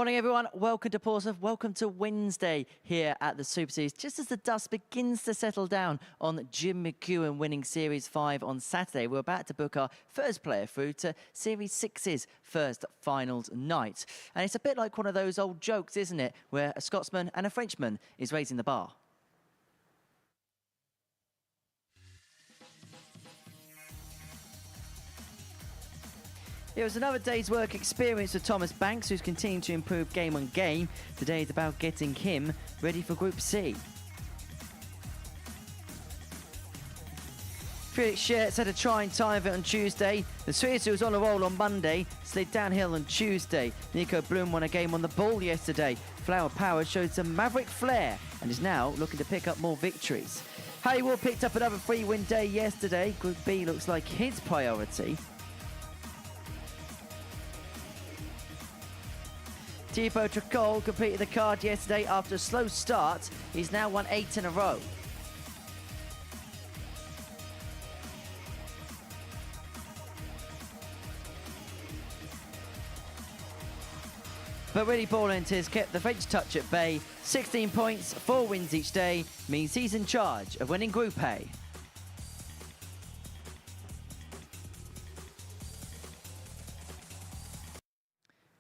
Morning, everyone. Welcome to Portsmouth. Welcome to Wednesday here at the Super Series. Just as the dust begins to settle down on Jim McEwen winning Series 5 on Saturday, we're about to book our first player through to Series 6's first finals night. And it's a bit like one of those old jokes, isn't it, where a Scotsman and a Frenchman is raising the bar. It was another day's work experience for Thomas Banks, who's continuing to improve game on game. Today is about getting him ready for Group C. Felix Schertz had a trying time of it on Tuesday. The Swiss, who was on a roll on Monday, slid downhill on Tuesday. Nico Blum won a game on the ball yesterday. Flower Power showed some maverick flair and is now looking to pick up more victories. Harry Ward picked up another 3-win day yesterday. Group B looks like his priority. Thibaut Tricole completed the card yesterday after a slow start. He's now won 8 in a row. But really Borland has kept the French touch at bay. 16 points, 4 wins each day, means he's in charge of winning Group A.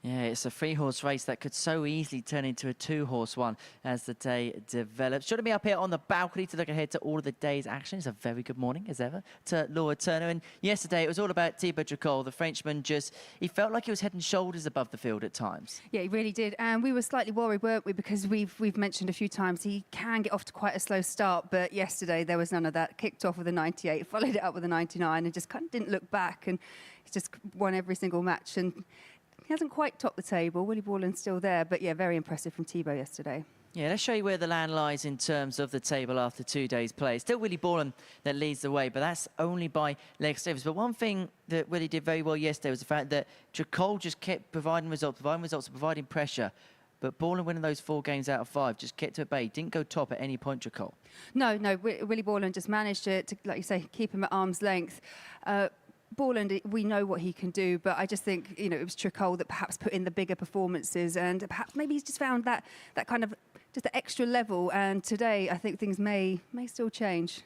Yeah, it's a 3-horse race that could so easily turn into a 2-horse one as the day develops. Joining me up here on the balcony to look ahead to all of the day's action. It's a very good morning, as ever, to Laura Turner. And yesterday, it was all about Thibaut Tricole. The Frenchman he felt like he was head and shoulders above the field at times. Yeah, he really did. And we were slightly worried, weren't we? Because we've mentioned a few times he can get off to quite a slow start. But yesterday, there was none of that. Kicked off with a 98, followed it up with a 99, and just kind of didn't look back. And he just won every single match. And he hasn't quite topped the table. Willie Borland's still there, but yeah, very impressive from Thibaut yesterday. Yeah, let's show you where the land lies in terms of the table after 2 days' play. Still Willie Borland that leads the way, but that's only by leg difference. But one thing that Willie did very well yesterday was the fact that Tricole just kept providing results, and providing pressure. But Borland winning those 4 games out of 5 just kept it at bay. Didn't go top at any point, Tricole. No, Willie Borland just managed to, like you say, keep him at arm's length. Borland, we know what he can do, but I just think, it was Tricole that perhaps put in the bigger performances, and perhaps maybe he's just found that kind of just the extra level. And today, I think things may still change.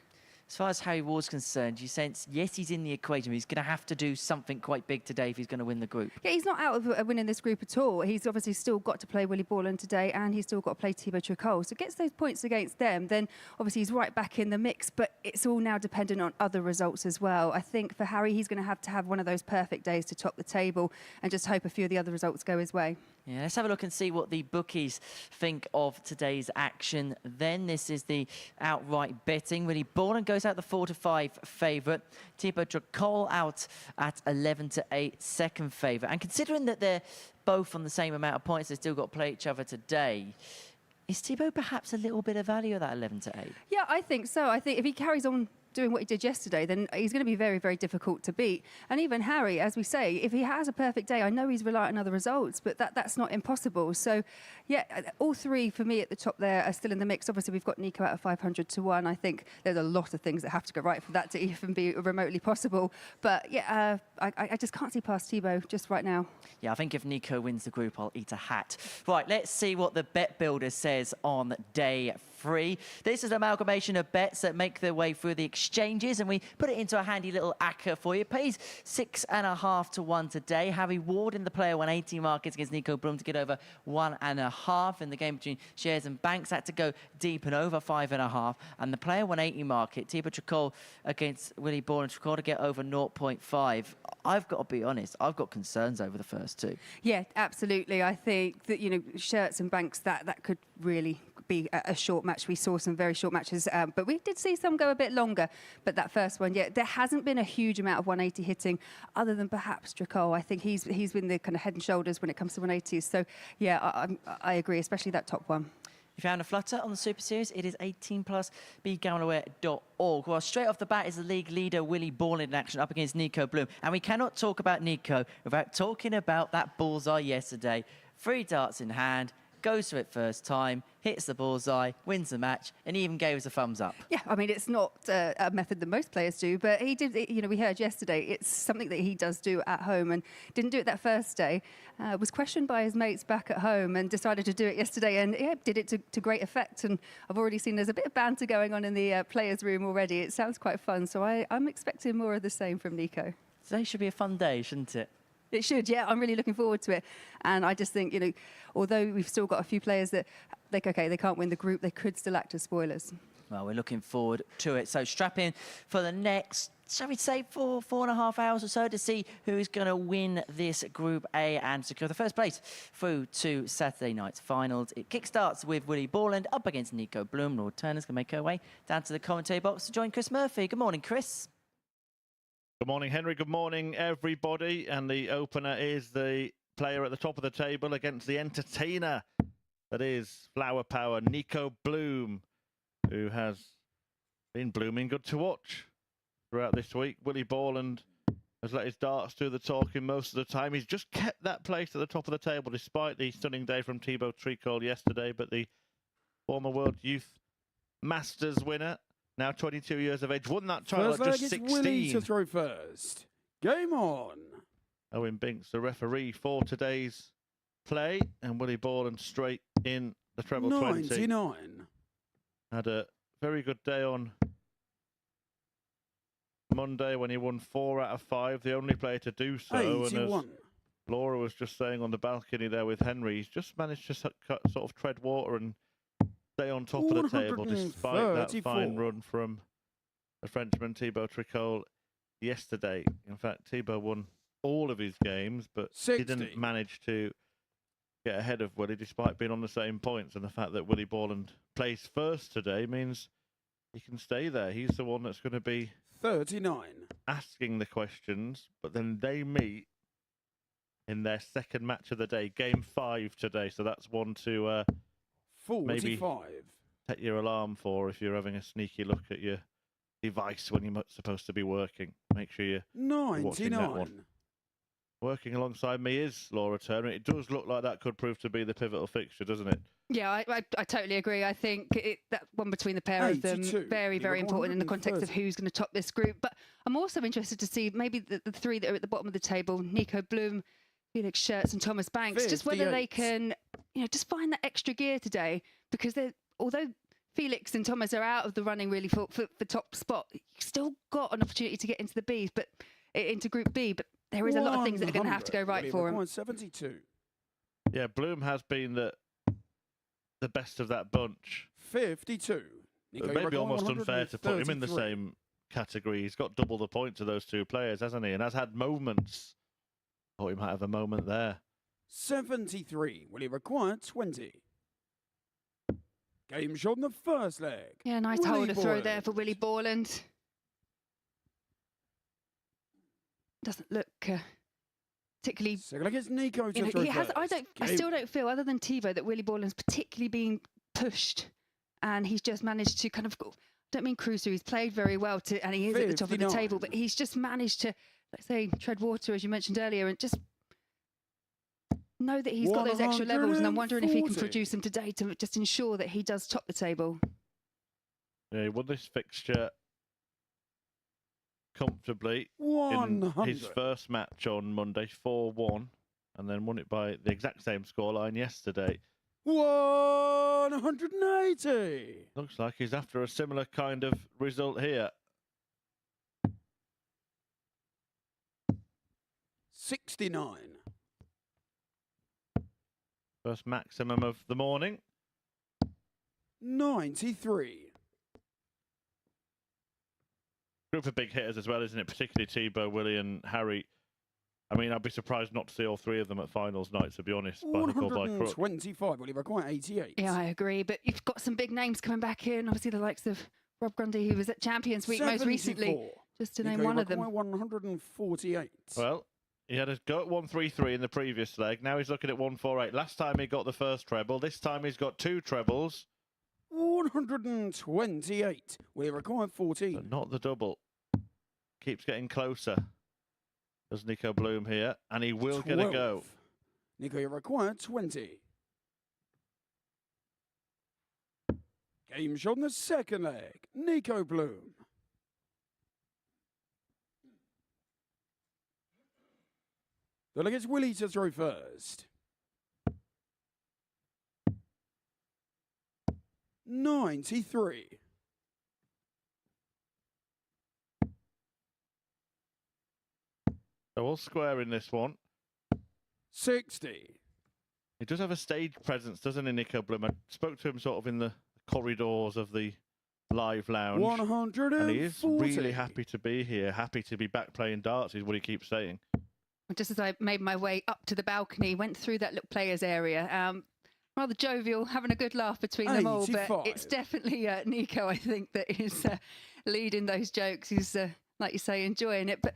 As far as Harry Ward's concerned, you sense, yes, he's in the equation. He's going to have to do something quite big today if he's going to win the group. Yeah, he's not out of winning this group at all. He's obviously still got to play Willie Borland today, and he's still got to play Thibaut Tricole. So gets those points against them, then obviously he's right back in the mix, but it's all now dependent on other results as well. I think for Harry, he's going to have one of those perfect days to top the table and just hope a few of the other results go his way. Yeah, let's have a look and see what the bookies think of today's action. Then this is the outright betting. Willie Borland goes out the 4-5 favourite. Thibaut Tricole out at 11-8 second favourite. And considering that they're both on the same amount of points, they've still got to play each other today, is Thibaut perhaps a little bit of value at that 11-8? Yeah, I think so. I think if he carries on doing what he did yesterday, then he's going to be very, very difficult to beat. And even Harry, as we say, if he has a perfect day, I know he's reliant on other results, but that's not impossible. So, yeah, all 3 for me at the top there are still in the mix. Obviously, we've got Nico out of 500 to 1. I think there's a lot of things that have to go right for that to even be remotely possible. But, yeah, I just can't see past Thibaut just right now. Yeah, I think if Nico wins the group, I'll eat a hat. Right, let's see what the bet builder says on day 3. This is an amalgamation of bets that make their way through the exchanges, and we put it into a handy little acca for you. It pays 6.5 to 1 today. Harry Ward in the player 180 markets against Nico Blum to get over 1.5 in the game between Shares and Banks. Had to go deep and over 5.5. And the player 180 market, Thibaut Tricole against Willie Borland, Tricole to get over 0.5. I've got to be honest, I've got concerns over the first 2. Yeah, absolutely. I think that, Schertz and Banks, that could really be a short match. We saw some very short matches, but we did see some go a bit longer. But that first one, yeah, there hasn't been a huge amount of 180 hitting other than perhaps Tricole. I think he's been the kind of head and shoulders when it comes to 180s. So, yeah, I agree, especially that top one. You found a flutter on the Super Series? It is 18+, begambleaware.org. Well, straight off the bat is the league leader, Willie Borland, in action up against Nico Blum. And we cannot talk about Nico without talking about that bullseye yesterday. 3 darts in hand, goes for it first time, hits the bullseye, wins the match, and he even gave us a thumbs up. Yeah, I mean, it's not a method that most players do, but he did, you know, we heard yesterday, it's something that he does do at home and didn't do it that first day. Was questioned by his mates back at home and decided to do it yesterday, and yeah, did it to great effect. And I've already seen there's a bit of banter going on in the players' room already. It sounds quite fun, so I'm expecting more of the same from Nico. Today should be a fun day, shouldn't it? It should, yeah. I'm really looking forward to it. And I just think, you know, although we've still got a few players that, like, okay, they can't win the group, they could still act as spoilers. Well, we're looking forward to it. So strap in for the next, shall we say, four and a half hours or so to see who is going to win this Group A and secure the first place through to Saturday night's finals. It kickstarts with Willie Borland up against Nico Bloom. Lord Turner's going to make her way down to the commentary box to join Chris Murphy. Good morning, Chris. Good morning, Henry. Good morning, everybody. And the opener is the player at the top of the table against the entertainer. That is Flower Power, Nico Bloom, who has been blooming good to watch throughout this week. Willie Borland has let his darts do the talking most of the time. He's just kept that place at the top of the table despite the stunning day from Thibaut Tricole yesterday. But the former World Youth Masters winner, now 22 years of age, won that title at just 16. Willie to throw first. Game on. Owen Binks, the referee for today's play, and Willie Borland straight in the treble 20. 99. Had a very good day on Monday when he won 4 out of 5, the only player to do so. 81. And as Laura was just saying on the balcony there with Henry, he's just managed to sort of tread water and stay on top of the table despite that fine run from the Frenchman Thibaut Tricole yesterday. In fact, Thibaut won all of his games, but 60. he didn't manage to get ahead of Willie despite being on the same points. And the fact that Willie Borland plays first today means he can stay there. He's the one that's going to be 39. asking the questions, but then they meet in their second match of the day, game 5 today. So that's one to 45. maybe set your alarm for if you're having a sneaky look at your device when you're supposed to be working. Make sure you're watching that 99. one. Working alongside me is Laura Turner. It does look like that could prove to be the pivotal fixture, doesn't it? Yeah, I totally agree. I think that one between the pair of them, 82. very, very important in the context of who's going to top this group. But I'm also interested to see maybe the three that are at the bottom of the table, Nico Bloom, Felix Schertz and Thomas Banks, just whether they 58. can, you know, just find that extra gear today, because although Felix and Thomas are out of the running really for top spot, you've still got an opportunity to get into the Bs, but into Group B, but there is a lot of things that are going to have to go right for him. 72. Yeah, Bloom has been the best of that bunch. 52. Nico, Maybe you're almost unfair to put him in the 133. same category. He's got double the points of those two players, hasn't he? And has had moments. Thought he might have a moment there. 73. Will he require 20? Game shot in the first leg. Yeah, nice Willie holder throw Borland. there for Willie Borland. Doesn't look particularly. Second leg is Nico to You know, throw he has. first. I still don't feel, other than Thibaut, that Willie Borland's particularly being pushed, and he's just managed to kind of. I don't mean cruise through. He's played very well, and he is at the top of the 59. table. But he's just managed to, let's say, tread water, as you mentioned earlier, and just know that he's got those extra levels. And I'm wondering if he can 140. produce them today to just ensure that he does top the table. Yeah, he won this fixture comfortably in 100. his first match on Monday, 4-1, and then won it by the exact same scoreline yesterday. 180. Looks like he's after a similar kind of result here. 69. First maximum of the morning. 93. Group of big hitters as well, isn't it? Particularly Thibaut, Willie and Harry. I mean, I'd be surprised not to see all three of them at finals night, to be honest, by hook or by crook. 125. Will he require 88? Yeah, I agree. But you've got some big names coming back in. Obviously, the likes of Rob Grundy, who was at Champions Week most recently, 74. just to name Nico one of them. require 148. Well, he had a go at 133 in the previous leg. Now he's looking at 148. Last time he got the first treble. This time he's got 2 trebles. 128. Will he require 14? But not the double. Keeps getting closer. Does Nico Bloom here. And he will get a go. 12. Nico, you require 20. Game shot on the second leg. Nico Bloom. The leg is Willie to throw first. 93. So all square in this one. 60. He does have a stage presence, doesn't he, Nico Bloom? I spoke to him sort of in the corridors of the live lounge. 140. And he is really happy to be here, happy to be back playing darts, is what he keeps saying. Just as I made my way up to the balcony, went through that little players area. Rather jovial, having a good laugh between them all. But 85. it's definitely Nico, I think, that is leading those jokes. He's, like you say, enjoying it. But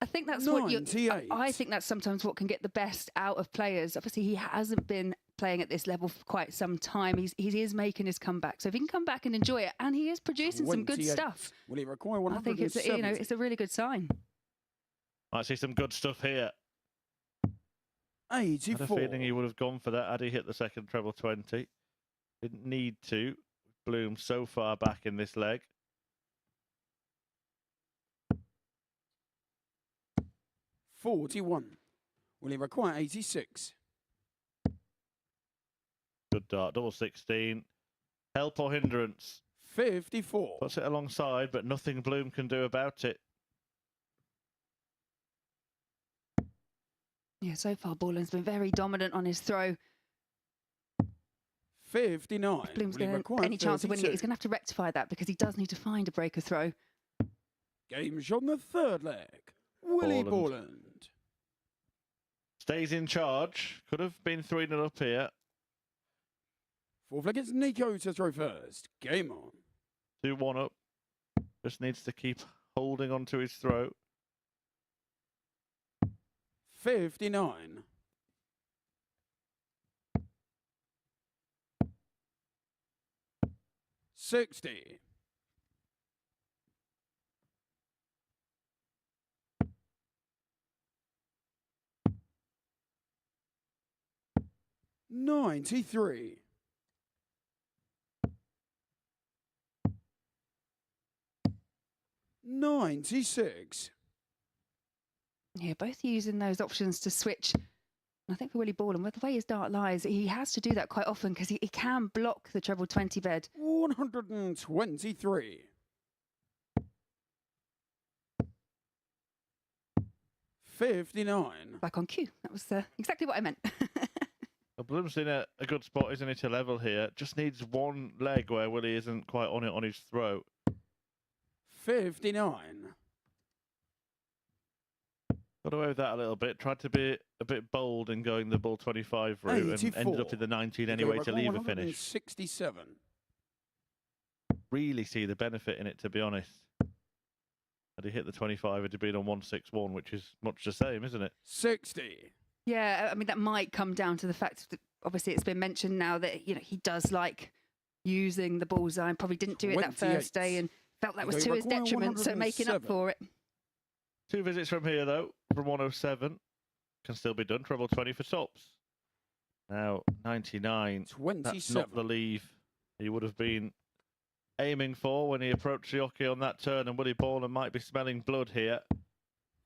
I think that's what you. I think that's sometimes what can get the best out of players. Obviously, he hasn't been playing at this level for quite some time. He is making his comeback. So if he can come back and enjoy it, and he is producing some good stuff. Will he require 170? I think it's a really good sign. Might see some good stuff here. 84. I had a feeling he would have gone for that had he hit the second treble 20. Didn't need to. Bloom so far back in this leg. $41. Will he require 86? Good dart, double 16. Help or hindrance? 54. Puts it alongside, but nothing Bloom can do about it. Yeah, so far Borland's been very dominant on his throw. 59. If Bloom's going to any chance of winning it, he's going to have to rectify that because he does need to find a breaker throw. Game shot on the third leg. Willie Borland. Stays in charge. Could have been 3-0 up here. Fourth leg, it's Nico to throw first. Game on. 2-1 up. Just needs to keep holding onto his throw. 59. 60. 93. 96. Yeah, both using those options to switch. I think for Willie Borland, with the way his dart lies, he has to do that quite often because he can block the treble 20 bed. 123. 59. Back on cue. That was exactly what I meant. Well, Bloom's in a good spot, isn't he, to level here? Just needs one leg where Willie isn't quite on it on his throat. 59. Got away with that a little bit. Tried to be a bit bold in going the bull 25 route 84. and ended up in the 19 anyway to leave a finish. 67. Really see the benefit in it, to be honest. Had he hit the 25, it'd been on 161, which is much the same, isn't it? 60. Yeah, I mean, that might come down to the fact that obviously it's been mentioned now that, he does like using the bullseye and probably didn't do it that first day and felt that was to his detriment, so making up for it. 2 visits from here, though, from 107. Can still be done. Treble 20 for tops. Now, 99. 27. That's not the leave he would have been aiming for when he approached the hockey on that turn, and Willie Borland might be smelling blood here.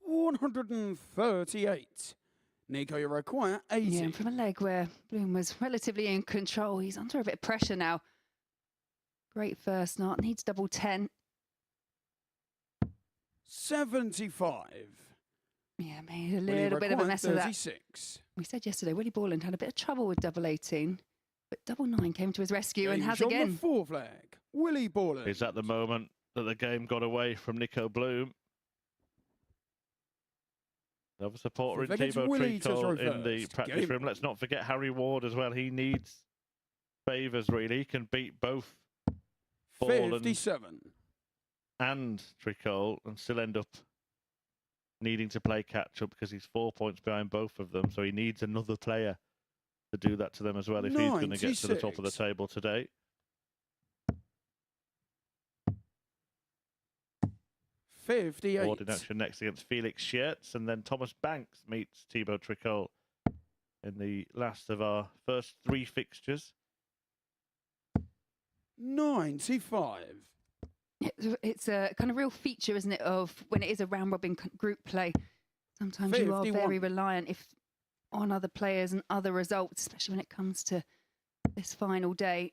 138. Nico, you require 80. Yeah, and from a leg where Bloom was relatively in control, he's under a bit of pressure now. Great first knot, needs double 10. 75. Yeah, made a little bit of a mess of that. 36. We said yesterday, Willie Borland had a bit of trouble with double 18, but double 9 came to his rescue and has On again. the fourth leg, Willie Borland. Is that the moment that the game got away from Nico Bloom? Another supporter in Thibaut Tricole in the practice room. Let's not forget Harry Ward as well. He needs favours, really. He can beat both Borland 57. and Tricole and still end up needing to play catch-up because he's 4 points behind both of them. So he needs another player to do that to them as well if he's going to get to the top of the table today. 58. Ward in action next against Felix Schertz, and then Thomas Banks meets Thibaut Tricole in the last of our first 3 fixtures. 95. It's a kind of real feature, isn't it, of when it is a round-robin group play. Sometimes you are 51. very reliant on other players and other results, especially when it comes to this final day.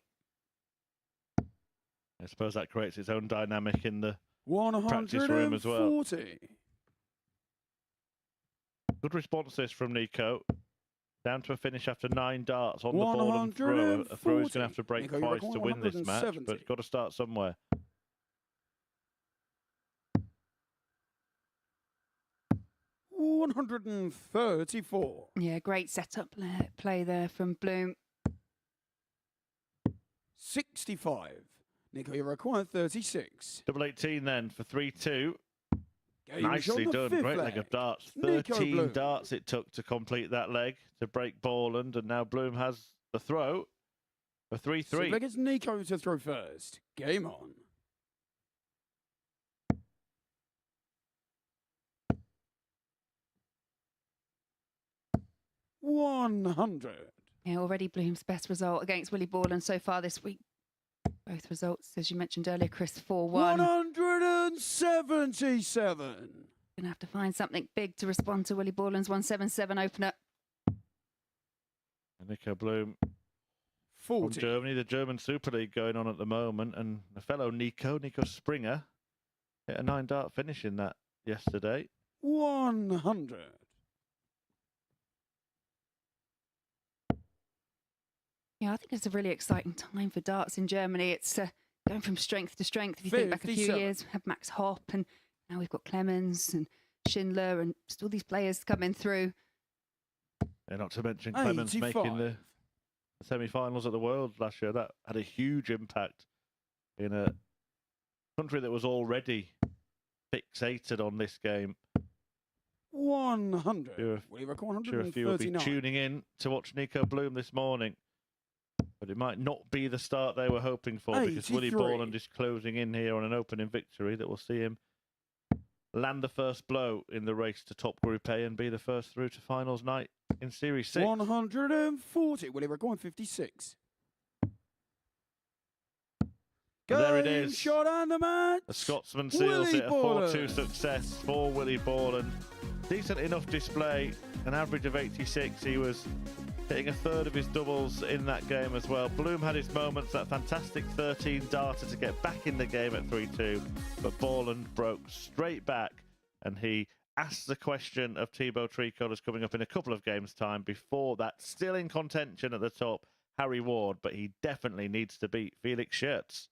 I suppose that creates its own dynamic in the 140. practice room as well. Good response this from Nico. Down to a finish after 9 darts on the ball and throw. A throw is going to have to break Nico, twice to win this match, 170. but got to start somewhere. $134. Yeah, great setup play there from Bloom. 65. Nico, you require 36. Double 18 then for 3-2. Game Nicely shot, the done. fifth Great leg. leg of darts. Nico 13 Bloom. darts it took to complete that leg to break Borland, and now Bloom has the throw for 3-3. Like it's Nico to throw first. Game on. $100. Yeah, already Bloom's best result against Willie Borland so far this week. Both results, as you mentioned earlier, Chris, 4-1. 177. Gonna have to find something big to respond to Willie Borland's 177 opener. And Nico Bloom 40. from Germany, the German Super League going on at the moment, and a fellow Nico Springer, hit a 9-dart finish in that yesterday. 100. Yeah, I think it's a really exciting time for darts in Germany. It's going from strength to strength. If you think back a few 57. years, we had Max Hopp, and now we've got Clemens and Schindler, and just all these players coming through. And not to mention Clemens 85. making the semi-finals at the World last year. That had a huge impact in a country that was already fixated on this game. 100. Sure, We record sure a few will be 139. tuning in to watch Nico Bloom this morning. But it might not be the start they were hoping for, because Willie 83. Borland is closing in here on an opening victory that will see him land the first blow in the race to top Group A and be the first through to finals night in Series 6. 140. Willie record 56. And there it Game is. shot and the match. The Scotsman seals Willie it, a 4-2 Borland. success for Willie Borland. Decent enough display, an average of 86. He was hitting a third of his doubles in that game as well. Bloom had his moments, that fantastic 13-darter to get back in the game at 3-2, but Borland broke straight back, and he asked the question of Thibaut Tricole coming up in a couple of games' time. Before that, still in contention at the top, Harry Ward, but he definitely needs to beat Felix Schertz.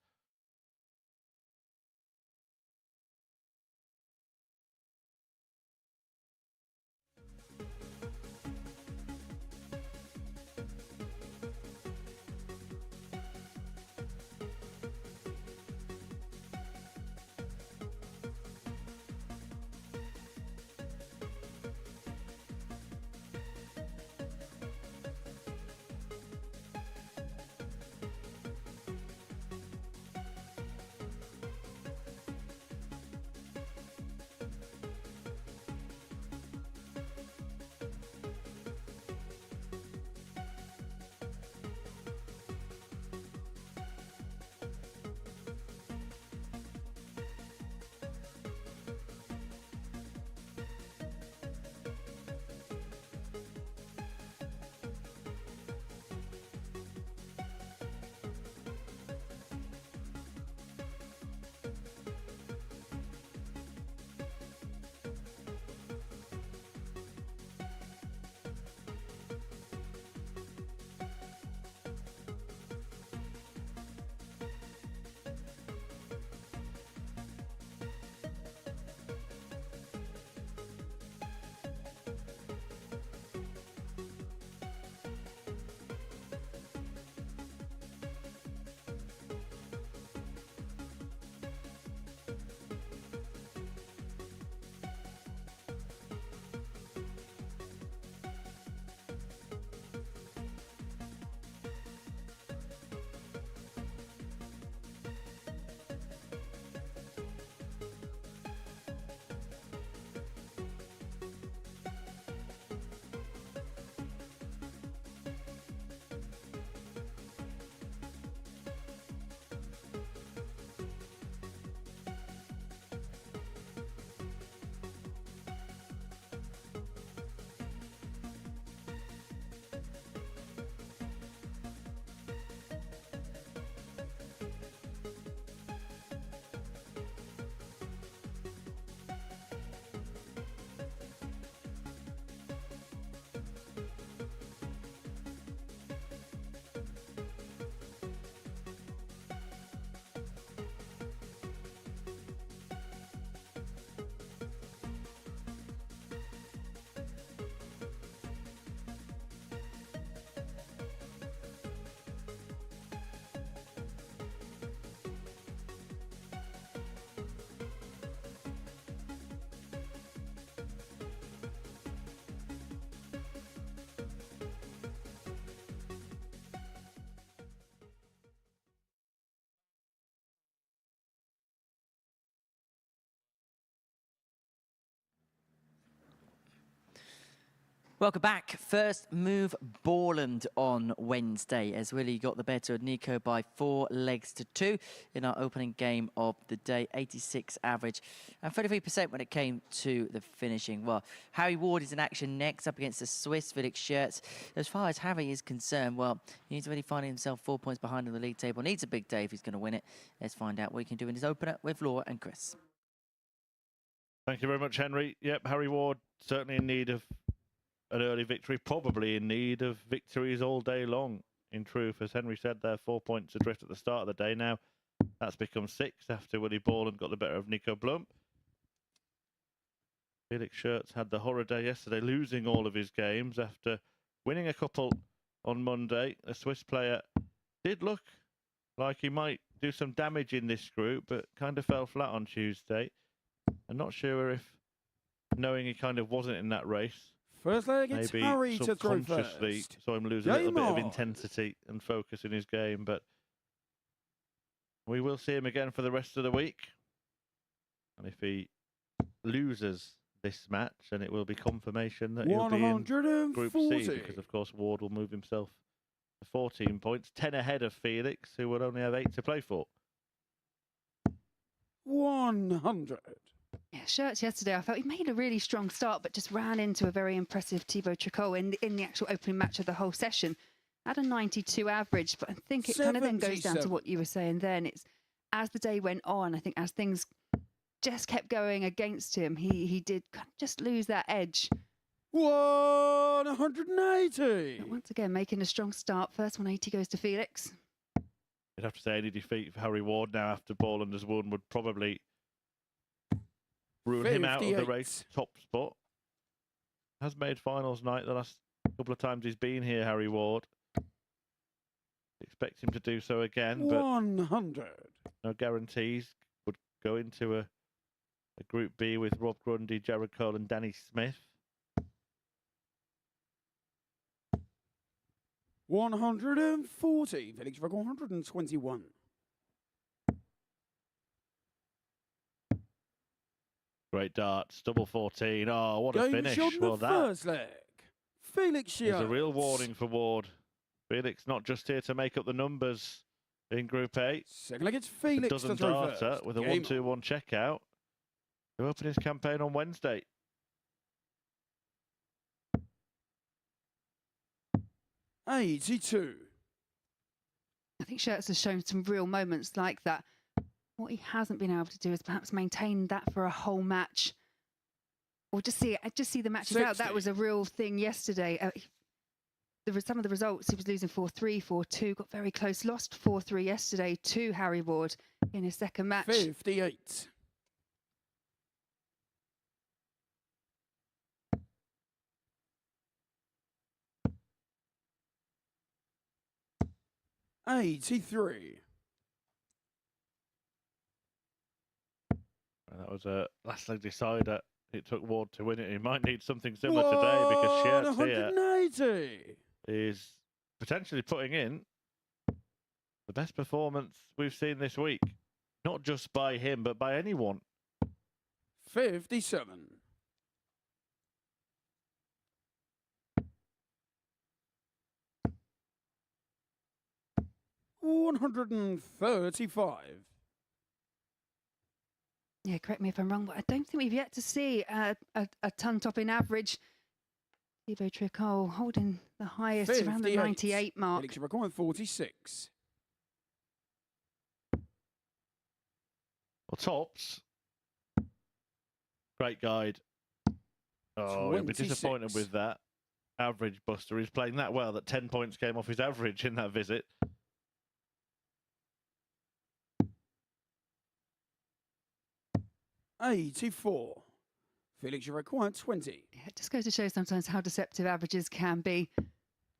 Welcome back. First move Borland on Wednesday as Willie got the better of Nico by 4 legs to 2 in our opening game of the day. 86 average and 33% when it came to the finishing. Well, Harry Ward is in action next up against the Swiss Felix Scherz. As far as Harry is concerned, well, he's already finding himself 4 points behind on the league table. Needs a big day if he's going to win it. Let's find out what he can do in his opener with Laura and Chris. Thank you very much, Henry. Yep, Harry Ward certainly in need of an early victory, probably in need of victories all day long. In truth, as Henry said there, 4 points adrift at the start of the day. Now that's become 6 after Willie Borland got the better of Nico Blum. Felix Scherz had the horror day yesterday, losing all of his games after winning a couple on Monday. The Swiss player did look like he might do some damage in this group, but kind of fell flat on Tuesday. I'm not sure if, knowing he kind of wasn't in that race, First leg, it's maybe Harry to throw subconsciously first. saw him lose a little Game bit of on. intensity and focus in his game, but we will see him again for the rest of the week. And if he loses this match, then it will be confirmation that he'll be in Group C, because of course Ward will move himself to 14 points, 10 ahead of Felix, who will only have 8 to play for. 100. Yeah, Scherz yesterday, I felt he made a really strong start, but just ran into a very impressive Thibaut Tricole in the actual opening match of the whole session. Had a 92 average, but I think it kind of then goes down to 77. what you were saying then. It's as the day went on, I think as things just kept going against him, he did kind of just lose that edge. 180. But once again, making a strong start. First 180 goes to Felix. You'd have to say any defeat for Harry Ward now after Borland has won would probably ruin him out of the 58. race top spot. Has made finals night the last couple of times he's been here, Harry Ward. Expect him to do so again, but 100. no guarantees. Would go into a Group B with Rob Grundy, Jared Cole and Danny Smith. 140. Felix Scherz 121. Great darts, double 14. Oh, what a Game finish. shot in Well, the that first leg. Felix is Scherz. a real warning for Ward. Felix not just here to make up the numbers in Group A. Second leg, it's A Felix dozen to throw darter first. with a Game 1-2-1 checkout to open his campaign on Wednesday. on. 82. I think Scherz has shown some real moments like that. What he hasn't been able to do is perhaps maintain that for a whole match, or just see the matches out. 60. That was a real thing yesterday. There were some of the results. He was losing 4-3, 4-2, got very close, lost 4-3 yesterday to Harry Ward in his second match. 58. $83. That was a last leg decider. It took Ward to win it. He might need something similar today, because Scherz here 180. is potentially putting in the best performance we've seen this week. Not just by him, but by anyone. 57. $135. Yeah, correct me if I'm wrong, but I don't think we've yet to see a ton top in average. Thibaut Tricole holding the highest around the 98 mark. Felix Scherz 46. Well, tops. Great guide. Oh, he'll be 26. disappointed with that. Average buster. He's playing that well that 10 points came off his average in that visit. $84. Felix Scherz 20. Yeah, it just goes to show sometimes how deceptive averages can be.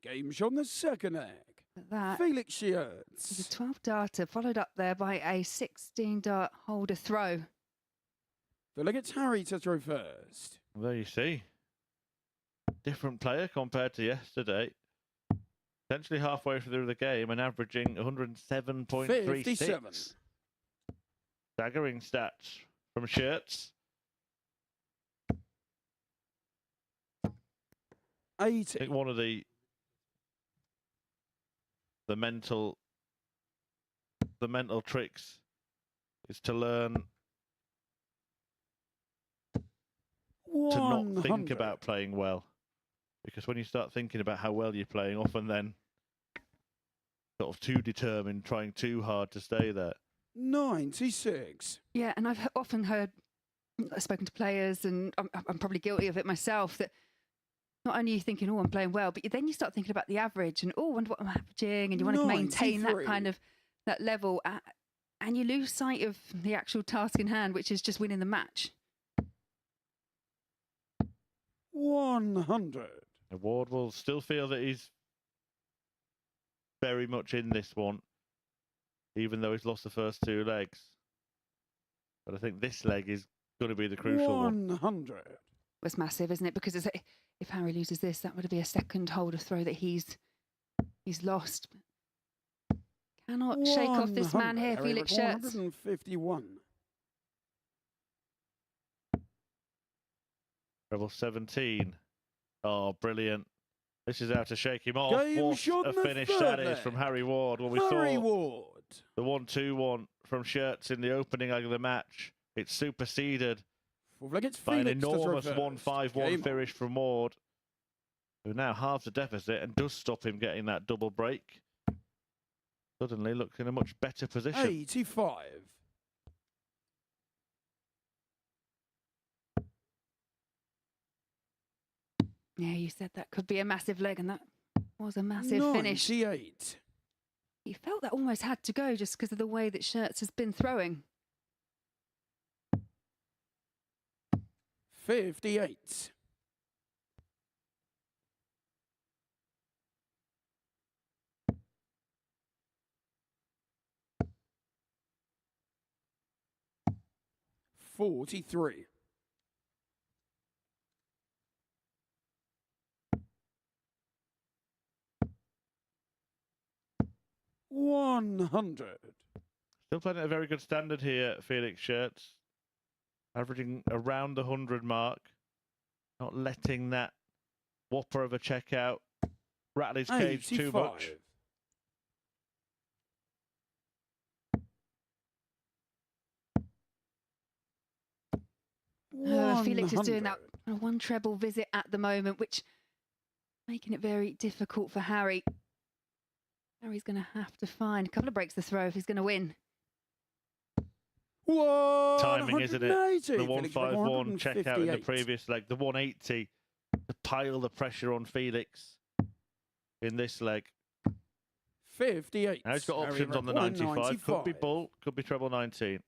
Game shot on the second leg. But that Felix was a Scherz. 12 darter, followed up there by a 16 dart holder throw. The leg, it's Harry to throw first. There you see. Different player compared to yesterday. Essentially halfway through the game and averaging 107.36. 57. Staggering stats from Scherz. I 80. think one of the mental tricks is to learn to not think 100. about playing well, because when you start thinking about how well you're playing, often then sort of too determined, trying too hard to stay there. 96. Yeah, and I've often heard, spoken to players, and I'm probably guilty of it myself, that not only are you thinking, oh, I'm playing well, but then you start thinking about the average and, oh, I wonder what I'm averaging, and you want to maintain that 93. kind of, that level, and you lose sight of the actual task in hand, which is just winning the match. 100. Ward will still feel that he's very much in this one, even though he's lost the first two legs. But I think this leg is going to be the crucial one. 100. It's massive, isn't it? Because if Harry loses this, that would be a second holder throw that he's lost. Cannot shake off this man here, Harry Felix with Schertz. 151. Treble 17. Oh, brilliant. This is how to shake him off. Game What shot a in the finish third that is leg. from Harry Ward. Well, we Harry saw Ward. the 1-2-1 from Schertz in the opening leg of the match. It's superseded It's by an Felix to throw enormous first. 1-5-1 Game finish from Ward, who now halves the deficit and does stop him getting that double break. Suddenly looks in a much better position. 85. Yeah, you said that could be a massive leg, and that was a massive finish. 98. He felt that almost had to go just because of the way that Schertz has been throwing. 58. $43. 100. Still playing at a very good standard here, Felix Schertz. Averaging around the 100 mark. Not letting that whopper of a checkout rattle his cage too much. 85. Felix is doing 100. that one treble visit at the moment, which making it very difficult for Harry. Harry's going to have to find a couple of breaks to throw if he's going to win. Timing, isn't it? 180. The Felix with 151 checkout in the 158. previous leg. The 180 to pile the pressure on Felix in this leg. 58. Now he's got Harry options on the with 95. Could be 195. bull, could be treble 19.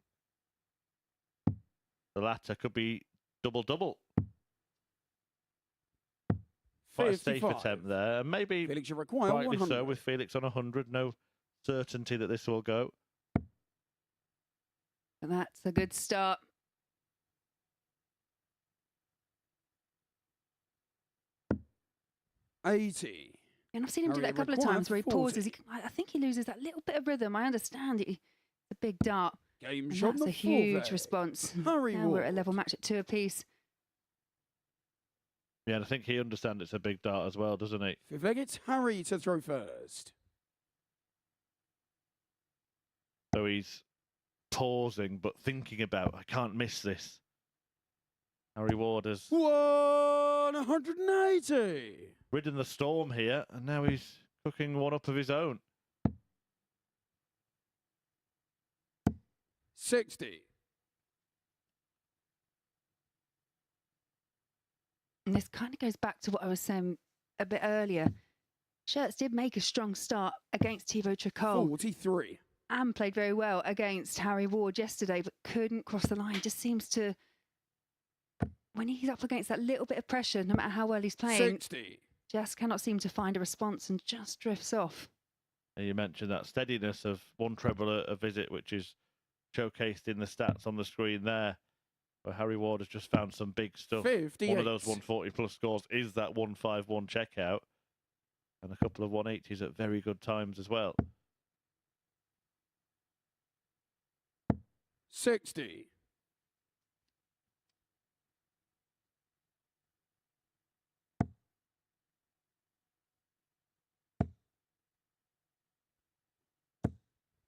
The latter could be double-double. Quite a safe 55. attempt there. And maybe Felix, you require rightly 100. so with Felix on 100. No certainty that this will go. And that's a good start. $80. And I've seen him do Harry that a couple of required times where he 40. pauses. I think he loses that little bit of rhythm. I understand it. It's a big dart. Game And shot that's the a huge fourth leg. response. Harry Now we're at a Ward. level match at 2 apiece. Yeah, and I think he understands it's a big dart as well, doesn't he? Fifth leg, it's Harry to throw first. So he's pausing but thinking about, I can't miss this. Harry Ward has 180. ridden the storm here, and now he's cooking one up of his own. 60. And this kind of goes back to what I was saying a bit earlier. Schertz did make a strong start against Thibaut Tricole 43. and played very well against Harry Ward yesterday, but couldn't cross the line. Just seems to, when he's up against that little bit of pressure, no matter how well he's playing, 60. just cannot seem to find a response and just drifts off. And you mentioned that steadiness of one treble a visit, which is showcased in the stats on the screen there. But Harry Ward has just found some big stuff. 58. One of those 140 plus scores is that 151 checkout, and a couple of 180s at very good times as well. 60.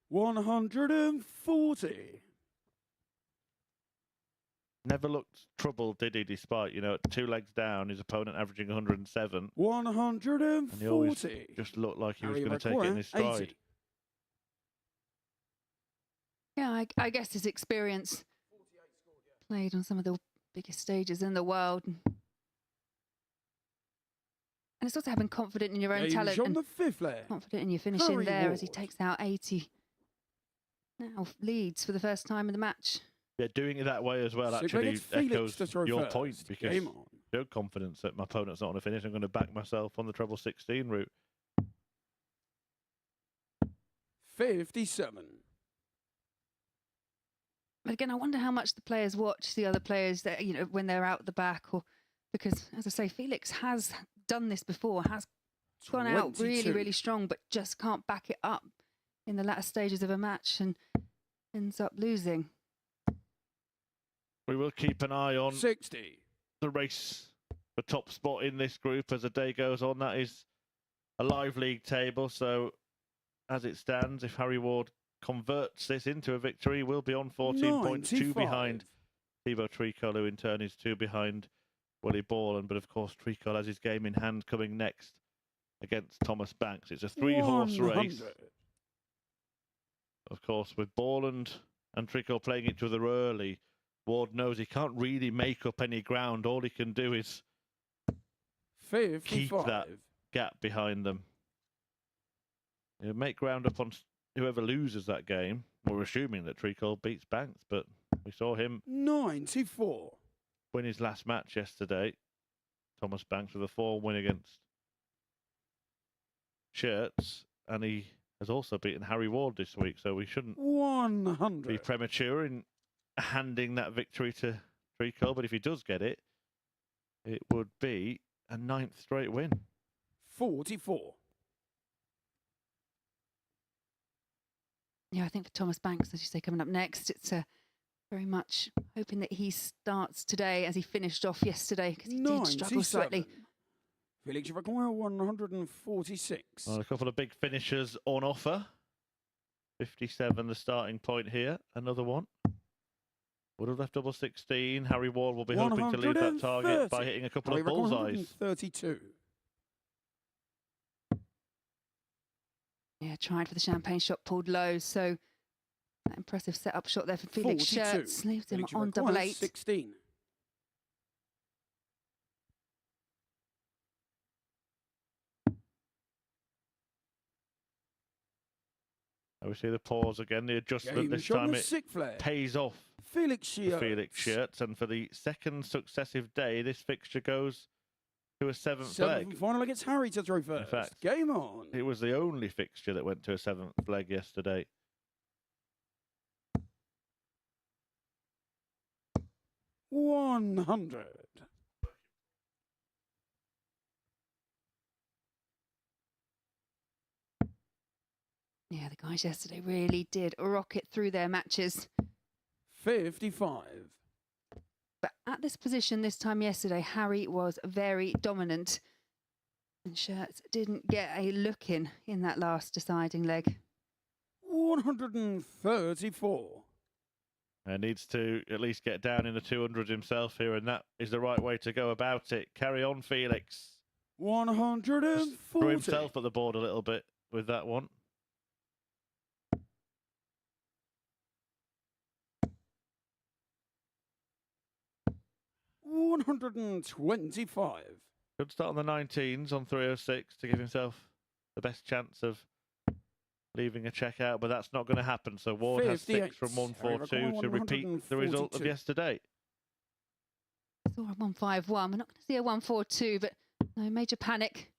140. Never looked troubled, did he? Despite, you know, at 2 legs down, his opponent averaging 107. 140. And he always just looked like he was going to take it in his stride. 80. Yeah, I guess his experience played on some of the biggest stages in the world. And it's also having confidence in your own talent on and the 5th leg. confident in your finishing Harry there as he Ward. takes out 80. Now leads for the first time in the match. Yeah, doing it that way as well So actually it's Felix echoes to throw your first. point, because Game on. no confidence that my opponent's not going to finish. I'm going to back myself on the treble 16 route. 57. But again, I wonder how much the players watch the other players that, you know, when they're out the back, or because, as I say, Felix has done this before, has gone out really, 22. really strong, but just can't back it up in the latter stages of a match and ends up losing. We will keep an eye on 60. the race for top spot in this group as the day goes on. That is a live league table, so as it stands, if Harry Ward converts this into a victory, we'll be on 14 points, 2 behind Thibaut Tricole, who in turn is 2 behind Willie Borland. But of course, Tricole has his game in hand coming next against Thomas Banks. It's a 3-horse race. 100. Of course, with Borland and Tricole playing each other early, Ward knows he can't really make up any ground. All he can do is 55. keep that gap behind them. He'll make ground up on whoever loses that game. We're assuming that Tricole beats Banks, but we saw him 94. win his last match yesterday. Thomas Banks with a 4 win against Shirts, and he has also beaten Harry Ward this week, so we shouldn't 100. be premature in handing that victory to Tricole, but if he does get it, it would be a 9th straight win. 44. Yeah, I think for Thomas Banks, as you say, coming up next, it's very much hoping that he starts today as he finished off yesterday, because he did struggle slightly. Felix Tricole, 146. Well, a couple of big finishers on offer. 57 the starting point here. Another one. Would have left double 16. Harry Ward will be hoping to leave that target by hitting a couple of bullseyes. 32. Yeah, tried for the champagne shot, pulled low. So that impressive setup shot there for Felix 42. Shirts leaves him Felix on Tricole, double 8. 16. We see the pause again, the adjustment. This time it pays off Felix for Felix Shirts, and for the 2nd successive day, this fixture goes to a 7th leg. Final against Harry to throw first. In fact, game on. It was the only fixture that went to a 7th leg yesterday. $100. Yeah, the guys yesterday really did rocket through their matches. 55. But at this position this time yesterday, Harry was very dominant. And Shirts didn't get a look in that last deciding leg. 134. Needs to at least get down in the 200 himself here, and that is the right way to go about it. Carry on, Felix. 140. Threw himself at the board a little bit with that one. $125. Could start on the 19s on 306 to give himself the best chance of leaving a check out, but that's not going to happen. So Ward has 6 from 142 to repeat the result of yesterday. Saw a 151. We're not going to see a 142, but no major panic.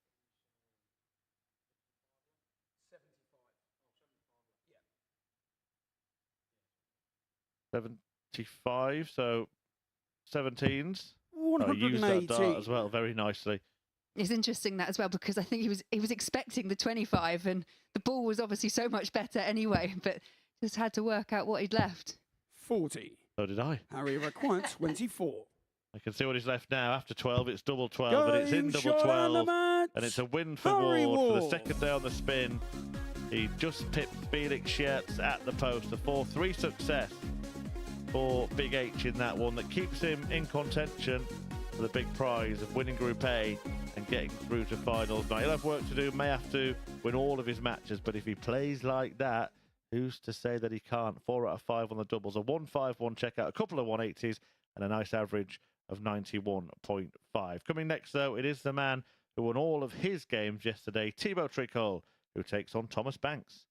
75, so 17s. 118. Used that dart as well very nicely. It's interesting that as well, because I think he was expecting the 25, and the ball was obviously so much better anyway, but just had to work out what he'd left. 40. So did I. Harry required 24. I can see what he's left now. After 12, it's double 12, but it's in double 12. And it's a win for Harry Ward for Ward. the 2nd day on the spin. He just pipped Felix Schertz at the post. A 4-3 success for Big H in that one that keeps him in contention for the big prize of winning Group A and getting through to finals. Now, he'll have work to do, may have to win all of his matches, but if he plays like that, who's to say that he can't? 4 out of 5 on the doubles, a 1-5-1 checkout, a couple of 180s, and a nice average of 91.5. Coming next, though, it is the man who won all of his games yesterday, Thibaut Tricole, who takes on Thomas Banks.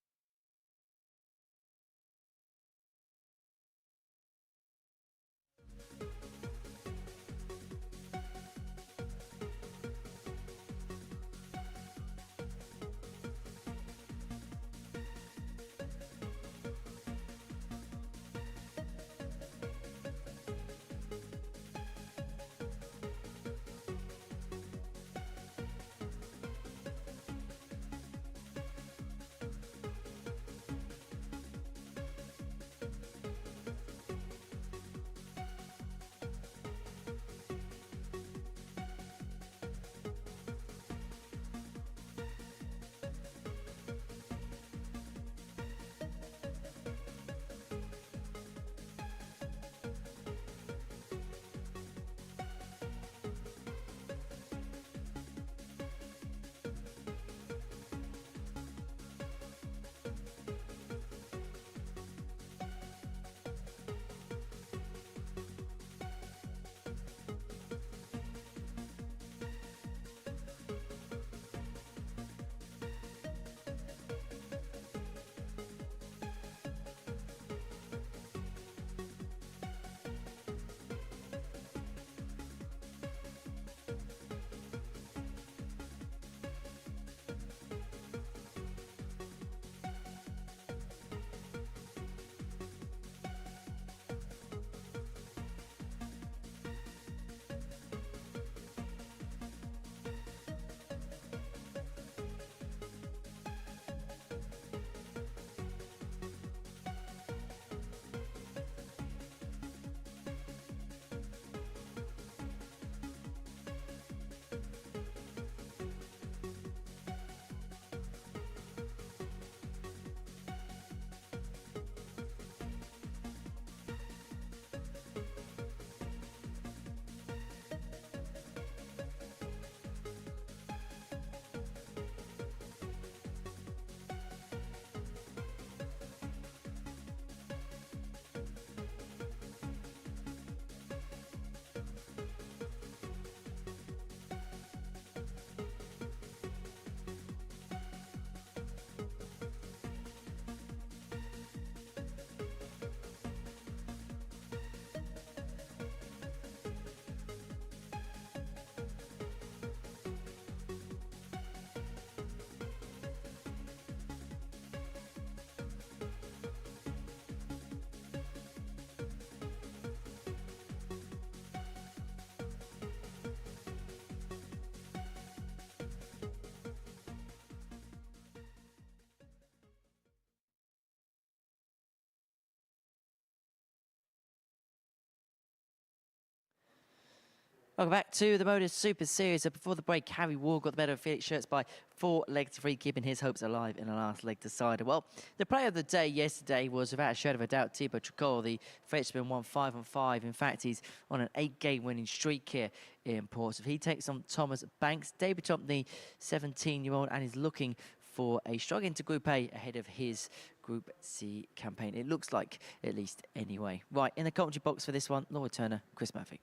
Welcome back to the MODUS Super Series. So before the break, Harry Ward got the better of Felix Schertz by 4 legs to 3, keeping his hopes alive in the last leg decider. Well, the player of the day yesterday was, without a shadow of a doubt, Thibaut Tricole. The Frenchman won 5 on 5. In fact, he's on an 8-game winning streak here in Portsmouth. He takes on Thomas Banks, debutant the 17-year-old, and is looking for a strong into Group A ahead of his Group C campaign. It looks like, at least anyway. Right, in the commentary box for this one, Laura Turner, Chris Murphy.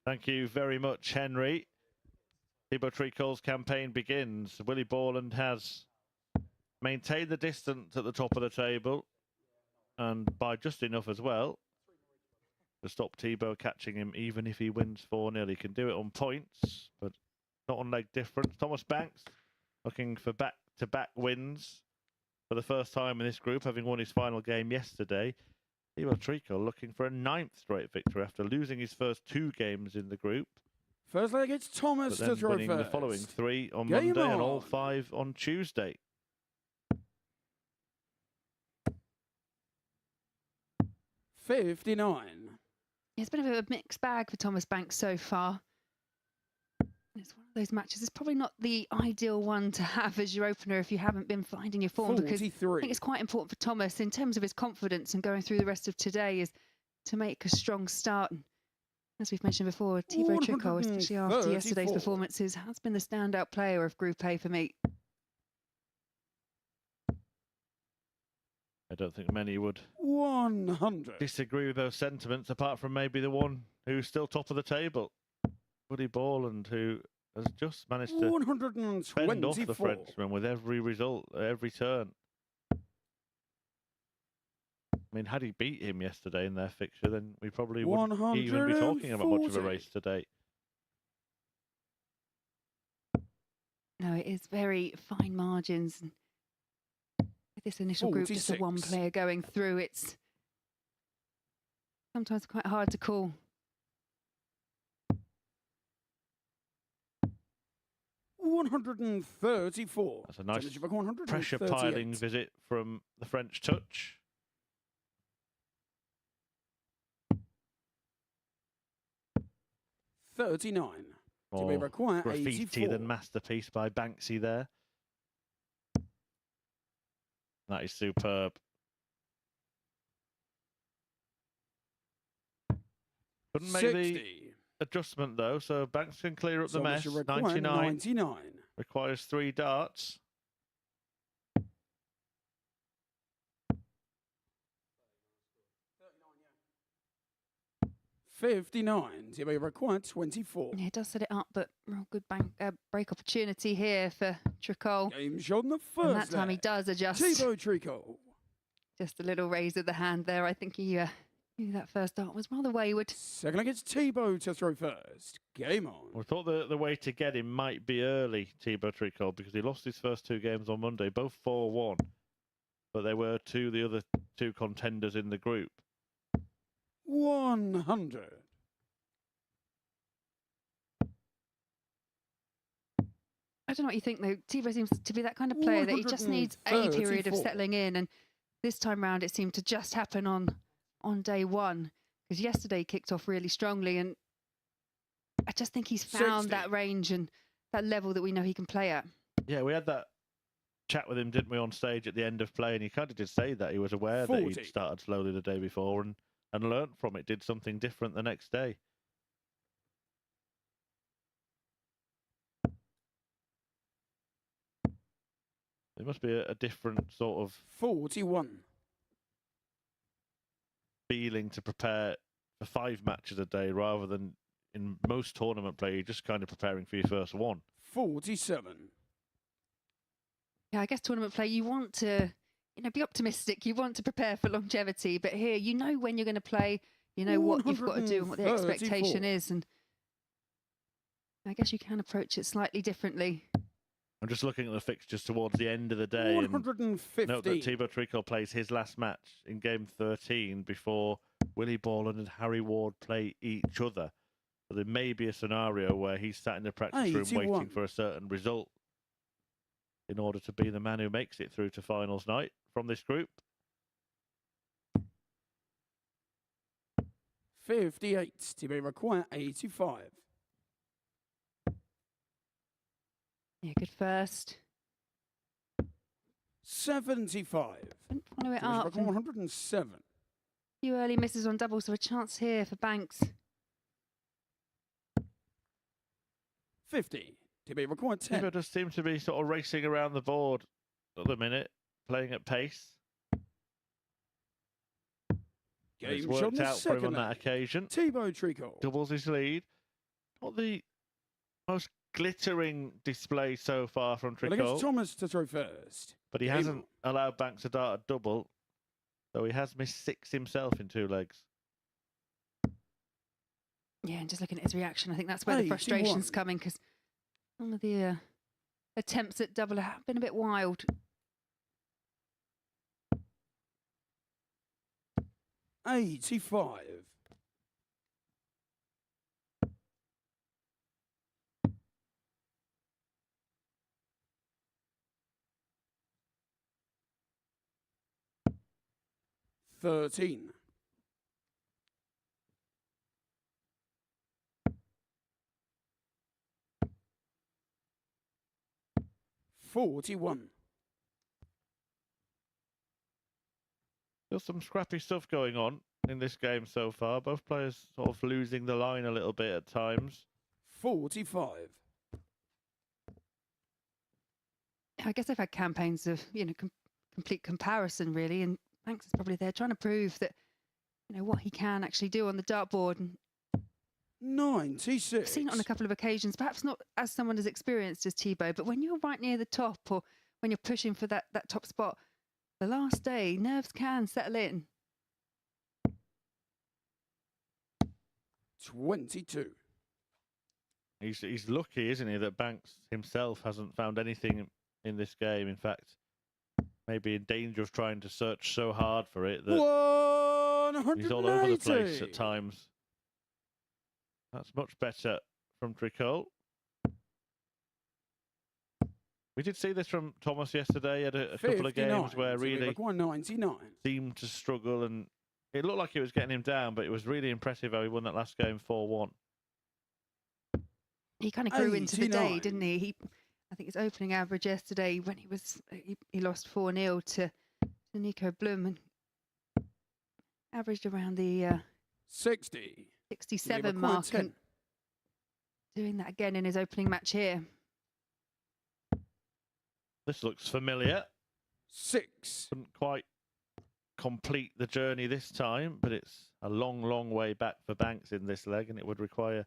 Thank you very much, Henry. Thibaut Tricole's campaign begins. Willie Borland has maintained the distance at the top of the table, and by just enough as well to stop Thibaut catching him, even if he wins 4-0. He can do it on points, but not on leg difference. Thomas Banks looking for back-to-back wins for the first time in this group, having won his final game yesterday. Thibaut Tricole looking for a 9th straight victory after losing his first 2 games in the group. First leg, it's Thomas to throw winning first. the following 3 on Game Monday on. and all 5 on Tuesday. $59. It's been a bit of a mixed bag for Thomas Banks so far. It's one of those matches. It's probably not the ideal one to have as your opener if you haven't been finding your form, because I 43. think it's quite important for Thomas in terms of his confidence and going through the rest of today is to make a strong start. And as we've mentioned before, Thibaut Tricole, especially after yesterday's 134. performances, has been the standout player of Group A for me. I don't think many would 100. disagree with those sentiments, apart from maybe the one who's still top of the table, Woody Borland, who has just managed to fend off the 124. Frenchman with every result, every turn. I mean, had he beat him yesterday in their fixture, then we probably wouldn't even be talking about much of a 140. race today. No, it is very fine margins. And with this initial group, just a 46. one player going through, it's sometimes quite hard to call. $134. That's a nice Championship of 138. pressure piling visit from the French touch. $39. To be More required, graffiti 84. than masterpiece by Banksy there. That is superb. Couldn't make the 60. adjustment though, so Banks can clear up the mess. Championship required, 99 requires 3 darts. $59. To be required, 24. Yeah, it does set it up, but real good break opportunity here for Tricole. Game shot on the first And that time he leg. does adjust. Thibaut Tricole. Just a little raise of the hand there. I think he knew that first dart was rather wayward. Second leg, it's Thibaut to throw first. Game on. We thought the way to get him might be early, Thibaut Tricole, because he lost his first 2 games on Monday, both 4-1. But they were the other 2 contenders in the group. 100. I don't know what you think, though. Thibaut seems to be that kind of player that he just needs a period of 134. settling in. And this time round, it seemed to just happen on day one. Because yesterday he kicked off really strongly. And I just think he's found 60. that range and that level that we know he can play at. Yeah, we had that chat with him, didn't we, on stage at the end of play, and he kind of did say that he was aware that 40. he'd started slowly the day before and learnt from it, did something different the next day. It must be a different sort of 41. feeling to prepare for 5 matches a day rather than in most tournament play, you're just kind of preparing for your first one. 47. Yeah, I guess tournament play, you want to, be optimistic. You want to prepare for longevity. But here, you know when you're going to play. You know what you've got to do and what the expectation 134. is. And I guess you can approach it slightly differently. I'm just looking at the fixtures towards the end of the day. And 150. note that Thibaut Tricole plays his last match in game 13 before Willie Borland and Harry Ward play each other. So there may be a scenario where he's sat in the practice room 81. waiting for a certain result in order to be the man who makes it through to finals night from this group. 58. To be required, 85. Yeah, good first. 75. Couldn't follow it To be up. required, And 107. a few early misses on double, so a chance here for Banks. 50. To be required, 10. Thibaut does seem to be sort of racing around the board at the minute, playing at pace. And it's Game shot on worked the out for him on second that leg. occasion. Thibaut Tricole. Doubles his lead. Not the most glittering display so far from Well, against Tricole, Thomas to throw first. but he Game hasn't allowed Banks a dart at double, so he has missed 6 himself in 2 legs. Yeah, and just looking at his reaction, I think that's where the 81. frustration's coming, because some of the attempts at double have been a bit wild. 85. $13. 41. There's some scrappy stuff going on in this game so far. Both players sort of losing the line a little bit at times. 45. I guess they've had campaigns of, complete comparison, really. And Banks is probably there trying to prove that, what he can actually do on the dartboard. And 96. I've seen it on a couple of occasions, perhaps not as someone as experienced as Thibaut, but when you're right near the top or when you're pushing for that top spot, the last day, nerves can settle in. 22. He's lucky, isn't he, that Banks himself hasn't found anything in this game. In fact, maybe in danger of trying to search so hard for it that 180. he's all over the place at times. That's much better from Tricole. We did see this from Thomas yesterday at a couple of games where really 199. seemed to struggle, and it looked like it was getting him down, but it was really impressive how he won that last game 4-1. He kind of grew into the day, 89. didn't he? I think his opening average yesterday when he lost 4-0 to Nico Blum and averaged around the 60. 67 mark, and doing that again in his opening match here. This looks familiar. 6. Couldn't quite complete the journey this time, but it's a long, long way back for Banks in this leg, and it would require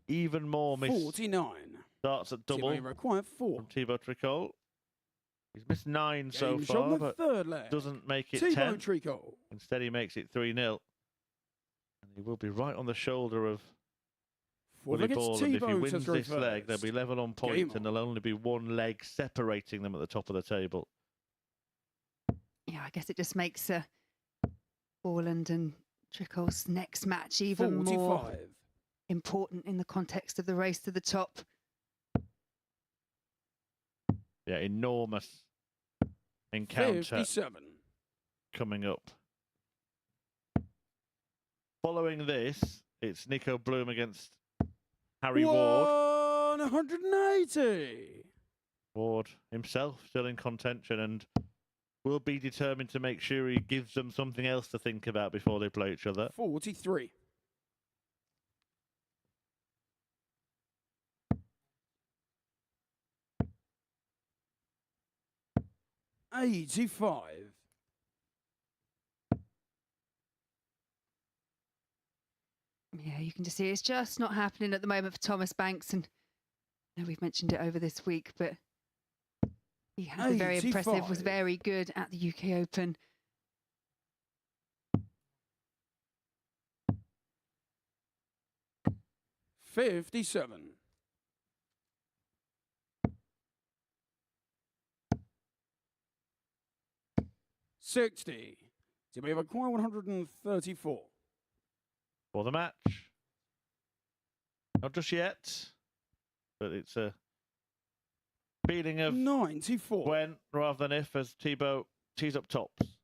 even more miss 49. starts at double Require 4. from Thibaut Tricole. He's missed 9 so Game far, on the but third leg. doesn't make it Thibaut 10. Tricole. Instead, he makes it 3-0. And he will be right on the shoulder of Willie Borland. If he wins this leg, they'll be level on points, and there'll only be one leg separating them at the top of the table. Yeah, I guess it just makes Borland and Tricole's next match even 45. more important in the context of the race to the top. Yeah, enormous encounter 57. coming up. Following this, it's Nico Blum against Harry Ward. 180. Ward himself still in contention and will be determined to make sure he gives them something else to think about before they play each other. 43. $85. Yeah, you can just see it's just not happening at the moment for Thomas Banks, and I know we've mentioned it over this week, but he has been very impressive, was very good at the UK Open. $57. $60. To be required 134. For the match. Not just yet, but it's a feeling of 94. when rather than if as Thibaut tees up tops.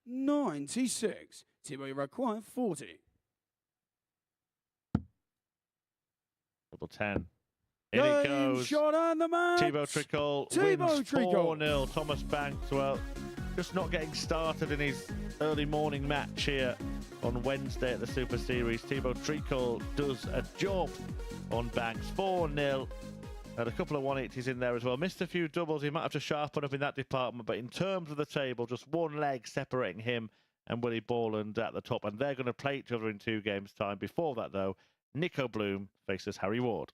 96. To be required 40. Double 10. In it goes. Shot on the match. Thibaut Tricole wins 4-0. Thomas Banks, well, just not getting started in his early morning match here on Wednesday at the Super Series. Thibaut Tricole does a job on Banks. 4-0. Had a couple of 180s in there as well. Missed a few doubles. He might have to sharpen up in that department. But in terms of the table, just one leg separating him and Willie Borland at the top. And they're going to play each other in 2 games' time. Before that, though, Nico Blum faces Harry Ward.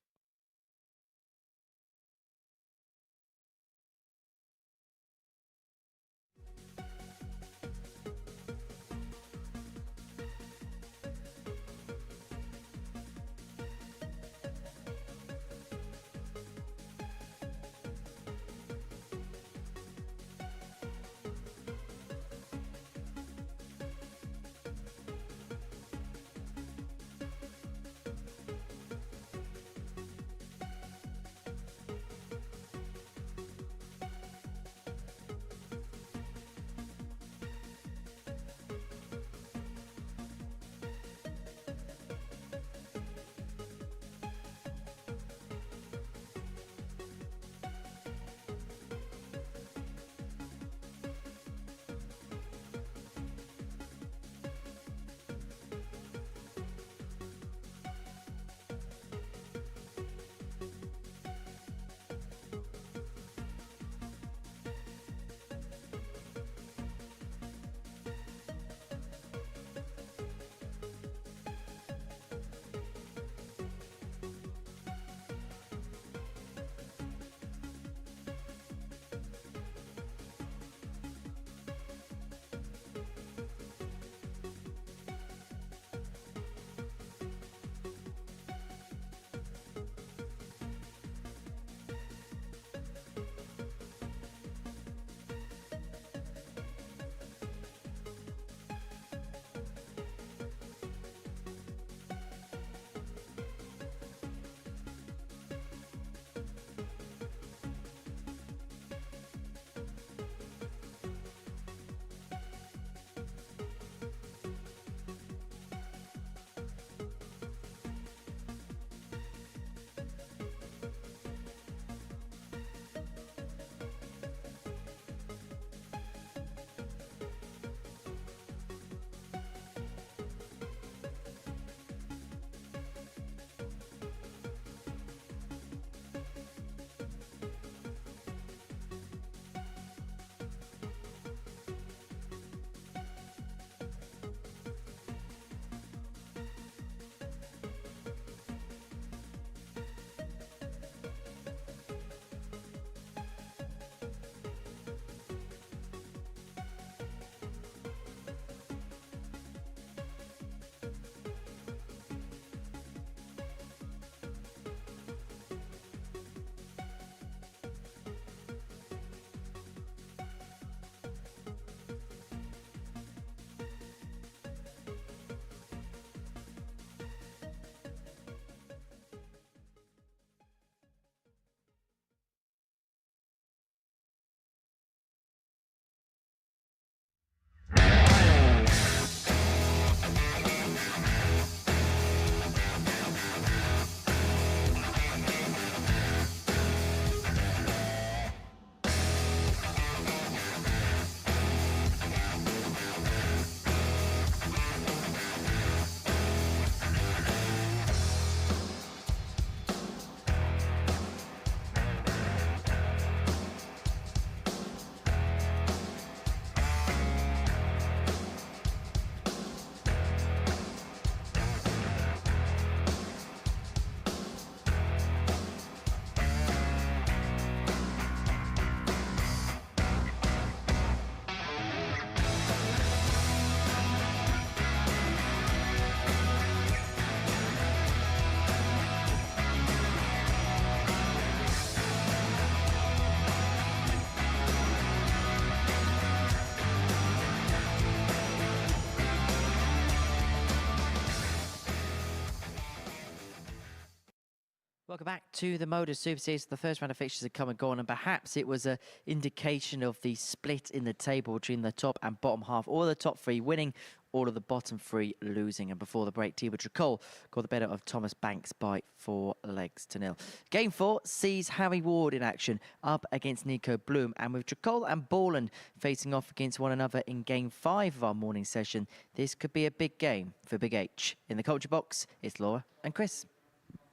Welcome back to the MODUS Super Series. The first round of fixtures had come and gone, and perhaps it was an indication of the split in the table between the top and bottom half. All the top three winning, all of the bottom three losing. And before the break, Tricole got the better of Thomas Banks by 4-0. Game 4 sees Harry Ward in action up against Nico Bloom, and with Tricole and Borland facing off against one another in Game 5 of our morning session, this could be a big game for Big H. In the Culture Box, it's Laura and Chris.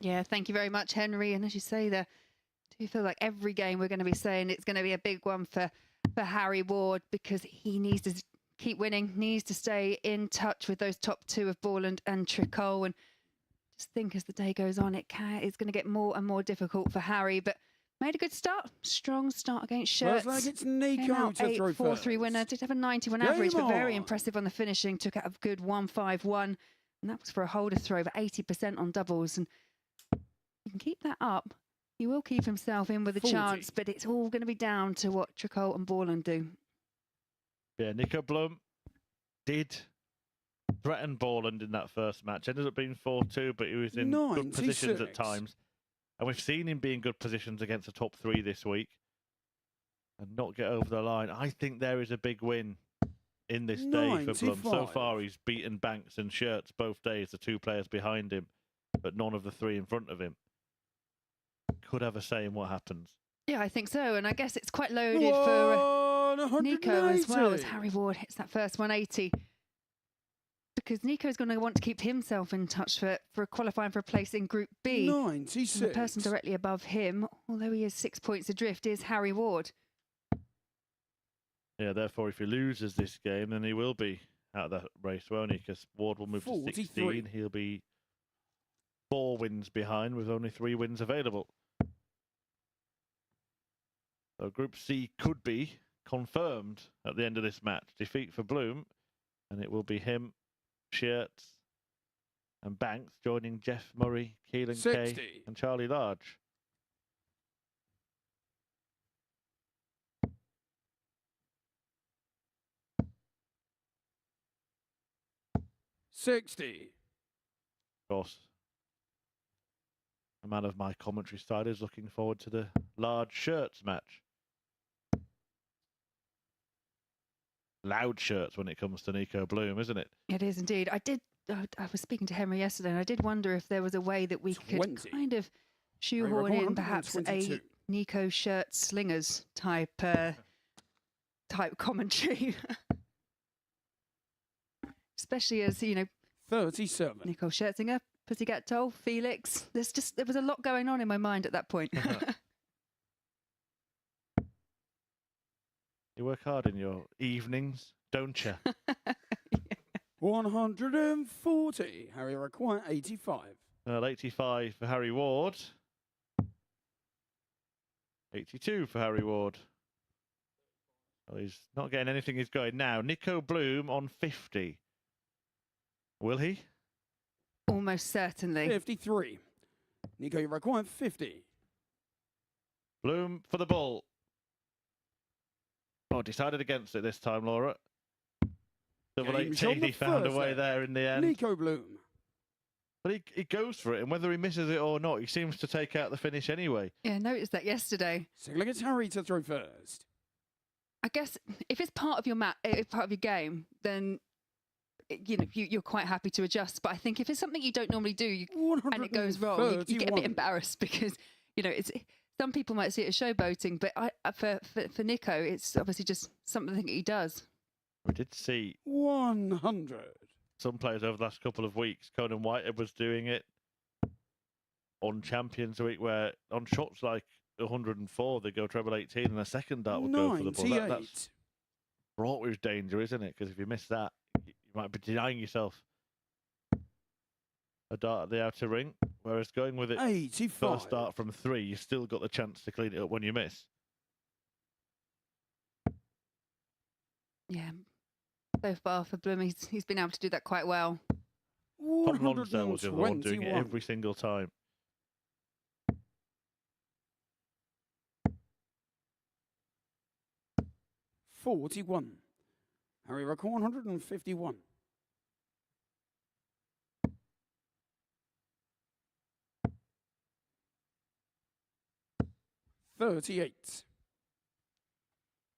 Yeah, thank you very much, Henry. And as you say there, do you feel like every game we're going to be saying it's going to be a big one for Harry Ward, because he needs to keep winning, needs to stay in touch with those top two of Borland and Tricole. And just think as the day goes on, it's going to get more and more difficult for Harry. But made a good start, strong start against Shirts. Looks like it's Nico to throw 4-3 winner. Did have a 91 average, but very impressive on the finishing. Took out a good 1-5-1. And that was for a holder throw, over 80% on doubles. And you can keep that up. He will keep himself in with a 40. chance, but it's all going to be down to what Tricole and Borland do. Yeah, Nico Bloom did threaten Borland in that first match. Ended up being 4-2, but he was in good positions at times. And we've seen him be in good positions against the top three this week and not get over the line. I think there is a big win in this day for Bloom. So far, he's beaten Banks and Shirts both days, the two players behind him, but none of the three in front of him. Could have a say in what happens. Yeah, I think so. And I guess it's quite loaded for Nico as well, as Harry Ward hits that first 180. Because Nico's going to want to keep himself in touch for qualifying for a place in Group B. 96. And the person directly above him, although he is 6 points adrift, is Harry Ward. Yeah, therefore, if he loses this game, then he will be out of the race, won't he? Because Ward will move to 16. He'll be 4 wins behind with only 3 wins available. So Group C could be confirmed at the end of this match. Defeat for Bloom, and it will be him, Shirts, and Banks joining Jeff Murray, Keelan Kay, and Charlie Large. Of course, a man of my commentary side is looking forward to the Large Shirts match. Loud Shirts when it comes to Nico Bloom, isn't it? It is indeed. I was speaking to Henry yesterday, and I did wonder if there was a way that we could kind of shoehorn in perhaps a Nico Shirt Slingers type commentary. Especially as, 37. Nicole Scherzinger, Pussycat Doll, Felix. There was a lot going on in my mind at that point. You work hard in your evenings, don't you? 140. Harry require 85. 85 for Harry Ward. 82 for Harry Ward. Well, he's not getting anything he's going now. Nico Bloom on 50. Will he? Almost certainly. 53. Nico, you require 50. Bloom for the ball. Oh, decided against it this time, Laura. Double 18, he found a way there in the end. Nico Bloom. But he goes for it, and whether he misses it or not, he seems to take out the finish anyway. Yeah, I noticed that yesterday. So look at Harry to throw first. I guess if it's part of your part of your game, then you're quite happy to adjust. But I think if it's something you don't normally do and it goes wrong, you get a bit embarrassed, because it's some people might see it as showboating, but for Nico, it's obviously just something that he does. We did see 100. Some players over the last couple of weeks. Conan Whitehead was doing it on Champions Week, where on shots like 104, they go treble 18, and a second dart would go for the ball. That's fraught with danger, isn't it? Because if you miss that, you might be denying yourself a dart at the outer ring. Whereas going with it 85. First dart from 3, you still got the chance to clean it up when you miss. Yeah. So far for Bloom, he's been able to do that quite well. Tom Lonsdale was the other one doing it every single time. $41. Harry Rucker 151. 38.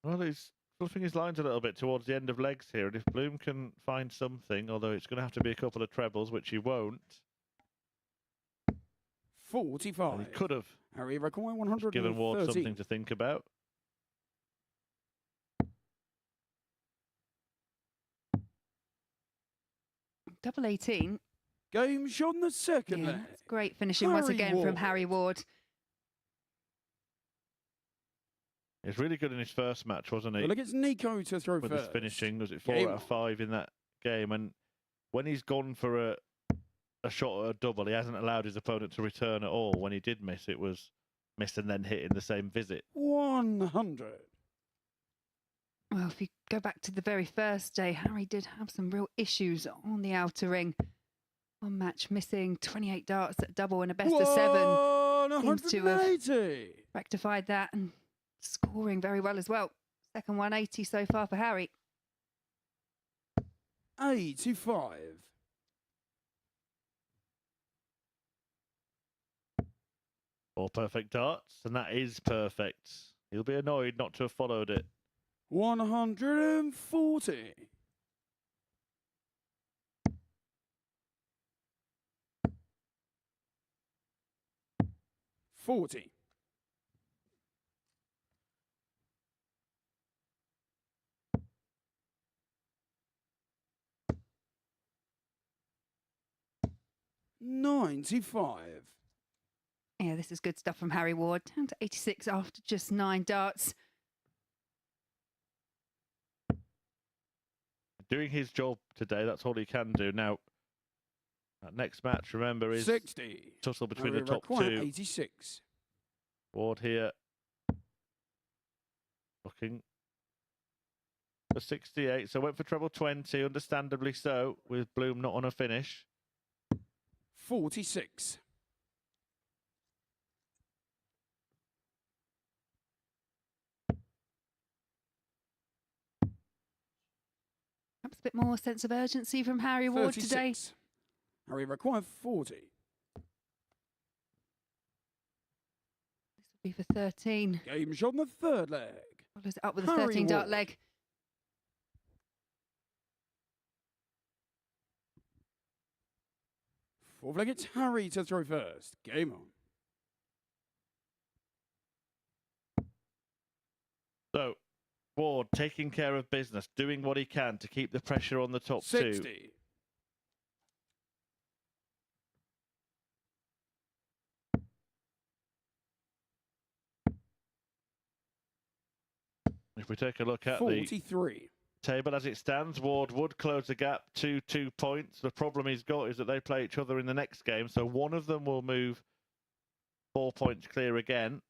Well, he's fluffing his lines a little bit towards the end of legs here, and if Bloom can find something, although it's going to have to be a couple of trebles, which he won't, 45. and he could have Harry require 113. given Ward something to think about. Double 18. Game shot on the second Yeah, leg. that's great finishing once Harry again from Ward. Harry Ward. He's really good in his first match, wasn't he? Well, it's Nico to throw With first. his finishing, was it 4 Game out of 5 in that game? And when he's gone for a shot or a double, he hasn't allowed his opponent to return at all. When he did miss, it was miss and then hit in the same visit. 100. Well, if you go back to the very first day, Harry did have some real issues on the outer ring. One match missing 28 darts at double and a best of 7. Seems to have 180. rectified that and scoring very well as well. Second 180 so far for Harry. 85. All perfect darts, and that is perfect. He'll be annoyed not to have followed it. 140. 40. 95. Yeah, this is good stuff from Harry Ward. Down to 86 after just 9 darts. Doing his job today, that's all he can do. Now, that next match, remember, is 60. tussle between the Harry top require 2. 86. Ward here looking for 68, so went for treble 20, understandably so, with Bloom not on a finish. 46. 'Perhaps a bit more sense of urgency from Harry Ward today. 36. Harry require 40. This will be for 13. Game shot on the third leg. Follows it up with a Harry 13 dart Ward. leg. Fourth leg, it's Harry to throw first. Game on. So, Ward taking care of business, doing what he can to keep the pressure on the top 2. 60. If we take a look at the 43. table as it stands, Ward would close the gap to 2 points. The problem he's got is that they play each other in the next game, so one of them will move 4 points clear again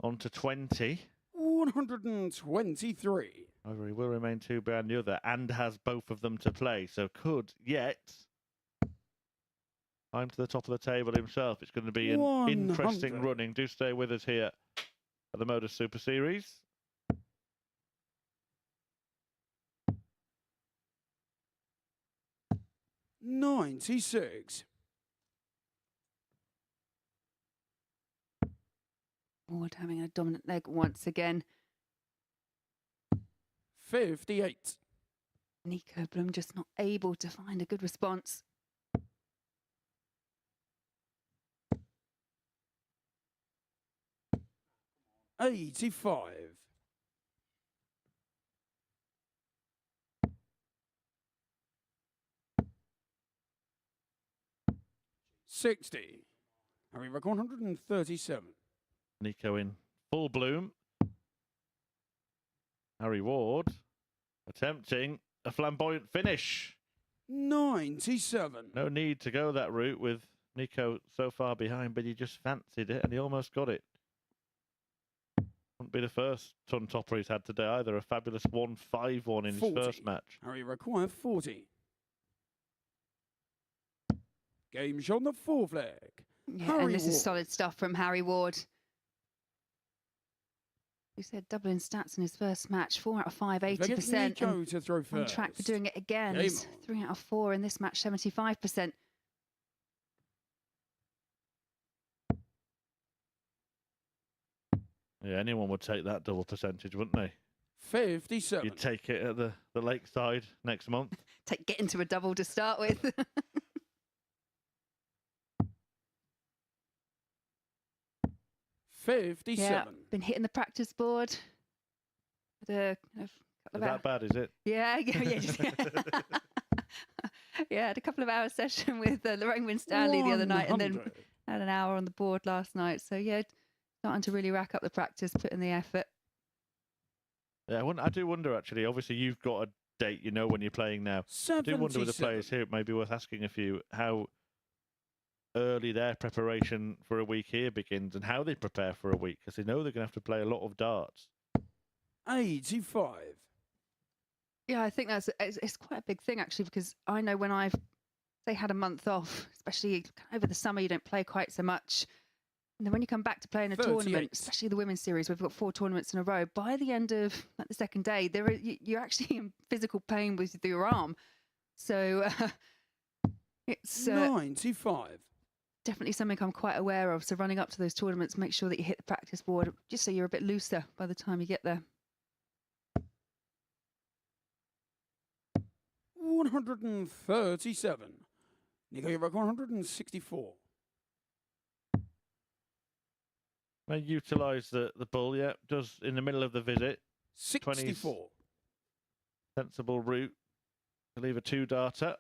onto 20. 123. However, he will remain 2 behind the other and has both of them to play, so could yet climb to the top of the table himself. It's going to be an 100. interesting running. Do stay with us here at the MODUS Super Series. $96. Ward having a dominant leg once again. 58. Nico Bloom just not able to find a good response. $85. 60. Harry Rock 137. Nico in full bloom. Harry Ward attempting a flamboyant finish. 97. No need to go that route with Nico so far behind, but he just fancied it and he almost got it. Wouldn't be the first ton topper he's had today either. A fabulous 1-5-1 in his 40. first match. Harry require 40. Game shot on the fourth leg. Yeah, Harry and this is Ward. solid stuff from Harry Ward. He said doubling stats in his first match, 4 out of 5, Let's get 80%. Nico And to throw on first. track for doing it again. Game He's on. 3 out of 4 in this match, 75%. Yeah, anyone would take that double percentage, wouldn't they? 57. You'd take it at the lakeside next month. Get into a double to start with. 57. Yeah, been hitting the practice board. Had a kind of couple Is of that bad, is it? Yeah, yeah, had a couple of hours session with Lorraine Winstanley the other night, and then 100. had an hour on the board last night. So yeah, starting to really rack up the practice, put in the effort. Yeah, I do wonder, actually. Obviously, you've got a date, you know, when you're playing now. I do wonder with the players here, it may be worth asking a few how early their preparation for a week here begins and how they prepare for a week, because they know they're going to have to play a lot of darts. 85. Yeah, I think it's quite a big thing actually, because I know when I've had a month off, especially over the summer, you don't play quite so much. And then when you come back to playing a 38. tournament, especially the women's series, we've got 4 tournaments in a row. By the end of the second day, you're actually in physical pain with your arm. So it's 95. definitely something I'm quite aware of. So running up to those tournaments, make sure that you hit the practice board just so you're a bit looser by the time you get there. 137. Nico, you're back 164. May utilise the bull, yeah. Does in the middle of the visit. 64. Sensible route to leave a 2-darter.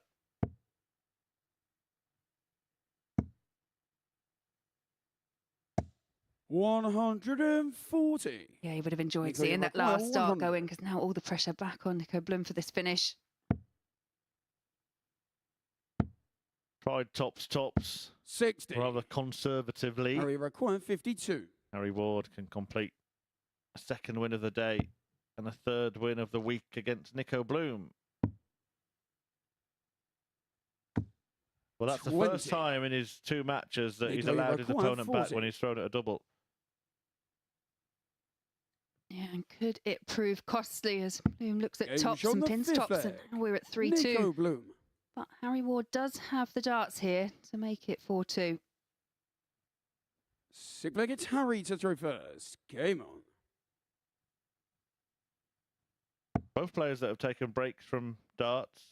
$140. Yeah, you would have enjoyed Nico, seeing you're that back on last start 100. going, because now all the pressure back on Nico Bloom for this finish. Tried tops 60. rather conservatively. Harry require 52. Harry Ward can complete a second win of the day and a third win of the week against Nico Bloom. Well, that's the 20. first time in his 2 matches that he's Nico, allowed his require opponent back 40. when he's thrown at a double. Yeah, and could it prove costly as Bloom looks at Game tops shot and the pins fifth tops, and leg. now we're at 3-2. Nico Bloom. But Harry Ward does have the darts here to make it 4-2. Sick leg, it's Harry to throw first. Game on. Both players that have taken breaks from darts.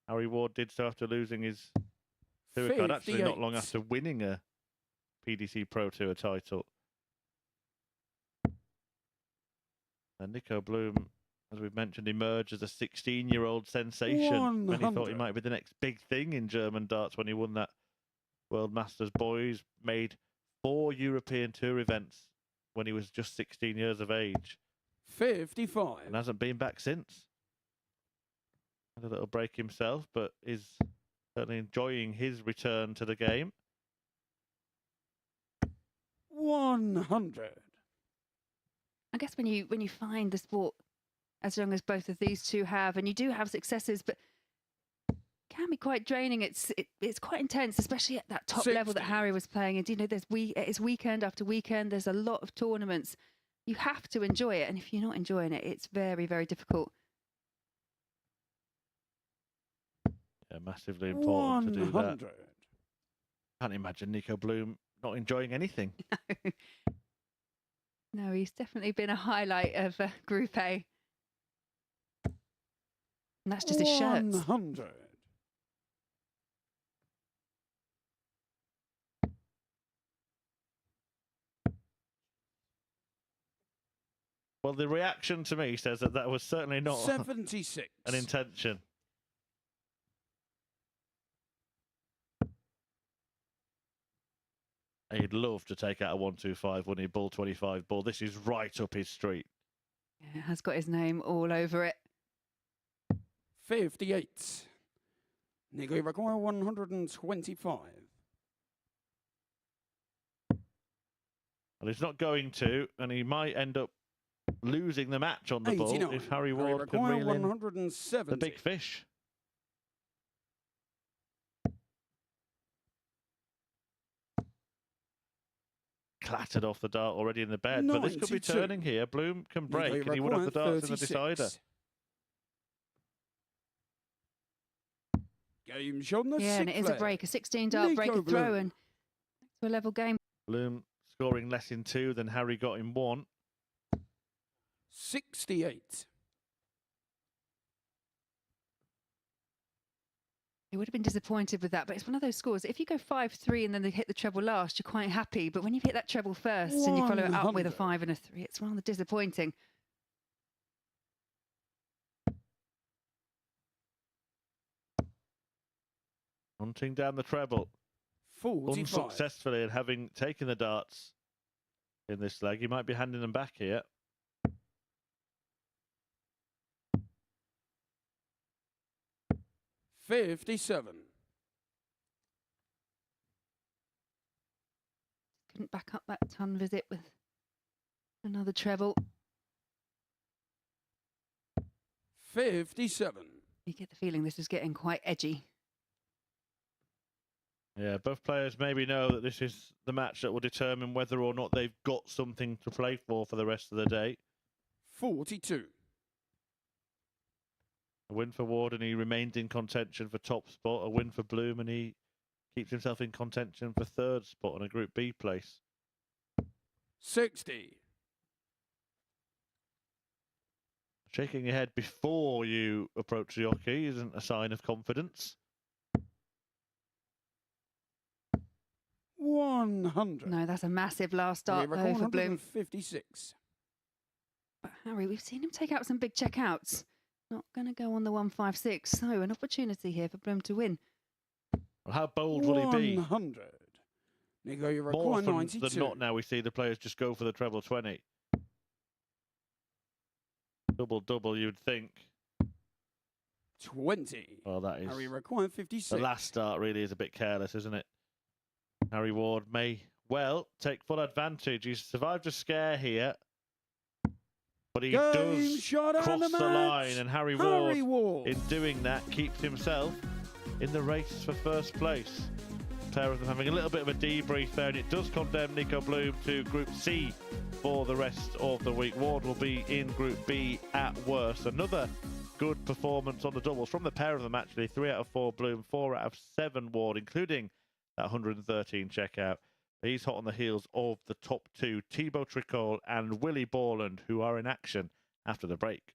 Harry Ward did so after losing his tour card, actually not long 58. after winning a PDC Pro Tour title. And Nico Bloom, as we've mentioned, emerged as a 16-year-old sensation. Many thought he 100. might be the next big thing in German darts when he won that World Masters Boys. Made 4 European Tour events when he was just 16 years of age. 55. And hasn't been back since. Had a little break himself, but is certainly enjoying his return to the game. 100. I guess when you find the sport as young as both of these two have, and you do have successes, but it can be quite draining. It's quite intense, especially at that top level that 60. Harry was playing. And you know, it's weekend after weekend. There's a lot of tournaments. You have to enjoy it, and if you're not enjoying it, it's very, very difficult. Yeah, massively important to do that. 100. Can't imagine Nico Bloom not enjoying anything. No, he's definitely been a highlight of Group A. And that's just his shirts. 100. Well, the reaction to me says that was certainly not 76. an intention. He'd love to take out a 125 when he bull 25 ball. This is right up his street. Yeah, has got his name all over it. 58. Nico, you require 125. Well, he's not going to, and he might end up losing the match on the ball 89. if Harry Harry Ward can require reel in 170. the big fish. Clattered off the dart already in the bed, but this could be 92. turning here. Bloom can Nico, break, you and he would have the require darts in the 36. decider. Game shot on the Yeah, and it sixth is a leg. break, a 16-dart break Nico and throw, Bloom. and to a level game. Bloom scoring less in 2 than Harry got in 1. 68. He would have been disappointed with that, but it's one of those scores. If you go 5-3 and then they hit the treble last, you're quite happy. But when you hit that treble first and you follow it up with a 100. 5 and a 3, it's rather disappointing. Hunting down the treble. 45. Unsuccessfully, and having taken the darts in this leg, he might be handing them back here. $57. Couldn't back up that ton visit with another treble. 57. You get the feeling this is getting quite edgy. Yeah, both players maybe know that this is the match that will determine whether or not they've got something to play for the rest of the day. 42. A win for Ward and he remained in contention for top spot. A win for Bloom and he keeps himself in contention for 3rd spot on a Group B place. 60. Shaking your head before you approach the hockey isn't a sign of confidence. 100. No, that's a massive last start though for Bloom. 156. But Harry, we've seen him take out some big checkouts. Not going to go on the 156. So an opportunity here for Bloom to win. Well, how bold will he be? 100. Nico, you More require often 92. than not now we see the players just go for the treble 20. Double, you'd think. 20. Well, that is... Harry required 56. The last start really is a bit careless, isn't it? Harry Ward may well take full advantage. He's survived a scare here. But he does cross the line, and Harry Ward, in doing that, keeps himself in the race for 1st place. Pair of them having a little bit of a debrief there, and it does condemn Nico Bloom to Group C for the rest of the week. Ward will be in Group B at worst. Another good performance on the doubles from the pair of them, actually. 3 out of 4 Bloom, 4 out of 7 Ward, including that 113 checkout. He's hot on the heels of the top 2, Thibaut Tricole and Willie Borland, who are in action after the break.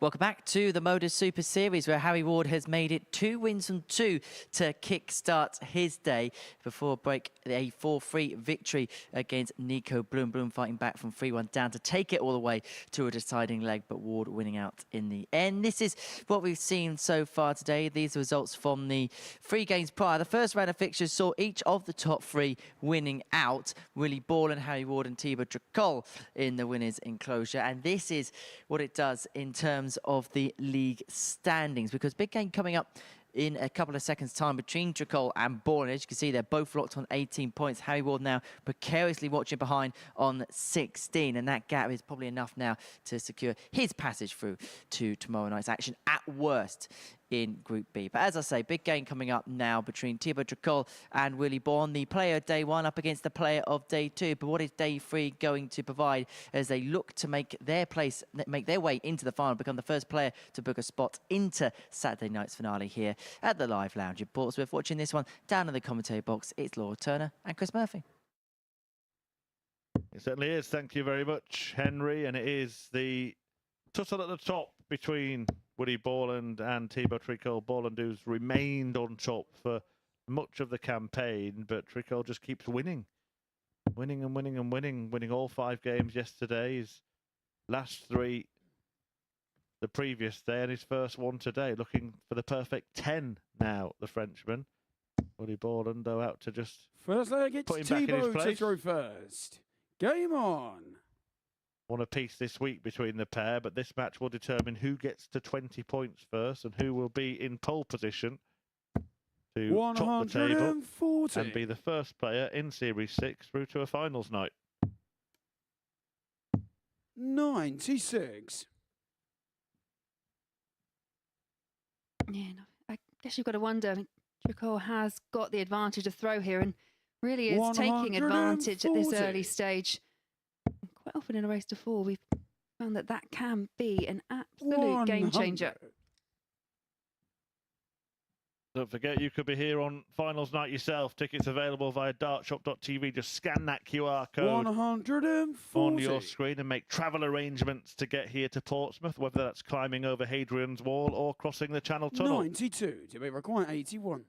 Welcome back to the MODUS Super Series, where Harry Ward has made it 2 wins from 2 to kickstart his day before break a 4-3 victory against Nico Bloom. Bloom fighting back from 3-1 down to take it all the way to a deciding leg, but Ward winning out in the end. This is what we've seen so far today. These are results from the 3 games prior. The first round of fixtures saw each of the top 3 winning out. Willie Borland, Harry Ward and Thibaut Tricole in the winners' enclosure. And this is what it does in terms of the league standings, because big game coming up in a couple of seconds' time between Tricole and Borland. As you can see, they're both locked on 18 points. Harry Ward now precariously watching behind on 16, and that gap is probably enough now to secure his passage through to tomorrow night's action at worst in Group B. But as I say, big game coming up now between Thibaut Tricole and Willie Borland, the player of day 1 up against the player of day 2. But what is day 3 going to provide as they look to make their way into the final, become the first player to book a spot into Saturday night's finale here at the Live Lounge in Portsmouth? Watching this one down in the commentary box, it's Laura Turner and Chris Murphy. It certainly is. Thank you very much, Henry. And it is the tussle at the top between Willie Borland and Thibaut Tricole. Borland, who's remained on top for much of the campaign, but Tricole just keeps winning. Winning and winning and winning. Winning all 5 games yesterday. His last 3 the previous day and his first one today. Looking for the perfect 10 now, the Frenchman. Willie Borland, though, out to just First leg, it's put him back in his Thibaut to place. throw first. Game on. One apiece this week between the pair, but this match will determine who gets to 20 points first and who will be in pole position to top the table 140. and be the first player in Series 6 through to a finals night. 96. Yeah, no, I guess you've got to wonder. I mean, Tricole has got the advantage of throw here and really is taking advantage at this 140. early stage. Quite often in a race to 4, we've found that that can be an absolute game changer. 100. Don't forget, you could be here on finals night yourself. Tickets available via dartshop.tv. Just scan that QR code 140. on your screen and make travel arrangements to get here to Portsmouth, whether that's climbing over Hadrian's Wall or crossing the Channel Tunnel. 92 to be required 81.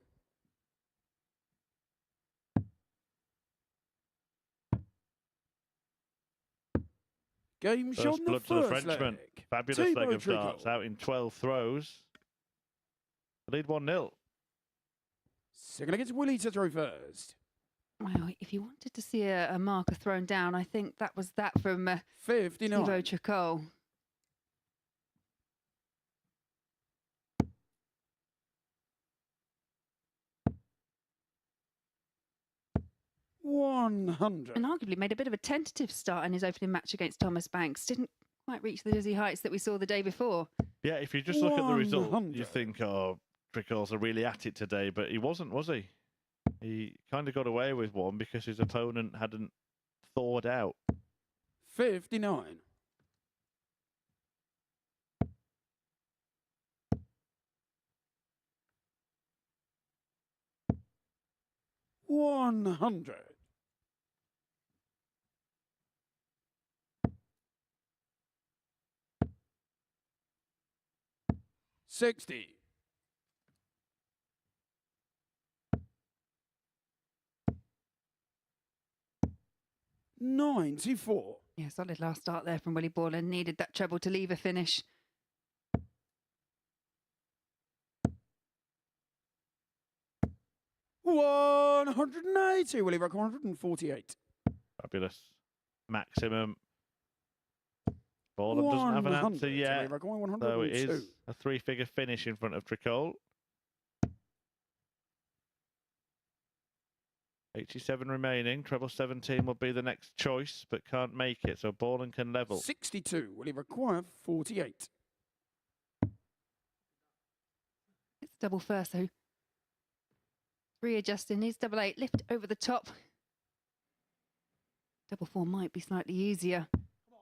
Game shot First in the blood to the first Frenchman. leg. Fabulous Thibaut leg of darts, Tricole. out in 12 throws. Lead 1-0. Second against Willie to throw first. Well, if you wanted to see a marker thrown down, I think that was that from 59. Thibaut Tricole. And 100. And arguably made a bit of a tentative start in his opening match against Thomas Banks. Didn't quite reach the dizzy heights that we saw the day before. Yeah, if you just look at the result, you 100. think, oh, Tricole's are really at it today, but he wasn't, was he? He kind of got away with one because his opponent hadn't thawed out. 59. $100. 60. 94. Yeah, solid last start there from Willie Borland. Needed that treble to leave a finish. $180. Willie Rock 148. Fabulous. Maximum. Borland doesn't have an answer 100. yet, Willie Rock though it 102. is a 3-figure finish in front of Tricole. 87 remaining. Treble 17 will be the next choice, but can't make it, so Borland can level. 62. Will he require 48? It's double first, though. Readjusting, needs double 8, lift over the top. Double 4 might be slightly easier.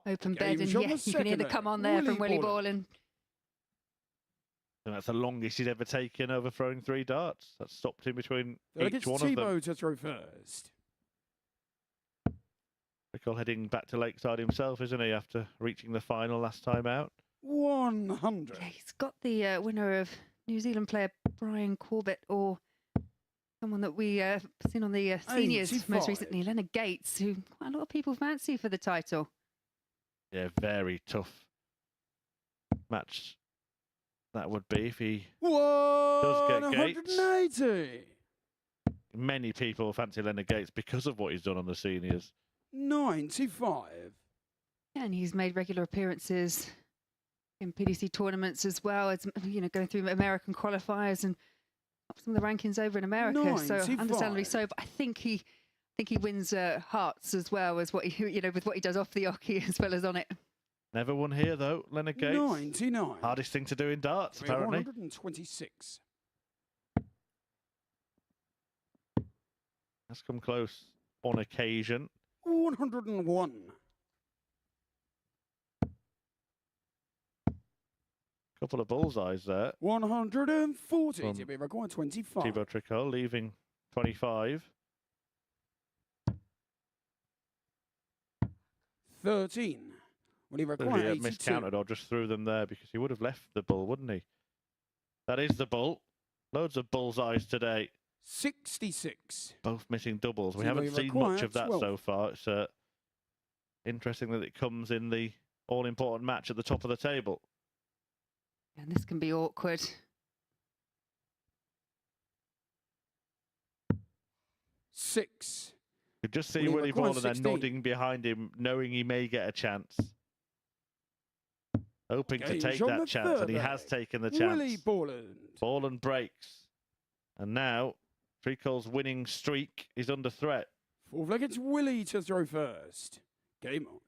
Open bed, Game and shot yeah, the you can hear the second come leg. on there from Willie Willie Borland. Borland. And that's the longest he's ever taken over throwing 3 darts. That's stopped him between There each gets one of them. Thibaut to throw first. Tricole heading back to Lakeside himself, isn't he, after reaching the final last time out? 100. 100. Yeah, he's got the winner of New Zealand player Brian Corbett, or someone that we seen on the seniors 85. most recently, Leonard Gates, who quite a lot of people fancy for the title. Yeah, very tough match that would be if he does get Gates. 180. Many people fancy Leonard Gates because of what he's done on the seniors. 95. Yeah, and he's made regular appearances in PDC tournaments as well as, you know, going through American qualifiers and up some of the rankings over in America. So 95. understandably so, but I think he wins hearts as well as what he, you know, with what he does off the oche as well as on it. Never won here though, Leonard Gates. 99. Hardest thing to do in darts, apparently. 126. Has come close on occasion. 101. Couple of bullseyes there. 140 From to be required 25. Thibaut Tricole leaving 25. 13. Will he If require he had 82? miscounted or just threw them there because he would have left the bull, wouldn't he? That is the bull. Loads of bullseyes today. 66. Both missing doubles. We So haven't we seen require much of that 12. so far. It's interesting that it comes in the all-important match at the top of the table. And this can be awkward. 6. You could just see Will he Willie require Borland there 16? nodding behind him, knowing he may get a chance. Hoping to Gage take on that the chance, and he third has leg. taken the chance. Willie Borland. Borland breaks. And now, Tricole's winning streak is under threat. Fourth leg, it's Willie to throw first. Game on.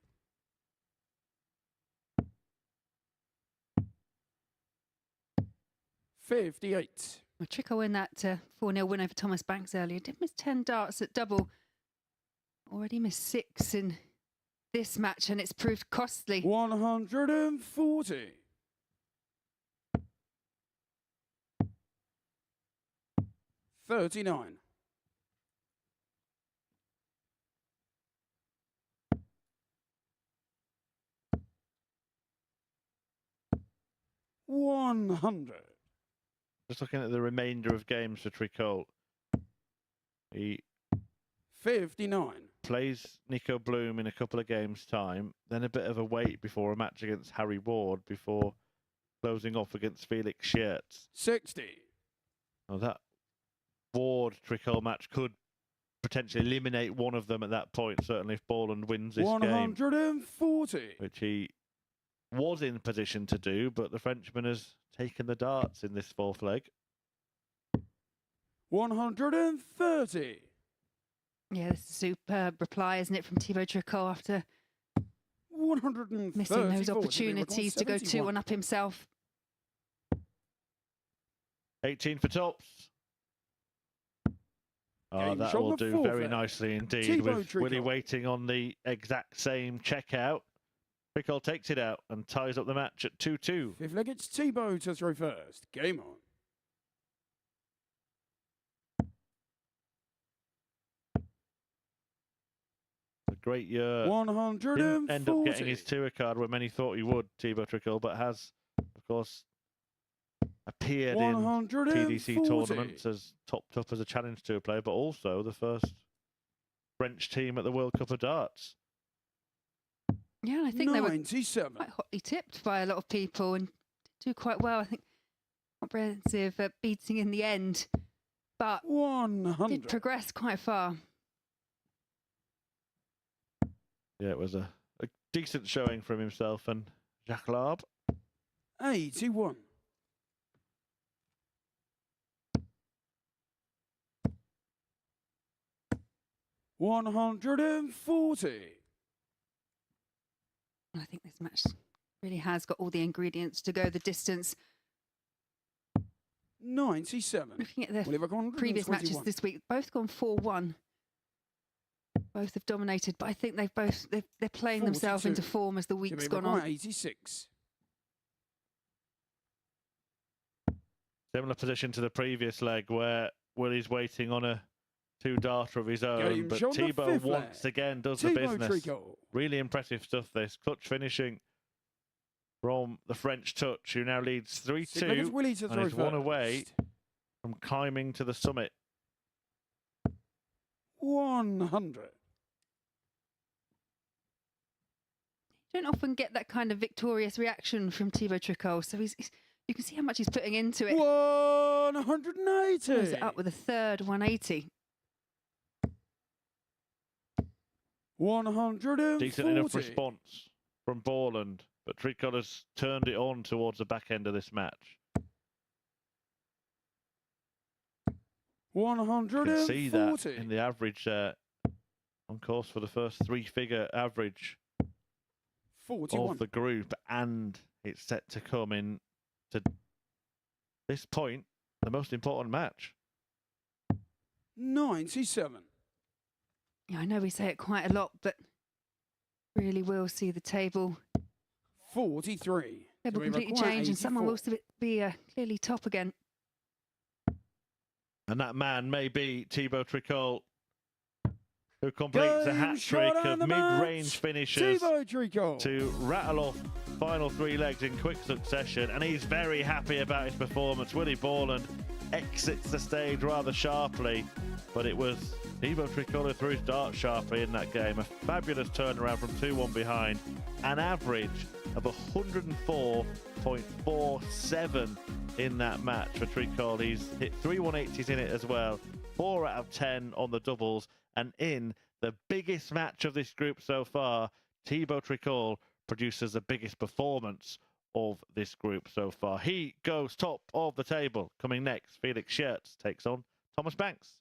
$58. Well, Tricole in that 4-0 win over Thomas Banks earlier. Did miss 10 darts at double. Already missed 6 in this match, and it's proved costly. 140. 39. 100. Just looking at the remainder of games for Tricole. He 59. plays Nico Bloom in a couple of games' time, then a bit of a wait before a match against Harry Ward before closing off against Felix Schertz. 60. Now that Ward Tricole match could potentially eliminate one of them at that point, certainly if Borland wins this game, 140. which he was in position to do, but the Frenchman has taken the darts in this fourth leg. 130. Yeah, this is a superb reply, isn't it, from Thibaut Tricole after 130. missing those opportunities to go 2-1 up himself. 18 for tops. Game That shot will the do fourth very leg. nicely indeed, Thibaut with Willie Tricole. waiting on the exact same checkout. Tricole takes it out and ties up the match at 2-2. Fifth leg, it's Thibaut to throw first. Game on. A great year. 140. Didn't end up getting his tour card where many thought he would, Thibaut Tricole, but has, of course, appeared in 140. PDC tournaments, as topped up as a Challenge Tour player, but also the first French team at the World Cup of Darts. Yeah, and I think they were 97. quite hotly tipped by a lot of people and did do quite well. I think comprehensive beating in the end, but 100. did progress quite far. Yeah, it was a decent showing from himself and Jacques Larbe. 81. 140. I think this match really has got all the ingredients to go the distance. 97. Looking at the Oliver Conrad, previous matches 21. this week, both gone 4-1. Both have dominated, but I think they're playing themselves 42. into form as the week's Jimmy gone on. McGuire, 86. Similar position to the previous leg where Willie's waiting on a two-darter of his own, Game but shot the Thibaut fifth once leg. again does the Thibaut business. Tricole. Really impressive stuff, this. Clutch finishing from the French touch, who now leads 3-2 Willie to and throw is one first. away from climbing to the summit. 100. You don't often get that kind of victorious reaction from Thibaut Tricole, so you can see how much he's putting into it. 180. Throws it up with a third 180. 140. Decent enough response from Borland, but Tricole has turned it on towards the back end of this match. 140. You can see that in the average on course for the first three-figure average 41. of the group, and it's set to come in to this point, the most important match. 97. Yeah, I know we say it quite a lot, but really will see the table 43. table So we completely require change, and someone will 84. be clearly top again. And that man may be Thibaut Tricole, who completes a Game hat-trick shot of and the mid-range match. finishes Thibaut Tricole. to rattle off final three legs in quick succession, and he's very happy about his performance. Willie Borland exits the stage rather sharply, but it was Thibaut Tricole who threw his dart sharply in that game. A fabulous turnaround from 2-1 behind, an average of 104.47 in that match for Tricole. He's hit 3 180s in it as well, 4 out of 10 on the doubles, and in the biggest match of this group so far, Thibaut Tricole produces the biggest performance of this group so far. He goes top of the table. Coming next, Felix Schertz takes on Thomas Banks.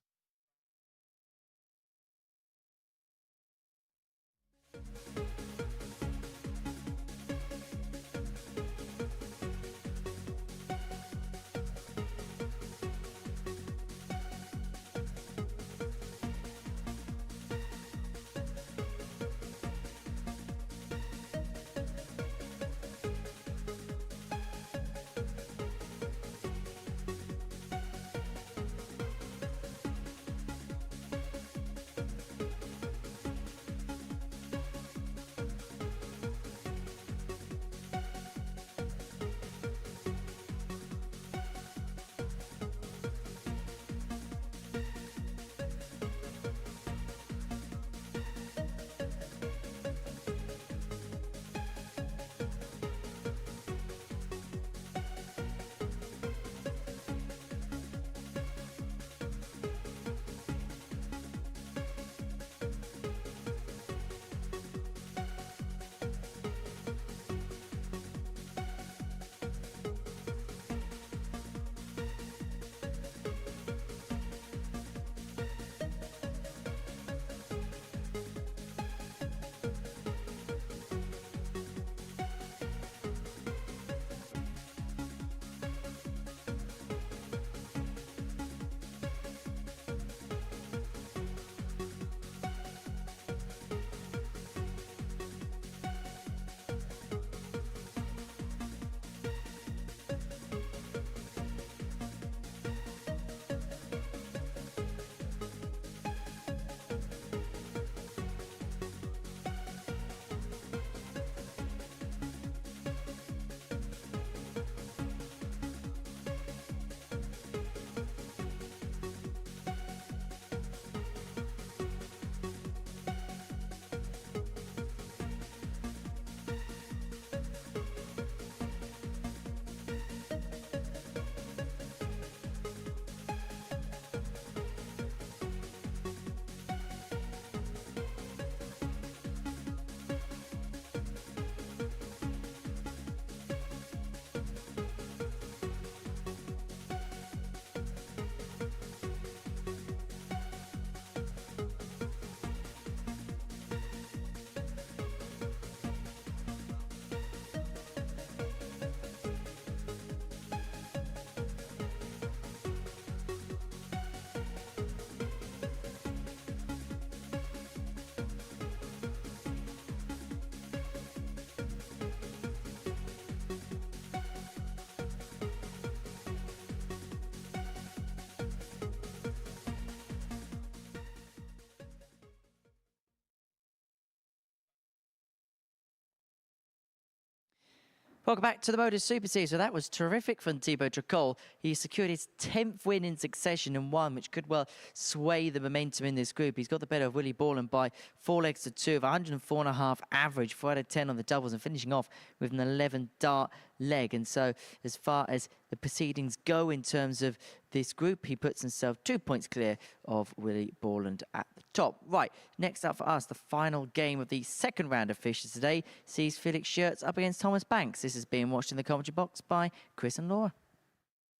Welcome back to the MODUS Super Series. So that was terrific from Thibaut Tricole. He secured his 10th win in succession and one, which could well sway the momentum in this group. He's got the better of Willie Borland by 4 legs to 2 of 104.5 average, 4 out of 10 on the doubles, and finishing off with an 11 dart leg. And so as far as the proceedings go in terms of this group, he puts himself 2 points clear of Willie Borland at the top. Right, next up for us, the final game of the second round of Fishers today sees Felix Schertz up against Thomas Banks. This is being watched in the commentary box by Chris and Laura.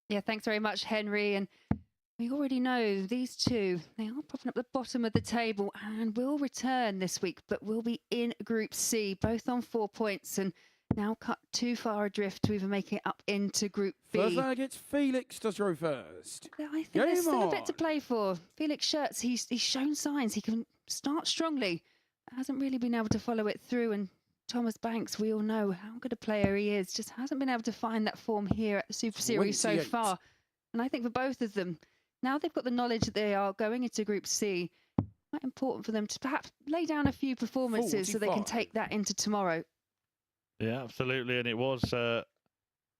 Yeah, thanks very much, Henry. And we already know these two, they are propping up the bottom of the table and will return this week, but will be in Group C, both on 4 points and now cut too far adrift to even make it up into Group B. First leg, it's Felix to throw first. I think there's still a bit to play for. Felix Schertz, he's shown signs he can start strongly. Hasn't really been able to follow it through. And Thomas Banks, we all know how good a player he is. Just hasn't been able to find that form here at the Super Series so far. And I think for both of them, now they've got the knowledge that they are going into Group C, quite important for them to perhaps lay down a few performances so they can take that into tomorrow. Yeah, absolutely. And it was the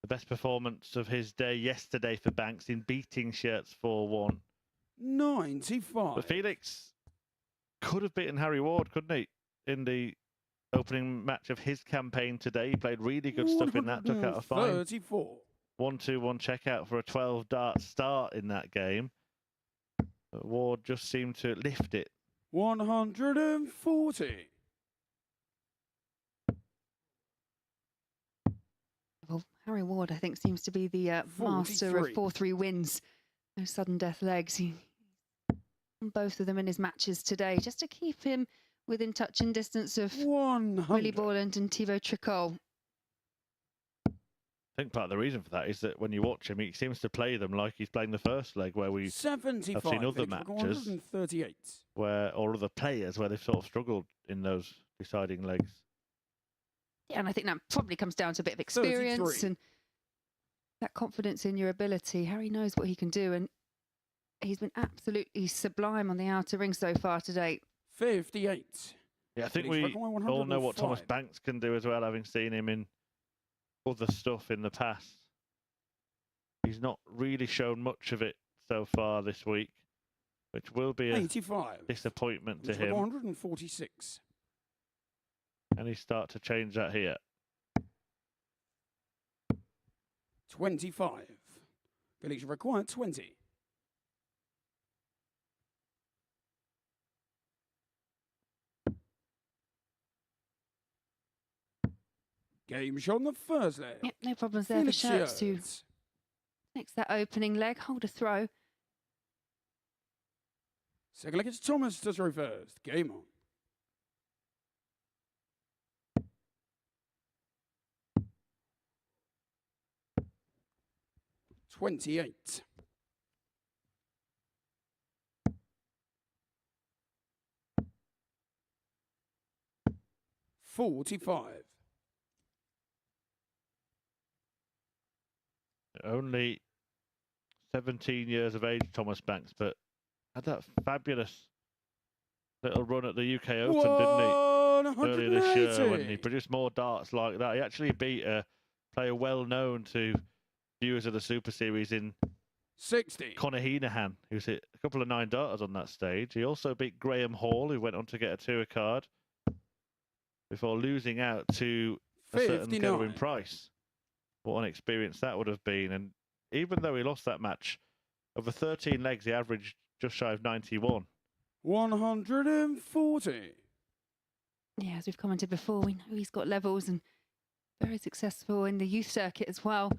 best performance of his day yesterday for Banks in beating Schertz 4-1. 95. But Felix could have beaten Harry Ward, couldn't he? In the opening match of his campaign today. He played really good stuff in that, took out a fine 34. 1-2-1 checkout for a 12 dart start in that game. But Ward just seemed to lift it. 140. Well, Harry Ward, I think, seems to be the master of 4-3 wins. No sudden death legs. He won both of them in his matches today, just to keep him within touching distance of 100. Willie Borland and Thibaut Tricole. I think part of the reason for that is that when you watch him, he seems to play them like he's playing the first leg, where we have 75. seen other matches 138. or other players where they've sort of struggled in those deciding legs. Yeah, and I think that probably comes down to a bit of experience 33. and that confidence in your ability. Harry knows what he can do, and he's been absolutely sublime on the outer ring so far today. 58. Yeah, I think we all know what Thomas Banks can do as well, having seen him in other stuff in the past. He's not really shown much of it so far this week, which will be a 85. disappointment to him. 146. Can he start to change that here? 25. Felix required 20. Game shot on the first leg. Yep, no problems there for Felix Schertz to Schertz. next that opening leg, hold a throw. Second leg, it's Thomas to throw first. Game on. $28. $45. Only 17 years of age, Thomas Banks, but had that fabulous little run at the UK Open, didn't he? Earlier this year, when he produced more darts like that. He actually beat a player well known to viewers of the Super Series in 60. Conor Heenahan, who's hit a couple of 9 darters on that stage. He also beat Graham Hall, who went on to get a tour card before losing out to a certain Gerwyn Price. What an experience that would have been. And even though he lost that match, over 13 legs, he averaged just shy of 91. 140. Yeah, as we've commented before, we know he's got levels and very successful in the youth circuit as well.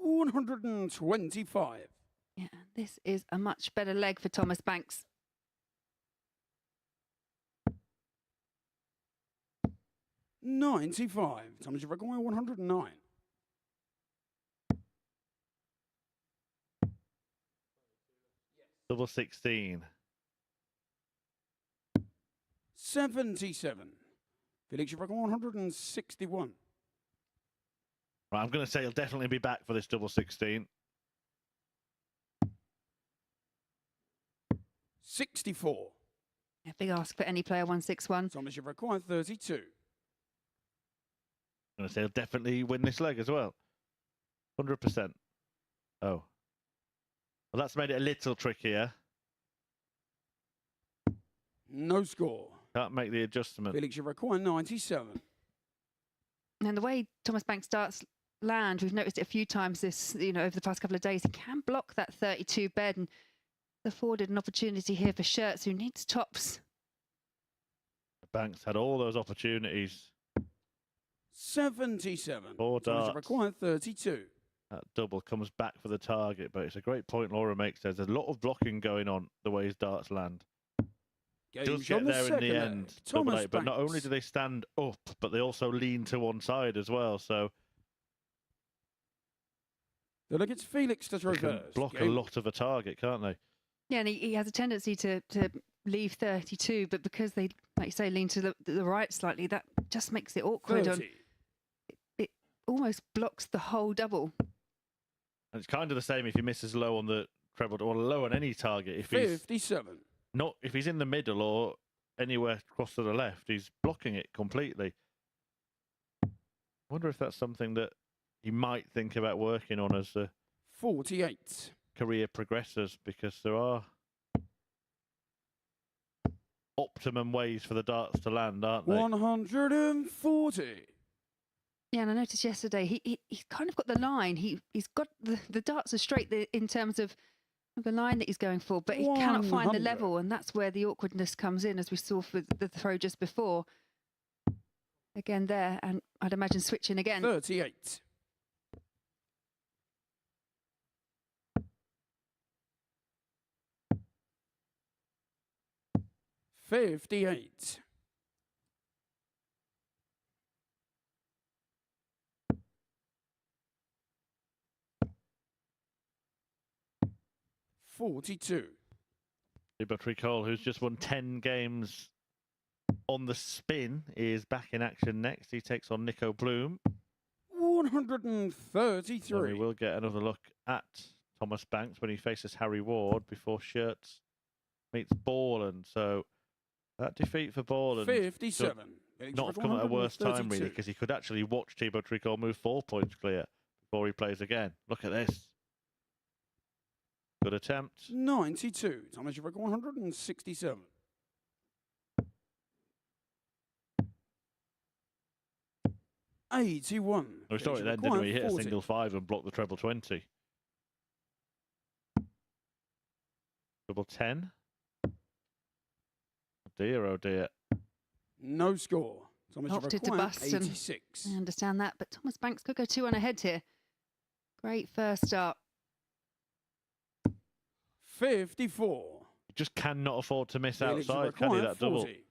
125. Yeah, this is a much better leg for Thomas Banks. $95. Thomas required 109. Double 16. 77. Felix required 161. Right, I'm going to say he'll definitely be back for this double 16. 64. Yeah, big ask for any player, 161. Thomas required 32. going to say he'll definitely win this leg as well. 100%. Oh. Well, that's made it a little trickier. No score. Can't make the adjustment. Felix, you require 97. And the way Thomas Banks starts land, we've noticed it a few times this, over the past couple of days. He can block that 32 bed and afforded an opportunity here for Schertz, who needs tops. Banks had all those opportunities. 77. Four Thomas, you darts. require 32. That double comes back for the target, but it's a great point Laura makes. There's a lot of blocking going on the way his darts land. Does get there in the end, double eight, but not only do they stand up, but they also lean to one side as well. So they look, it's Felix to they can reverse. block a lot of a target, can't they? Yeah, and he has a tendency to leave 32, but because they, like you say, lean to the right slightly, that just makes it awkward. 30. It almost blocks the whole double. And it's kind of the same if he misses low on the treble or low on any target. If 57. if he's in the middle or anywhere across to the left, he's blocking it completely. I wonder if that's something that he might think about working on as the 48. career progresses, because there are optimum ways for the darts to land, aren't they? 140. Yeah, and I noticed yesterday he's kind of got the line. He's got the darts are straight in terms of the line that he's going for, but he cannot find the 100. level, and that's where the awkwardness comes in, as we saw for the throw just before. Again there, and I'd imagine switching again. 38. $58. $42. Tricole, who's just won 10 games on the spin, is back in action next. He takes on Nico Bloom. 133. And we will get another look at Thomas Banks when he faces Harry Ward before Schertz meets Borland. So that defeat for Borland 57. not have come at a worse time, really, because he could actually watch Thibaut Tricole move 4 points clear before he plays again. Look at this. Good attempt. 92. Thomas, you record 167. $81. We saw it then, didn't we? He hit a single 5 and blocked the treble 20. Double 10. Oh dear, oh dear. No score. Thomas, you Opted to require bust, and 86. I understand that, but Thomas Banks could go 2 on ahead here. Great first start. 54. You just cannot afford to miss Felix, you outside, can he, require that double? 40.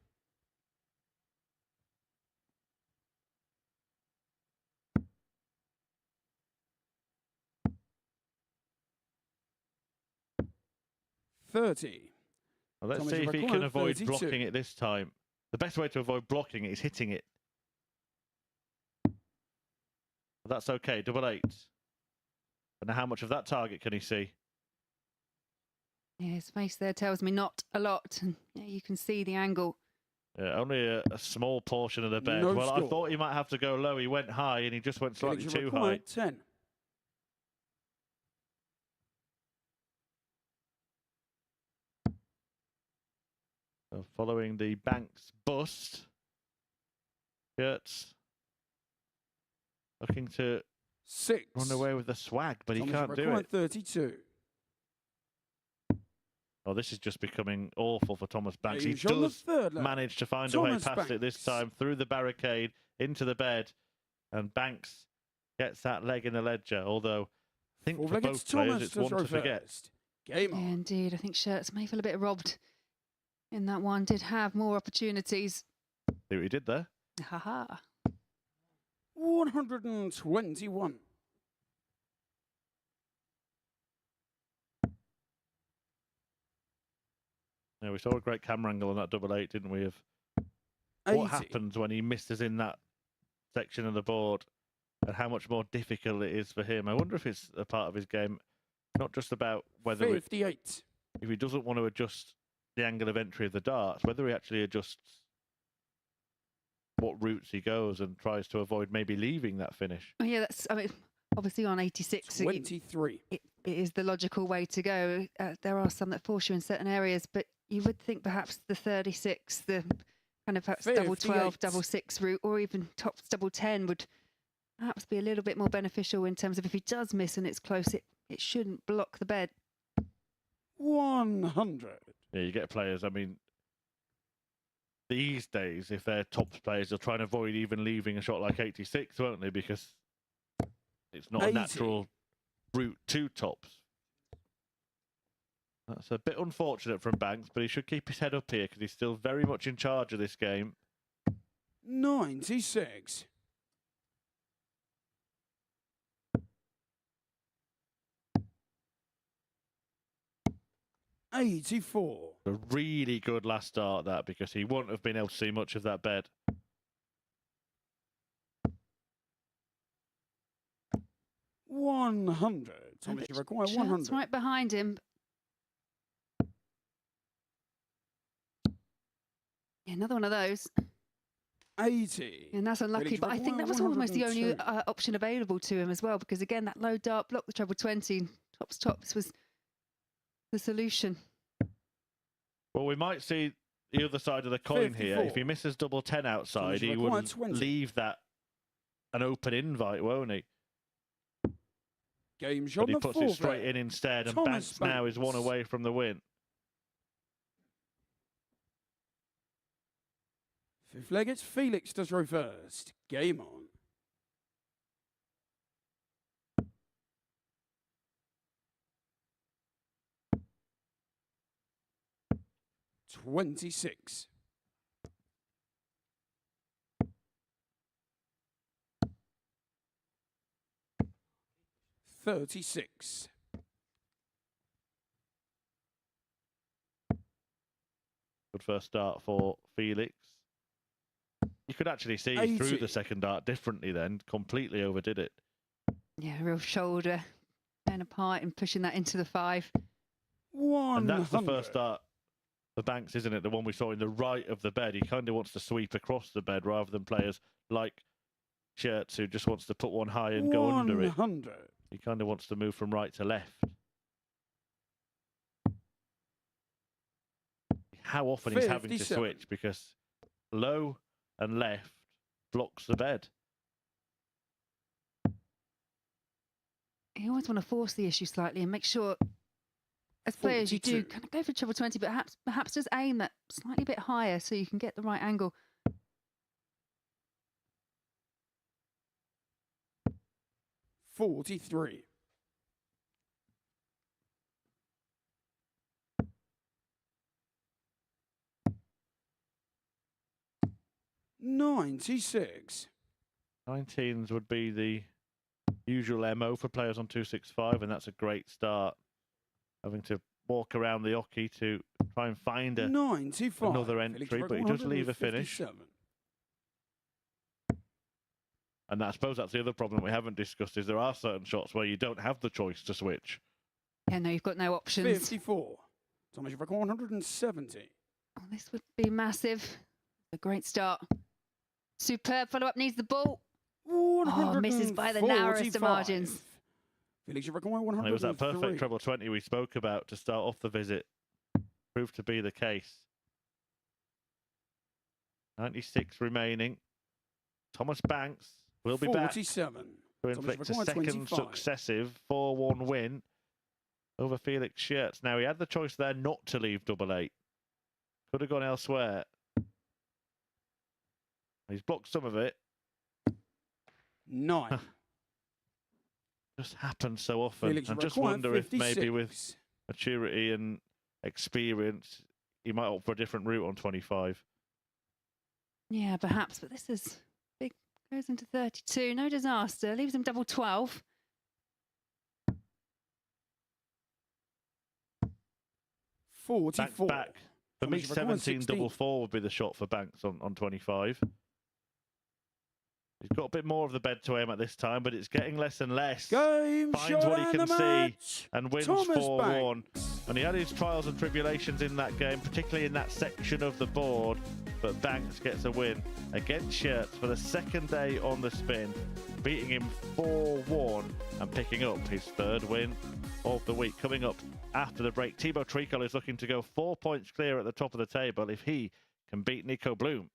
$30. Well, let's Thomas, see you if he require can avoid 32. blocking it this time. The best way to avoid blocking it is hitting it. But that's okay, double 8. But now how much of that target can he see? Yeah, his face there tells me not a lot. And yeah, you can see the angle. Yeah, only a small portion of the bed. No Well, I score. thought he might have to go low. He went high and he just went slightly Felix, you too require high. 10. So following the Banks bust, Schertz looking to 6. run away with the swag, but he Thomas, can't you do require it. 32. Oh, this is just becoming awful for Thomas Banks. He He's on the does third leg. manage to find a way Thomas past it this Banks. time, through the barricade, into the bed, and Banks gets that leg in the ledger, although I think Full for leg, both it's players Thomas it's to one throw to forget. first. Game Yeah, on. indeed, I think Schertz may feel a bit robbed in that one. Did have more opportunities. See what he did there? Haha. 121. Yeah, we saw a great camera angle on that double 8, didn't we? Of what 80. happens when he misses in that section of the board and how much more difficult it is for him. I wonder if it's a part of his game, not just about whether 58. if he doesn't want to adjust the angle of entry of the darts, whether he actually adjusts what routes he goes and tries to avoid maybe leaving that finish. Oh, yeah, that's, I mean, obviously on 86, 23. it is the logical way to go. There are some that force you in certain areas, but you would think perhaps the 36, the kind of perhaps double 12, 58. double 6 route, or even tops double 10 would perhaps be a little bit more beneficial in terms of if he does miss and it's close, it shouldn't block the bed. 100. Yeah, you get players, I mean, these days, if they're tops players, they'll try and avoid even leaving a shot like 86, won't they? Because it's not 80. a natural route to tops. That's a bit unfortunate from Banks, but he should keep his head up here because he's still very much in charge of this game. 96. $84. A really good last start, that, because he wouldn't have been able to see much of that bed. $100. Thomas, you require Chance 100. right behind him. Yeah, another one of those. 80. And that's unlucky, Felix but I think that was require almost the only 102. option available to him as well, because again, that low dart blocked the treble 20. Tops was the solution. Well, we might see the other side of the coin here. 54. If he misses double 10 outside, Thomas, you he require wouldn't 20. leave that an open invite, won't he? Game But shot he the puts fourth it straight leg. in instead, and Thomas Banks now is one Banks. away from the win. Fifth leg, it's Felix does row first. Game on. $26. $36. Good first start for Felix. You could actually see 80. through the second dart differently then, completely overdid it. Yeah, real shoulder going apart and pushing that into the 5. 100. And that's the first dart for Banks, isn't it? The one we saw in the right of the bed. He kind of wants to sweep across the bed rather than players like Schertz, who just wants to put one high and go under it. 100. He kind of wants to move from right to left. How often he's having to 57. switch, because low and left blocks the bed. You always want to force the issue slightly and make sure, as players, you do 42. kind of go for treble 20, but perhaps just aim that slightly bit higher so you can get the right angle. $43. $96. 19s would be the usual MO for players on 265, and that's a great start. Having to walk around the oche to try and find 95. another entry, but he does leave a finish. 157. And I suppose that's the other problem we haven't discussed, is there are certain shots where you don't have the choice to switch. Yeah, no, you've got no options. 54. Thomas, you've got 170. Oh, this would be massive. A great start. Superb follow-up, needs the ball. Oh, misses by the narrowest of margins. Felix, you've got 103. And it was that perfect treble 20 we spoke about to start off the visit. Proved to be the case. 96 remaining. Thomas Banks will be back 47. to inflict a Thomas, second 25. successive 4-1 win over Felix Schertz. Now, he had the choice there not to leave double 8. Could have gone elsewhere. He's blocked some of it. 9. Just happens so often. Felix, I you just require wonder if maybe 56. with maturity and experience, he might opt for a different route on 25. Yeah, perhaps, but this is big. Goes into 32. No disaster. Leaves him double 12. Banks 44. back. For me, Thomas, you've got 17 116. double 4 would be the shot for Banks on 25. He's got a bit more of the bed to aim at this time, but it's getting less and less. Game Finds shot what he and can the see match. and wins Thomas 4-1. Banks. And he had his trials and tribulations in that game, particularly in that section of the board. But Banks gets a win against Schertz for the second day on the spin, beating him 4-1 and picking up his third win of the week. Coming up after the break, Thibaut Tricole is looking to go 4 points clear at the top of the table if he can beat Nico Bloom.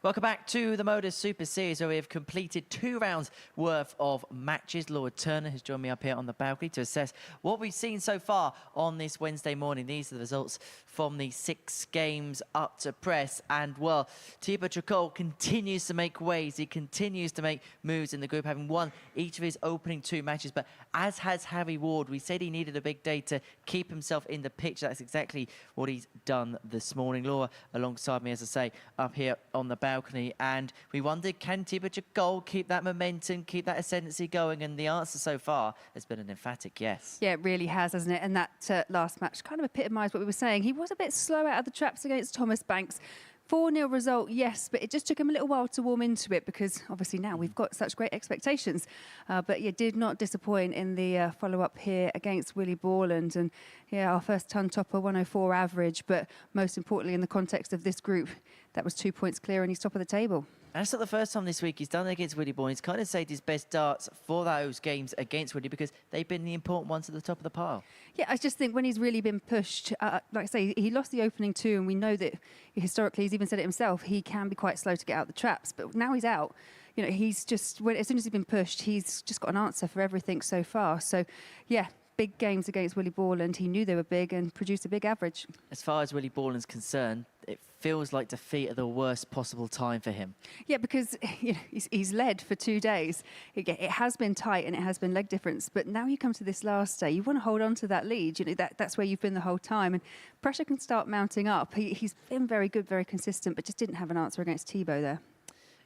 Welcome back to the MODUS Super Series, where we have completed 2 rounds worth of matches. Laura Turner has joined me up here on the balcony to assess what we've seen so far on this Wednesday morning. These are the results from the 6 games up to press. And, well, Thibaut Tricole continues to make waves. He continues to make moves in the group, having won each of his opening 2 matches. But as has Harry Ward, we said he needed a big day to keep himself in the picture. That's exactly what he's done this morning. Laura alongside me, as I say, up here on the balcony. And we wondered, can Thibaut Tricole keep that momentum, keep that ascendancy going? And the answer so far has been an emphatic yes. Yeah, it really has, hasn't it? And that last match kind of epitomised what we were saying. He was a bit slow out of the traps against Thomas Banks. 4-0 result, yes, but it just took him a little while to warm into it because obviously now we've got such great expectations. But yeah, did not disappoint in the follow-up here against Willie Borland. And yeah, our first ton topper, 104 average, but most importantly in the context of this group, that was 2 points clear and he's top of the table. And it's not the first time this week he's done it against Willie Borland. He's kind of saved his best darts for those games against Willie because they've been the important ones at the top of the pile. Yeah, I just think when he's really been pushed, like I say, he lost the opening 2 and we know that historically, he's even said it himself, he can be quite slow to get out the traps. But now he's out, you know, he's just, as soon as he's been pushed, he's just got an answer for everything so far. So, yeah. Big games against Willie Borland. He knew they were big and produced a big average. As far as Willie Borland's concerned, it feels like defeat at the worst possible time for him. Yeah, because he's led for 2 days. It has been tight and it has been leg difference, but now you come to this last day, you want to hold on to that lead. That's where you've been the whole time, and pressure can start mounting up. He's been very good, very consistent, but just didn't have an answer against Thibaut there.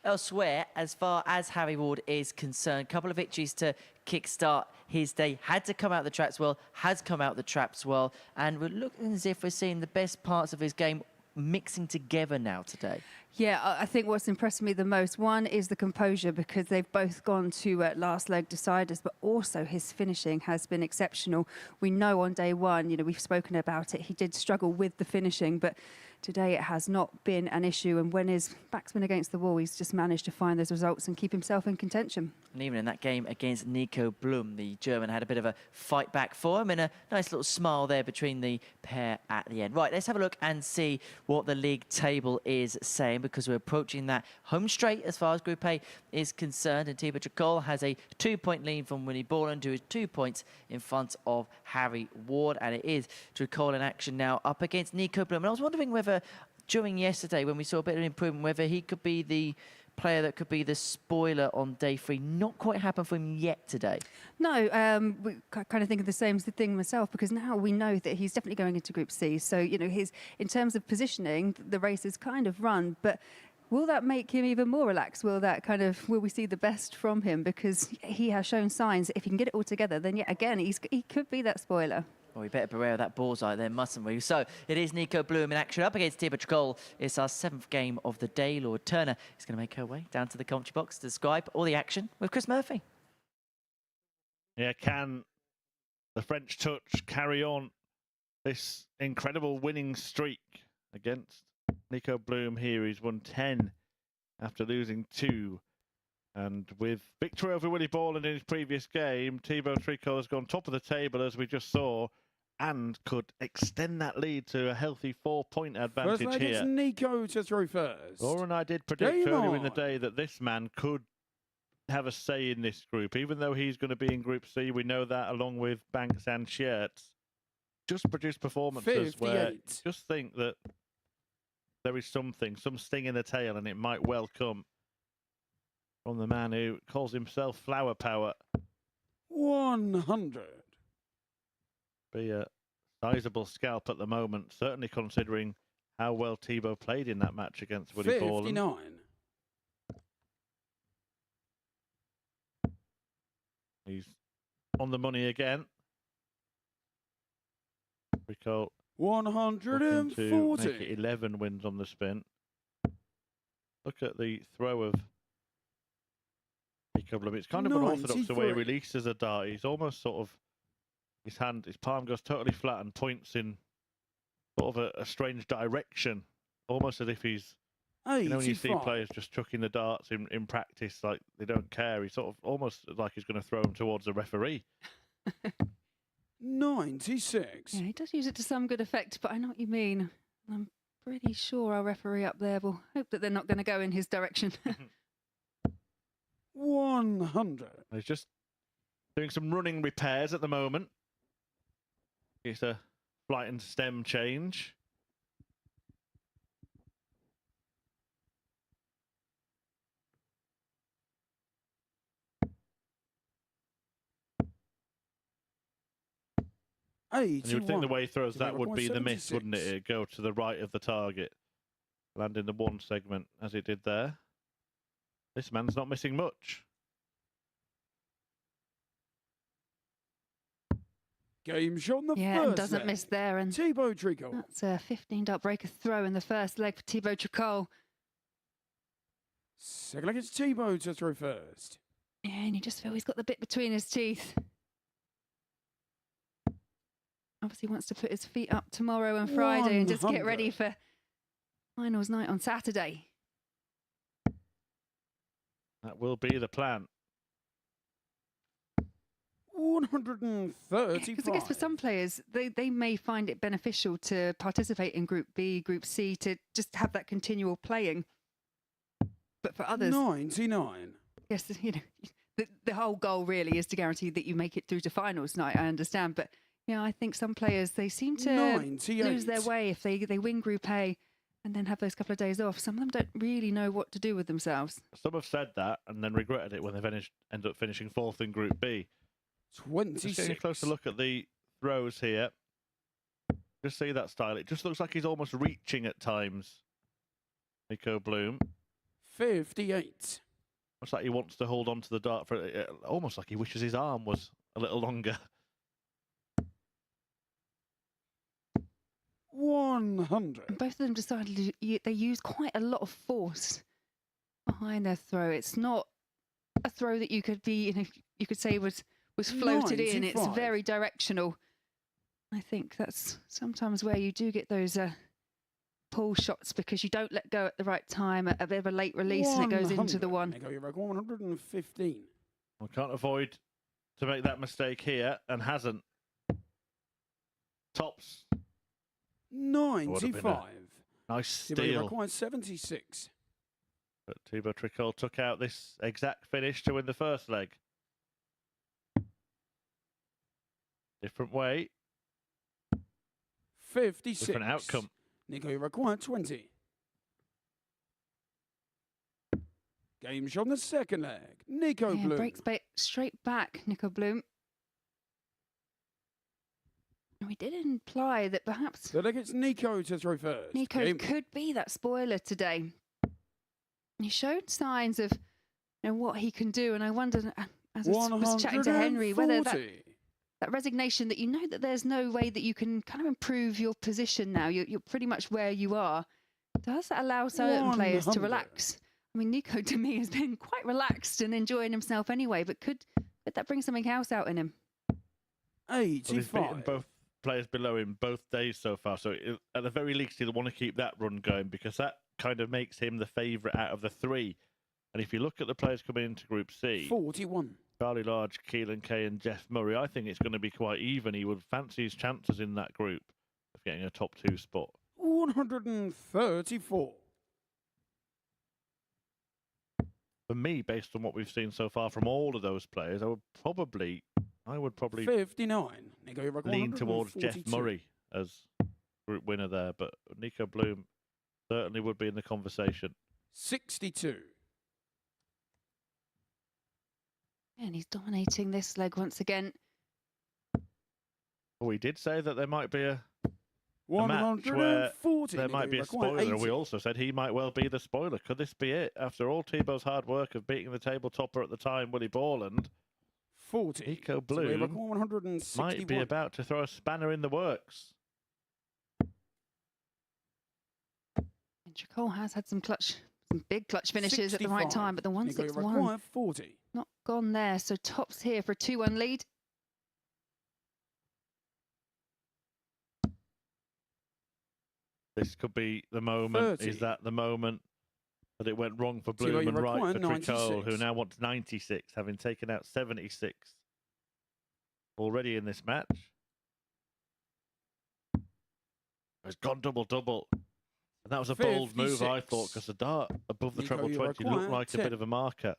Elsewhere, as far as Harry Ward is concerned, a couple of victories to kickstart his day. Had to come out the traps well, has come out the traps well, and we're looking as if we're seeing the best parts of his game mixing together now today. Yeah, I think what's impressed me the most, one is the composure, because they've both gone to last leg deciders, but also his finishing has been exceptional. We know on day one, we've spoken about it, he did struggle with the finishing, but today it has not been an issue, and when his back's been against the wall, he's just managed to find those results and keep himself in contention. And even in that game against Nico Blum, the German had a bit of a fight back for him, and a nice little smile there between the pair at the end. Right, let's have a look and see what the league table is saying, because we're approaching that home straight as far as Group A is concerned, and Thibaut Tricole has a 2-point lead from Willie Borland, who is 2 points in front of Harry Ward, and it is Tricole in action now up against Nico Blum. And I was wondering whether during yesterday, when we saw a bit of improvement, whether he could be the player that could be the spoiler on day 3. Not quite happened for him yet today. No, we kind of think of the same thing myself, because now we know that he's definitely going into Group C. So, in terms of positioning, the race is kind of run, but will that make him even more relaxed? Will we see the best from him? Because he has shown signs that if he can get it all together, then yet again, he could be that spoiler. Well, we better beware of that bullseye there, mustn't we? So it is Nico Blum in action up against Thibaut Tricole. It's our 7th game of the day. Lord Turner is going to make her way down to the commentary box to describe all the action with Chris Murphy. Yeah, can the French touch carry on this incredible winning streak against Nico Blum here? He's won 10 after losing 2. And with victory over Willie Borland in his previous game, Thibaut Tricole has gone top of the table, as we just saw, and could extend that lead to a healthy 4-point advantage first leg here. It's Nico to throw first. Laura and I did predict Game earlier in the on. day that this man could have a say in this group, even though he's going to be in Group C. We know that, along with Banks and Schertz. Just produced performances 58. where you just think that there is some sting in the tail, and it might well come from the man who calls himself Flower Power. 100. Be a sizable scalp at the moment, certainly considering how well Thibaut played in that match against Willie Borland. 59. He's on the money again. Tricole looking to make it 11 wins on the spin. Look at the throw of Nico Blum. It's kind of unorthodox the way he releases a dart. He's almost sort of, his palm goes totally flat and points in sort of a strange direction, almost as if he's, when you see players just chucking the darts in practice like they don't care, he's sort of almost like he's going to throw them towards the referee. 96. Yeah, he does use it to some good effect, but I know what you mean. I'm pretty sure our referee up there will hope that they're not going to go in his direction. 100. He's just doing some running repairs at the moment. It's a flight and stem change. And you would think the way he throws that would be the miss, wouldn't it? It'd go to the right of the target, land in the one segment as it did there. This man's not missing much. Game shot on the Yeah, first and doesn't leg. miss there. And Thibaut Tricole. that's a 15-dart breaker throw in the first leg for Thibaut Tricole. Second leg it's Thibaut to throw first. Yeah, and you just feel he's got the bit between his teeth. Obviously wants to put his feet up tomorrow and Friday and just get ready 100. for finals night on Saturday. That will be the plan. 135. Because I guess for some players, they may find it beneficial to participate in Group B, Group C, to just have that continual playing. But for others, 99. yes, the whole goal really is to guarantee that you make it through to finals night. I understand, but I think some players, they seem to 98. lose their way if they win Group A and then have those couple of days off. Some of them don't really know what to do with themselves. Some have said that and then regretted it when they end up finishing 4th in Group B. 26. Just getting a closer look at the throws here. Just see that style. It just looks like he's almost reaching at times. Nico Bloom. 58. Looks like he wants to hold on to the dart for almost like he wishes his arm was a little longer. 100. And both of them decided they used quite a lot of force behind their throw. It's not a throw that you could say was floated in. It's 95. very directional. I think that's sometimes where you do get those pull shots because you don't let go at the right time, a bit of a late release, and it goes into the one. There you go, 115. Well, can't avoid to make that mistake here and hasn't. Tops. 95. Nice You steal. required 76. But Thibaut Tricole took out this exact finish to win the first leg. Different way, 56. different outcome. Nico, you required 20. Game shot on the second leg. Nico Yeah, Bloom. breaks straight back, Nico Bloom. We did imply that perhaps So I think it's Nico to throw first. Nico Game could be that spoiler today. He showed signs of what he can do, and I wondered, as I was chatting to Henry, whether that resignation that you know that there's no way that you can kind of improve your position now. You're pretty much where you are. Does that allow certain players to 100. relax? I mean, Nico to me has been quite relaxed and enjoying himself anyway, but could that bring something else out in him? 85. Well, he's beaten both players below him both days so far, so at the very least he'll want to keep that run going because that kind of makes him the favourite out of the three. And if you look at the players coming into Group C, 41. Charlie Large, Keelan Kay and Jeff Murray, I think it's going to be quite even. He would fancy his chances in that group of getting a top 2 spot. 134. For me, based on what we've seen so far from all of those players, I would probably 59. Nico, you required lean towards Jeff 142. Murray as group winner there, but Nico Bloom certainly would be in the conversation. 62. And he's dominating this leg once again. We did say that there might be a match where 140. there Nico, might you be a required spoiler. 80. We also said he might well be the spoiler. Could this be it? After all Thibaut's hard work of beating the table topper at the time, Willie Borland, 40. Nico So we Bloom require 161. might be about to throw a spanner in the works. And Tricole has had some big clutch finishes at the right 65. time, but the Nico, you 161 require 40. not gone there. So tops here for a 2-1 lead. This could be the moment. 30. Is that the moment that it went wrong for Thibaut, Bloom you and right require for Tricole, who 96. now wants 96, having taken out 76 already in this match? It's gone double-double. And that was a bold move, I thought, 56. because the dart above the Nico, treble you 20 looked require like a 10. bit of a marker.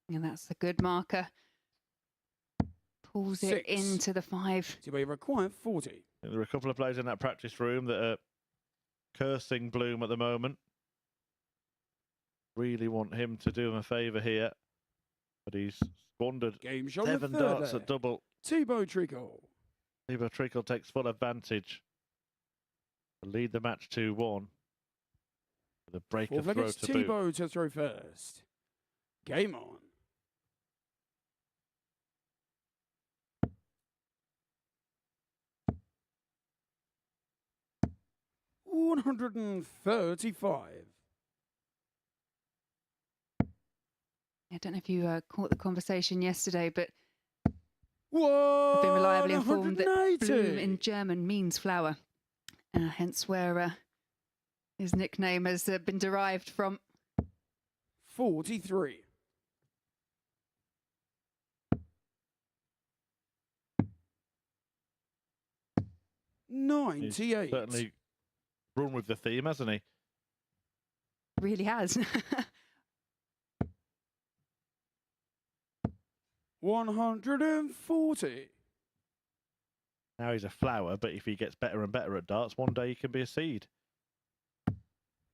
And that's a good marker. Pulls it 6. into the 5. So you require 40. There are a couple of players in that practice room that are cursing Bloom at the moment. Really want him to do him a favour here. But he's squandered Game shot 7 the third darts leg. at double. Thibaut Tricole. Thibaut Tricole takes full advantage to lead the match 2-1. With a break of Fourth leg, throw it's to boot. Thibaut to throw first. Game on. $135. I don't know if you caught the conversation yesterday, but Whoa! I've been reliably informed that 180. bloom in German means flower, hence where his nickname has been derived from. 43. He's 98. certainly run with the theme, hasn't he? Really has. 140. Now he's a flower, but if he gets better and better at darts, one day he can be a seed.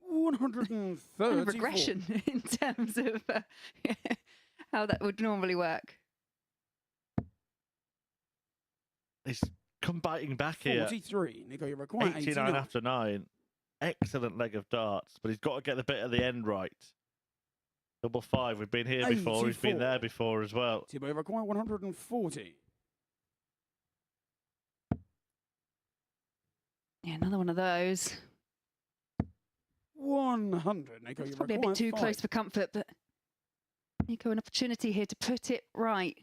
134. Kind of regression in terms of how that would normally work. He's come biting back here. 43. Nico, you require 89 89. after 9. Excellent leg of darts, but he's got to get the bit at the end right. Double 5. We've been here before. He's been 84. there before as well. Thibaut require 140. Yeah, another one of those. 100. Nico, you Probably a require bit too 5. close for comfort, but Nico, an opportunity here to put it right.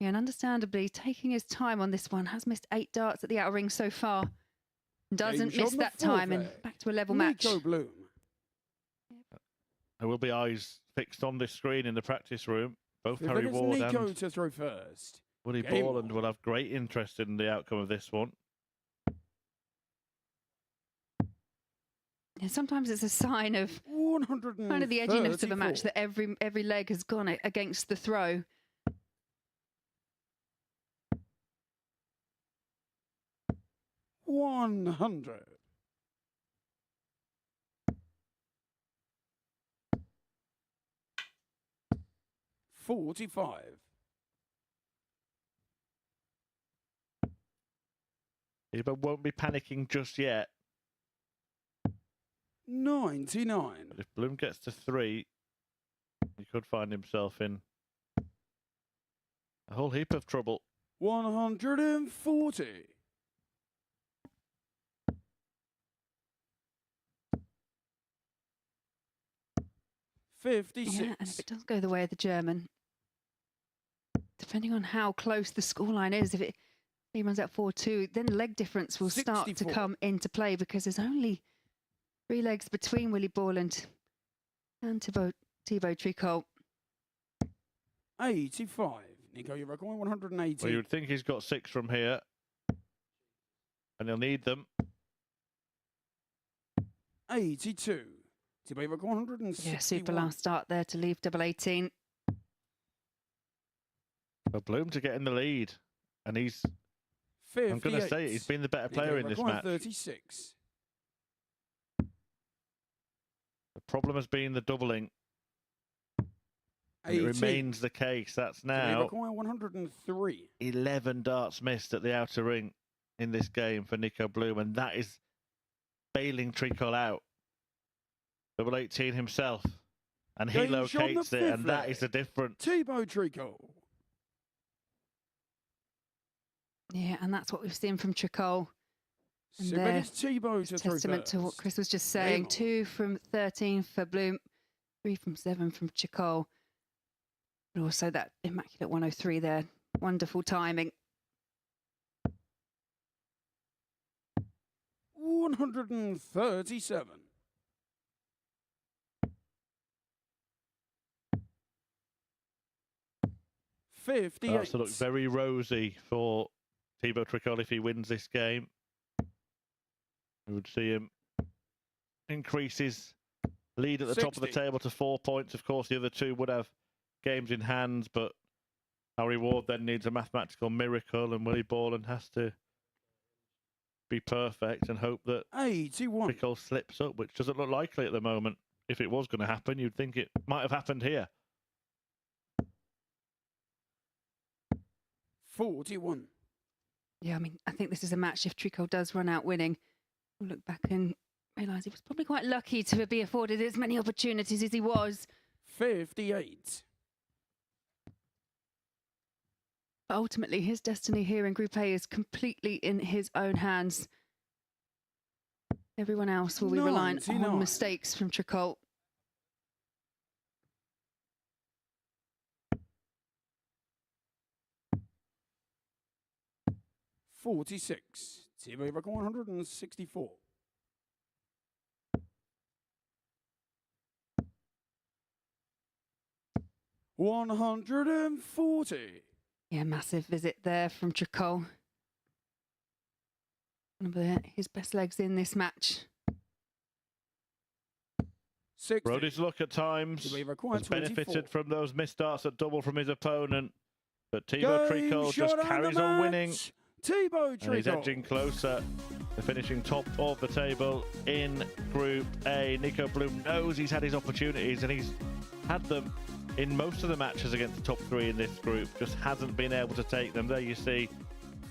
Yeah, and understandably, taking his time on this one, has missed 8 darts at the outer ring so far. Doesn't Game miss shot that the fourth time and leg. back to a level match. Nico Bloom. There will be eyes fixed on this screen in the practice room. Both If Harry it is Ward Nico and to throw first. Willie Game Borland on. will have great interest in the outcome of this one. Yeah, sometimes it's a sign of 134. kind of the edginess of a match that every leg has gone against the throw. $100. $45. But won't be panicking just yet. 99. But if Bloom gets to 3, he could find himself in a whole heap of trouble. 140. $56. Yeah, and if it does go the way of the German, depending on how close the scoreline is, if he runs out 4-2, then the leg difference will start to 64. come into play because there's only 3 legs between Willie Borland and Thibaut Tricole. 85. Nico, you're recording 180. Well, you would think he's got 6 from here. And he'll need them. 82. Thibaut record 161. Yeah, super last start there to leave double 18. But Bloom to get in the lead. And he's, 58. I'm going to say it, he's been the better player in this match. 36. The problem has been the doubling. And 18. it remains the case. That's now 103. 11 darts missed at the outer ring in this game for Nico Bloom. And that is bailing Tricole out. Double 18 himself. And he Game shot on the locates it. fifth And that leg. is the difference. Thibaut Tricole. Yeah, and that's what we've seen from Tricole. And So there, it's Thibaut to throw testament to what first. Chris was just saying. on. 2 from 13 for Bloom, 3 from 7 from Tricole. But also that immaculate 103 there. Wonderful timing. 137. Starts to look 58. very rosy for Thibaut Tricole if he wins this game. We would see him increase his lead at the top of the 60. table to 4 points. Of course, the other 2 would have games in hands, but Harry Ward then needs a mathematical miracle, and Willie Borland has to be perfect and hope that 81. Tricole slips up, which doesn't look likely at the moment. If it was going to happen, you'd think it might have happened here. 41. Yeah, I mean, I think this is a match if Tricole does run out winning. We'll look back and realise he was probably quite lucky to be afforded as many opportunities as he was. 58. But ultimately, his destiny here in Group A is completely in his own hands. Everyone else will be reliant 99. on mistakes from Tricole. $46. Thibaut record 164. $140. Yeah, massive visit there from Tricole. One of his best legs in this match. 60. Brody's luck at times Thibaut record has 24. benefited from those missed darts at double from his opponent. But Thibaut Game Tricole shot just and carries the on winning. match. Thibaut And he's Tricole. edging closer to finishing top of the table in Group A. Nico Bloom knows he's had his opportunities and he's had them in most of the matches against the top three in this group, just hasn't been able to take them. There you see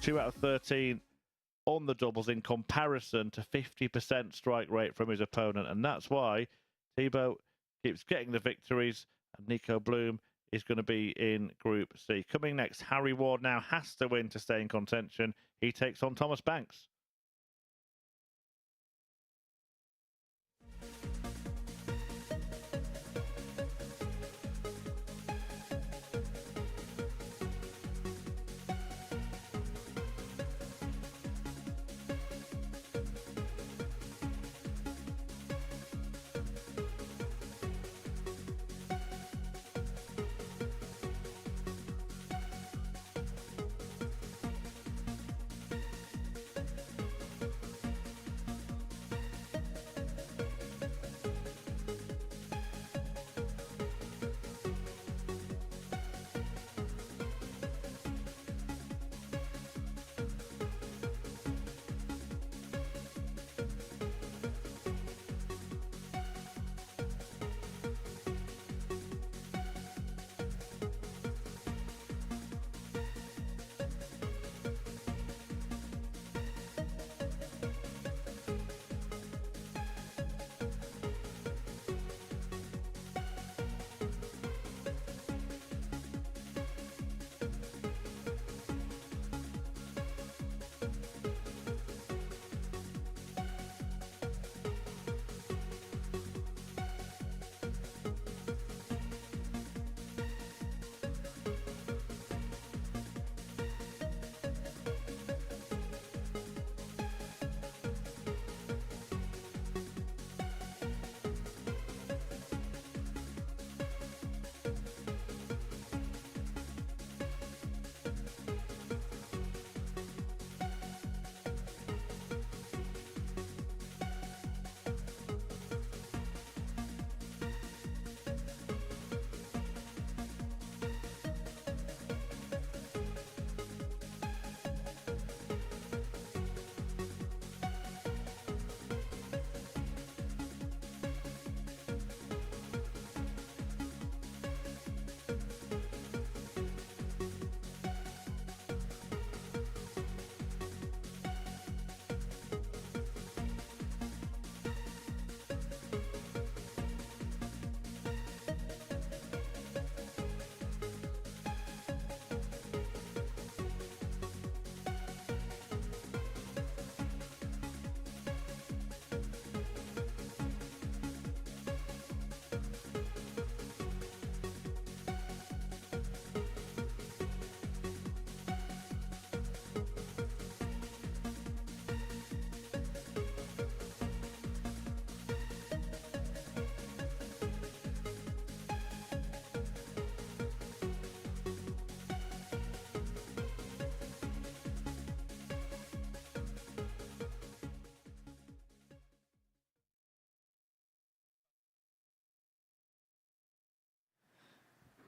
2 out of 13 on the doubles in comparison to 50% strike rate from his opponent. And that's why Thibaut keeps getting the victories and Nico Bloom is going to be in Group C. Coming next, Harry Ward now has to win to stay in contention. He takes on Thomas Banks.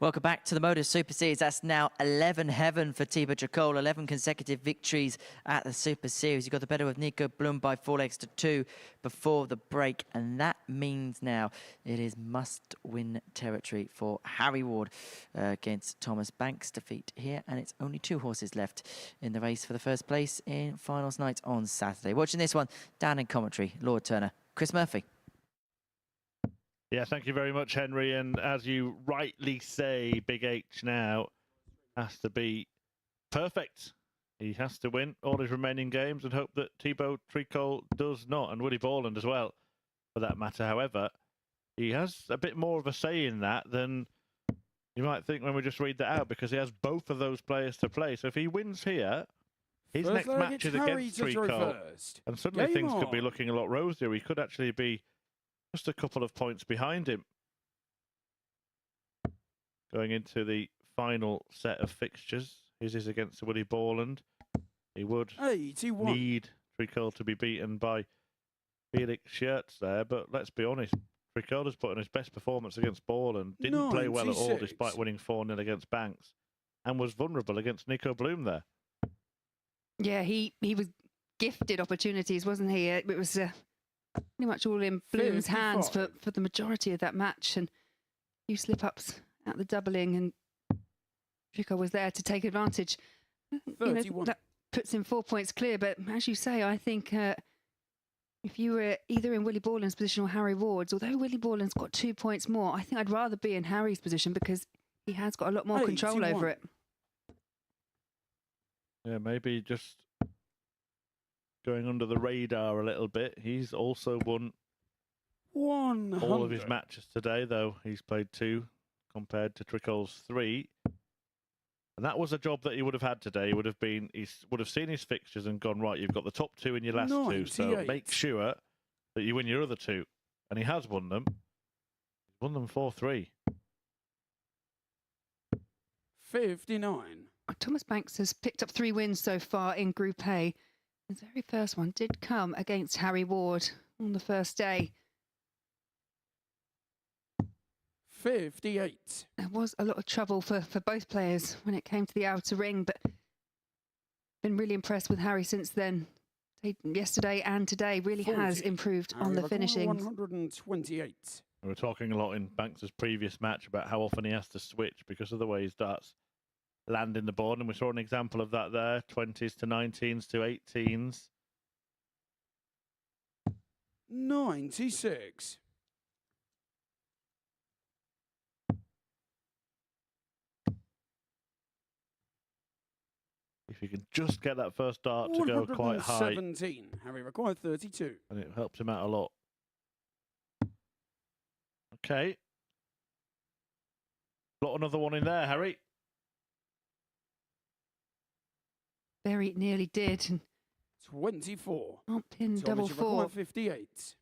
Welcome back to the MODUS Super Series. That's now 11 heaven for Thibaut Tricole. 11 consecutive victories at the Super Series. You got the better with Nico Bloom by 4 legs to 2 before the break. And that means now it is must-win territory for Harry Ward against Thomas Banks. Defeat here. And it's only 2 horses left in the race for the first place in finals night on Saturday. Watching this one, down in commentary, Lord Turner, Chris Murphy. Yeah, thank you very much, Henry. And as you rightly say, Big H now has to be perfect. He has to win all his remaining games and hope that Thibaut Tricole does not, and Willie Borland as well, for that matter. However, he has a bit more of a say in that than you might think when we just read that out, because he has both of those players to play. So if he wins here, his First next leg, match it's is Harry against to throw Tricole, first. and suddenly Game things could be on. looking a lot rosier. He could actually be just a couple of points behind him going into the final set of fixtures. His is against Willie Borland. He would 81. need Tricole to be beaten by Felix Schertz there, but let's be honest, Tricole has put in his best performance against Borland, didn't play well at all 96. despite winning 4-0 against Banks, and was vulnerable against Nico Bloom there. Yeah, he was gifted opportunities, wasn't he? It was pretty much all in Bloom's hands for 55. the majority of that match, and a few slip-ups at the doubling, and Tricole was there to take advantage. You know, 31. that puts him 4 points clear, but as you say, I think if you were either in Willie Borland's position or Harry Ward's, although Willie Borland's got 2 points more, I think I'd rather be in Harry's position because he has got a lot more control 81. over it. Yeah, maybe just going under the radar a little bit. He's also won 100. all of his matches today, though. He's played 2 compared to Tricole's 3. And that was a job that he would have had today. He would have seen his fixtures and gone, right, you've got the top 2 in your last 2, so 98. make sure that you win your other 2. And he has won them. He's won them 4-3. 59. Thomas Banks has picked up 3 wins so far in Group A. His very first one did come against Harry Ward on the first day. 58. There was a lot of trouble for both players when it came to the outer ring, but been really impressed with Harry since then. Yesterday and today really 40. has improved on the Harry finishing. 128. We were talking a lot in Banks' previous match about how often he has to switch because of the way he starts landing the board, and we saw an example of that there, 20s to 19s to 18s. 96. If you can just get that first dart to go quite high, 117. Harry required 32. and it helps him out a lot. Okay. Got another one in there, Harry. Very nearly did, and 24. can't pin double Thomas, you 4. required 58.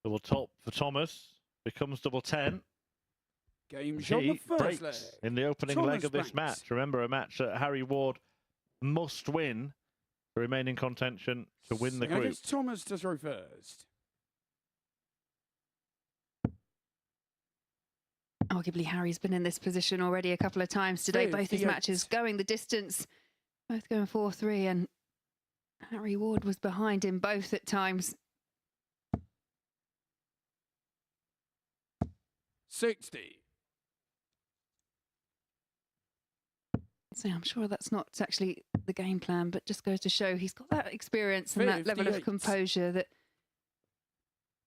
Double top for Thomas. Becomes double 10. Game shot the He first leg. breaks in the opening Thomas leg of this Banks. match. Remember, a match that Harry Ward must win to remain in contention to win the Swing group. against Thomas to throw first. Arguably, Harry's been in this position already a couple of times today. Both his 58. matches going the distance, both going 4-3, and Harry Ward was behind him both at times. 60. So I'm sure that's not actually the game plan, but just goes to show he's got that experience and that level of 58. composure that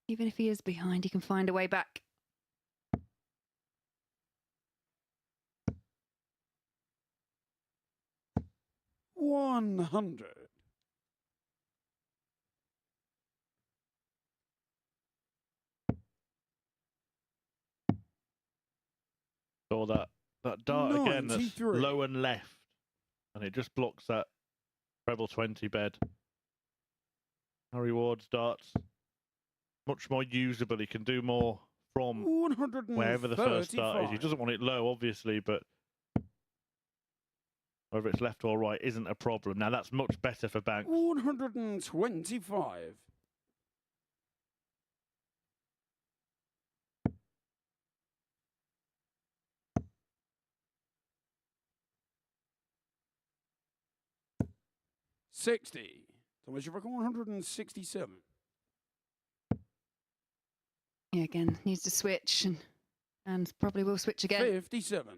even if he is behind, he can find a way back. $100. Saw that dart again that's 93. low and left, and it just blocks that treble 20 bed. Harry Ward's darts much more usable. He can do more from wherever the first dart is. He doesn't want it low, obviously, but whether it's left or right isn't a problem. Now that's much better for Banks. 125. $60. Thomas, you've got 167. Yeah, again, needs to switch and probably will switch again. 57.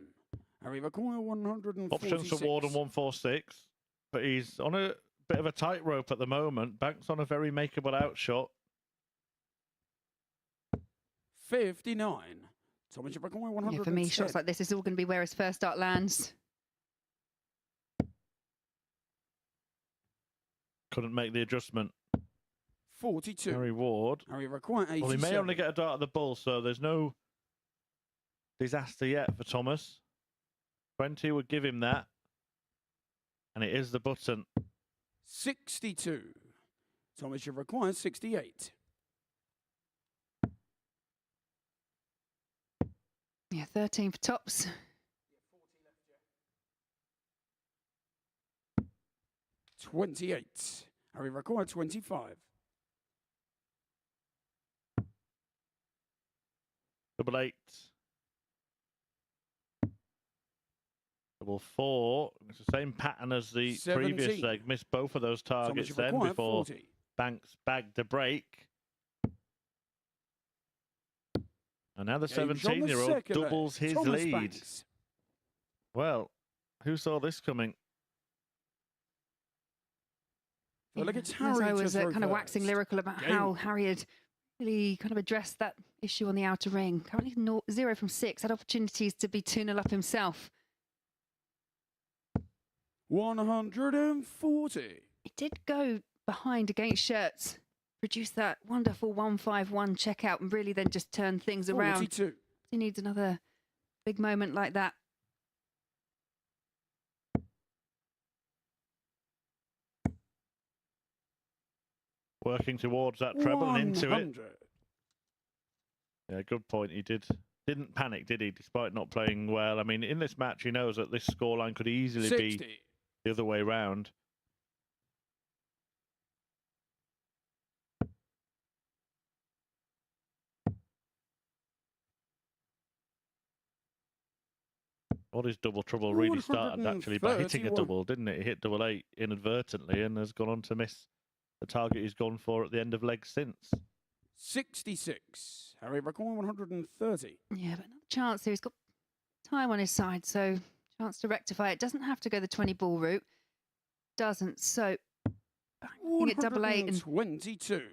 Harry require 146. Options for Ward on 146, but he's on a bit of a tightrope at the moment. Banks on a very makeable outshot. 59. Thomas, you've require 110. Yeah, for me, shots like this is all going to be where his first dart lands. Couldn't make the adjustment. 42. Harry Ward. Harry require 87. Well, he may only get a dart at the bull, so there's no disaster yet for Thomas. 20 would give him that. And it is the button. 62. Thomas, you've required 68. Yeah, 13 for tops. 28. Harry required 25. Double 8. Double 4. It's the same pattern as the previous 17. leg. Missed both of those targets Thomas then required before 40. Banks bagged the break. And now the Game's on the 17-year-old second leg. doubles his Thomas lead. Banks. Well, who saw this coming? Feel like it's As Harry I was to throw kind of waxing first. lyrical about Game how on. Harry had really kind of addressed that issue on the outer ring. Currently 0 from 6, had opportunities to be 2-0 up himself. 140. He did go behind against Shirts, produce that wonderful 151 checkout and really then just turn things around. 42. He needs another big moment like that. Working towards that treble and into it. 100. Yeah, good point. He didn't panic, did he? Despite not playing well. I mean, in this match, he knows that this scoreline could easily 60. be the other way round. All his double trouble really started actually by hitting a 131. double, didn't it? He hit double 8 inadvertently and has gone on to miss the target he's gone for at the end of leg since. 66. Harry required 130. Yeah, but another chance here. He's got time on his side, so chance to rectify it. Doesn't have to go the 20 ball route. Doesn't. So banging at double 8 and 22.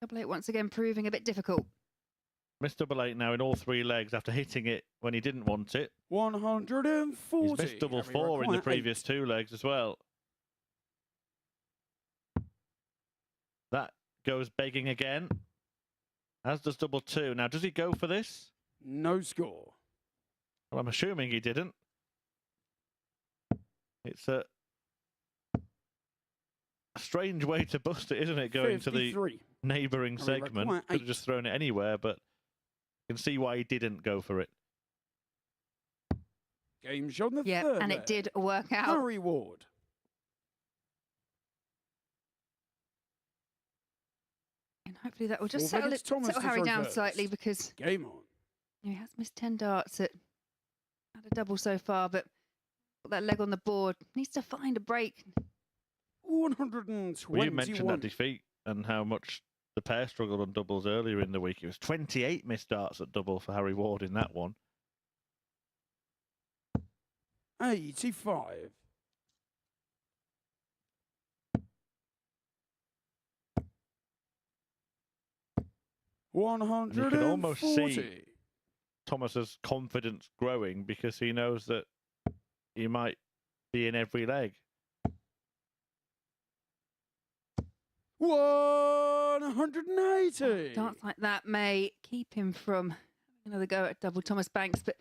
double 8 once again proving a bit difficult. Missed double 8 now in all 3 legs after hitting it when he didn't want it. 140. He's missed double Harry 4 in the required previous 8. 2 legs as well. That goes begging again, as does double 2. Now, does he go for this? No score. Well, I'm assuming he didn't. It's a strange way to bust it, isn't it? Going to the 53. neighbouring Harry segment. required Could have 8. just thrown it anywhere, but you can see why he didn't go for it. Game's on the Yeah, third and leg. it did work out. Harry Ward. And hopefully that will just Well, settle, it's Thomas settle to Harry throw down first. slightly because Game on. he has missed 10 darts at a double so far, but got that leg on the board. Needs to find a break. 121. Well, you mentioned that defeat and how much the pair struggled on doubles earlier in the week. It was 28 missed darts at double for Harry Ward in that one. 85. And you can almost 140. see Thomas's confidence growing because he knows that he might be in every leg. 180. Darts like that may keep him from having another go at double Thomas Banks, but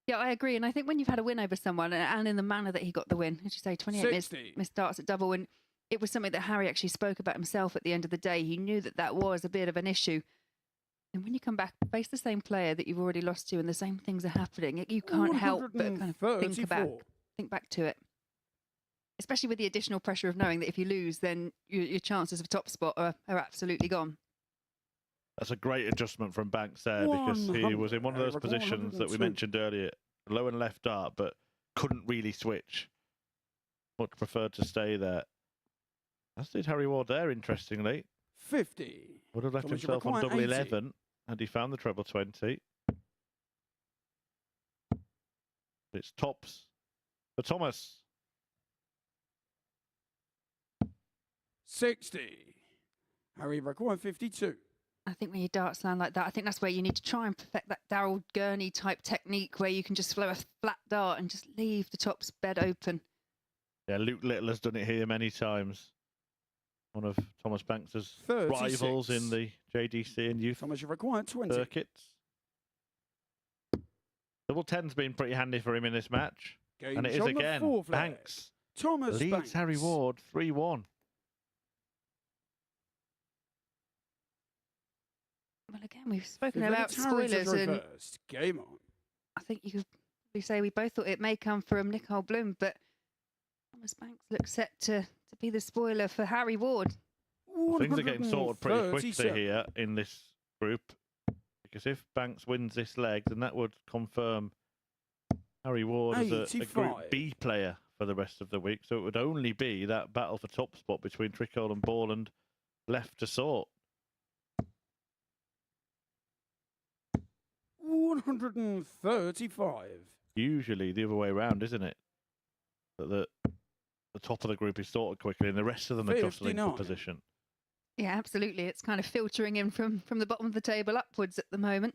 yeah, I agree. And I think when you've had a win over someone and in the manner that he got the win, as you say, 28 missed darts at double, and it was something that Harry actually spoke about himself at the end of the day. He knew that that was a bit of an issue. And when you come back, face the same player that you've already lost to and the same things are happening, you can't help but kind of think back to it. Especially with the additional pressure of knowing that if you lose, then your chances of top spot are absolutely gone. That's a great adjustment from Banks there because he was in one of those positions that we 102. mentioned earlier, low and left dart, but couldn't really switch. Much preferred to stay there. As did Harry Ward there, interestingly. 50. Would have left Thomas, you himself on require double 80. 11 had he found the treble 20. It's tops for Thomas. 60. Harry required 52. I think when your darts land like that, I think that's where you need to try and perfect that Darryl Gurney type technique where you can just flow a flat dart and just leave the top's bed open. Yeah, Luke Little has done it here many times. One of Thomas Banks's 36. rivals in the JDC and youth Thomas, you required 20. circuits. Double 10's been pretty handy for him in this match. Game's And it is on the again. fourth leg. Banks Thomas leads Banks. Harry Ward 3-1. Well, again, we've spoken Feel like about it's Harry to spoilers, throw and first. Game on. I think you could probably say we both thought it may come from Nicole Bloom, but Thomas Banks looks set to be the spoiler for Harry Ward. Things are getting sorted pretty quickly 137. here in this group. Because if Banks wins this leg, then that would confirm Harry Ward is a 85. Group B player for the rest of the week, so it would only be that battle for top spot between Tricole and Borland left to sort. 135. Usually the other way around, isn't it? That the top of the group is sorted quickly and the rest of them are jostling for 59. position. Yeah, absolutely. It's kind of filtering in from the bottom of the table upwards at the moment.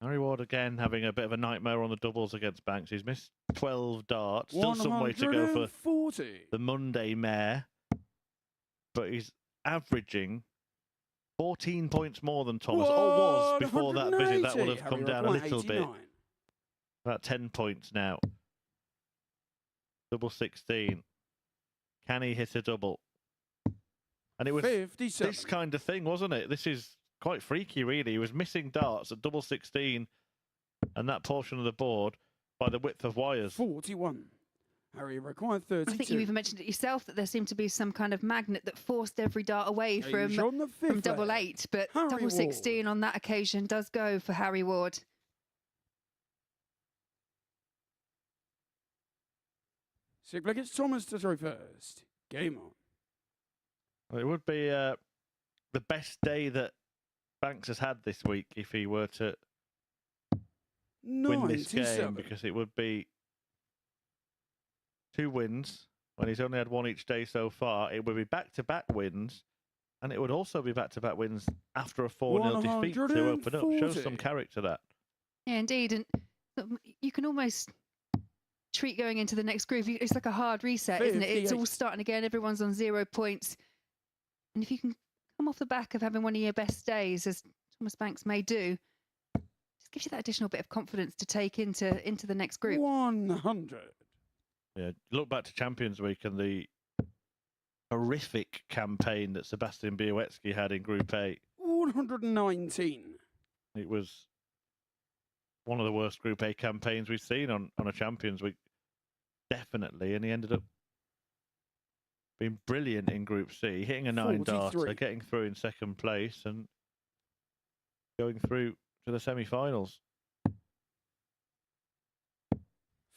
Harry Ward again having a bit of a nightmare on the doubles against Banks. He's missed 12 darts. Still some way to go for 140. the Monday mare. But he's averaging 14 points more than Thomas. Or was before that visit. That would have come down a little bit. About 10 points now. Double 16. Can he hit a double? And it was 57. this kind of thing, wasn't it? This is quite freaky, really. He was missing darts at double 16 and that portion of the board by the width of wires. 41. Harry required 32. I think you even mentioned it yourself that there seemed to be some kind of magnet that forced every dart away from double 8, but Harry double 16 on that occasion does go for Harry Ward. Sigler gets Thomas to throw first. Game on. Well, it would be the best day that Banks has had this week if he were to win this game, because it would be 2 wins when he's only had 1 each day so far. It would be back-to-back wins, and it would also be back-to-back wins after a 4-0 defeat to open up. Shows some character, that. Yeah, indeed. And you can almost treat going into the next group, it's like a hard reset, isn't it? It's all starting again. Everyone's on 0 points. And if you can come off the back of having one of your best days, as Thomas Banks may do, just gives you that additional bit of confidence to take into the next group. 100. Yeah, look back to Champions Week and the horrific campaign that Sebastian Białecki had in Group A. 119. It was one of the worst Group A campaigns we've seen on a Champions Week, definitely, and he ended up being brilliant in Group C, hitting a 9-darter, getting through in second place and going through to the semi-finals.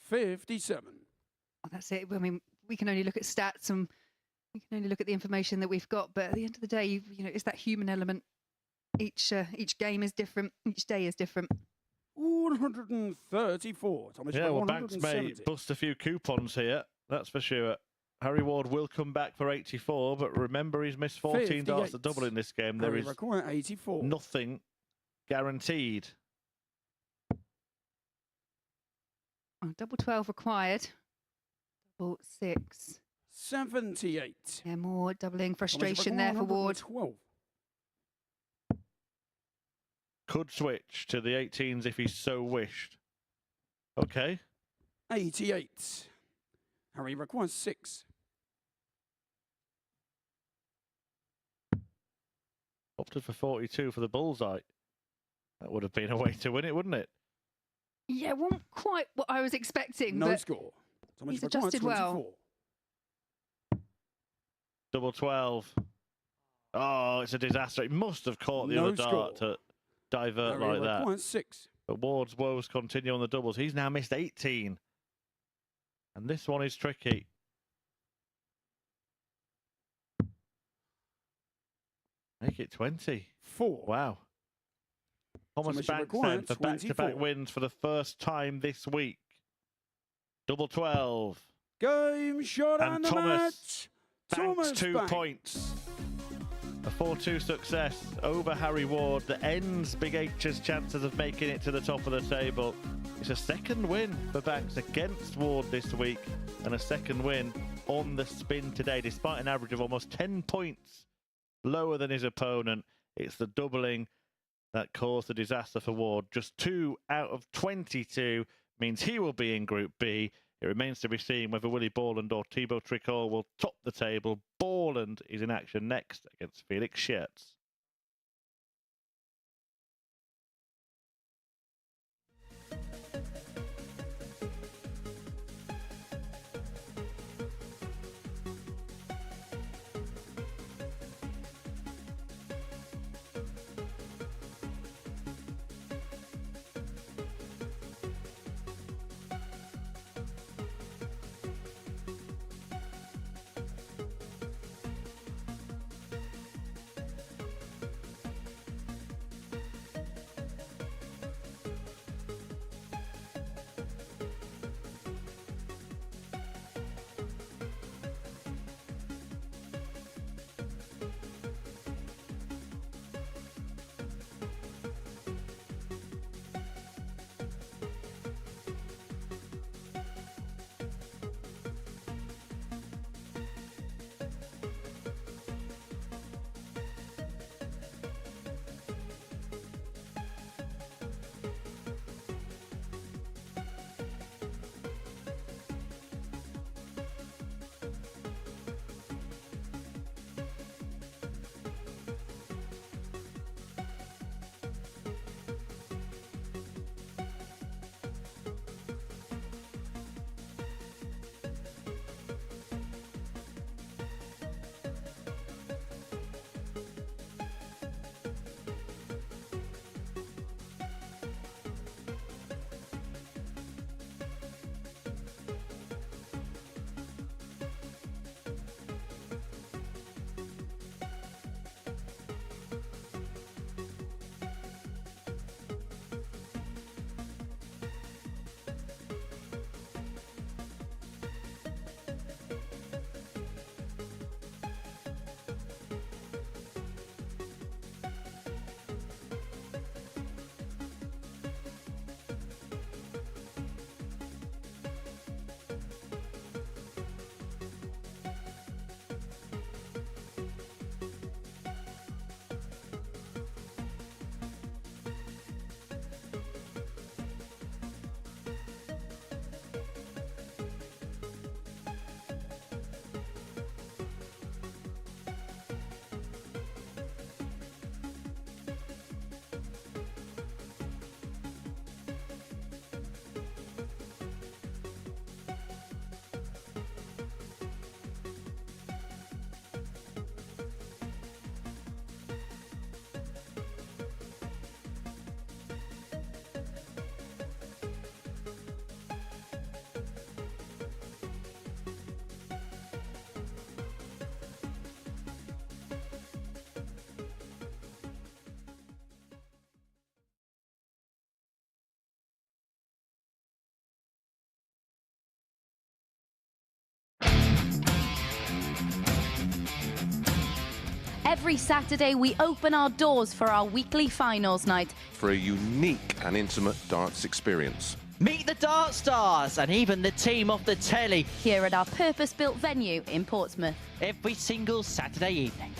57. Oh, that's it. I mean, we can only look at stats and we can only look at the information that we've got, but at the end of the day, you know, it's that human element. Each game is different. Each day is different. 134. Thomas, yeah, well, Banks may bust a few coupons here, that's for sure. Harry Ward will come back for 84, but remember he's missed 14 darts to double in this game. There is 84. Nothing guaranteed. Oh, double 12 required. Double 6. 78. Yeah, more doubling frustration there for Ward. 12. Could switch to the 18s if he so wished. Okay. 88. Harry requires 6. Opted for 42 for the bullseye. That would have been a way to win it, wouldn't it? Yeah, wasn't quite what I was expecting. No but score. Thomas he's adjusted well. 24. Double 12. Oh, it's a disaster. It must have caught the other dart to divert Harry like that. requires 6. But Ward's woes continue on the doubles. He's now missed 18. And this one is tricky. Make it 20. 4. Wow. Thomas Banks then for back-to-back wins for the first time this week. Double 12. Game shot and the Thomas match. Banks 2 points. A 4-2 success over Harry Ward that ends Big H's chances of making it to the top of the table. It's a second win for Banks against Ward this week and a second win on the spin today, despite an average of almost 10 points lower than his opponent. It's the doubling that caused the disaster for Ward. Just 2 out of 22 means he will be in Group B. It remains to be seen whether Willie Borland or Thibaut Tricole will top the table. Borland is in action next against Felix Schertz. Every Saturday, we open our doors for our weekly finals night. For a unique and intimate darts experience. Meet the Dart Stars and even the team off the telly Here at our purpose-built venue in Portsmouth. every single Saturday evening.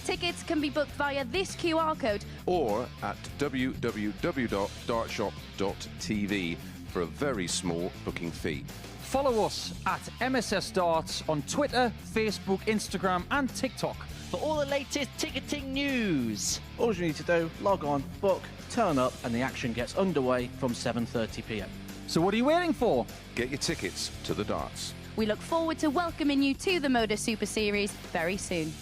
Tickets can be booked via this QR code. Or at www.dartshop.tv for a very small booking fee. Follow us at MSS Darts on Twitter, Facebook, Instagram and TikTok. For all the latest ticketing news. All you need to do, log on, book, turn up, and the action gets underway from 7:30 p.m. So what are you waiting for? Get your tickets to the darts. We look forward to welcoming you to the MODUS Super Series very soon.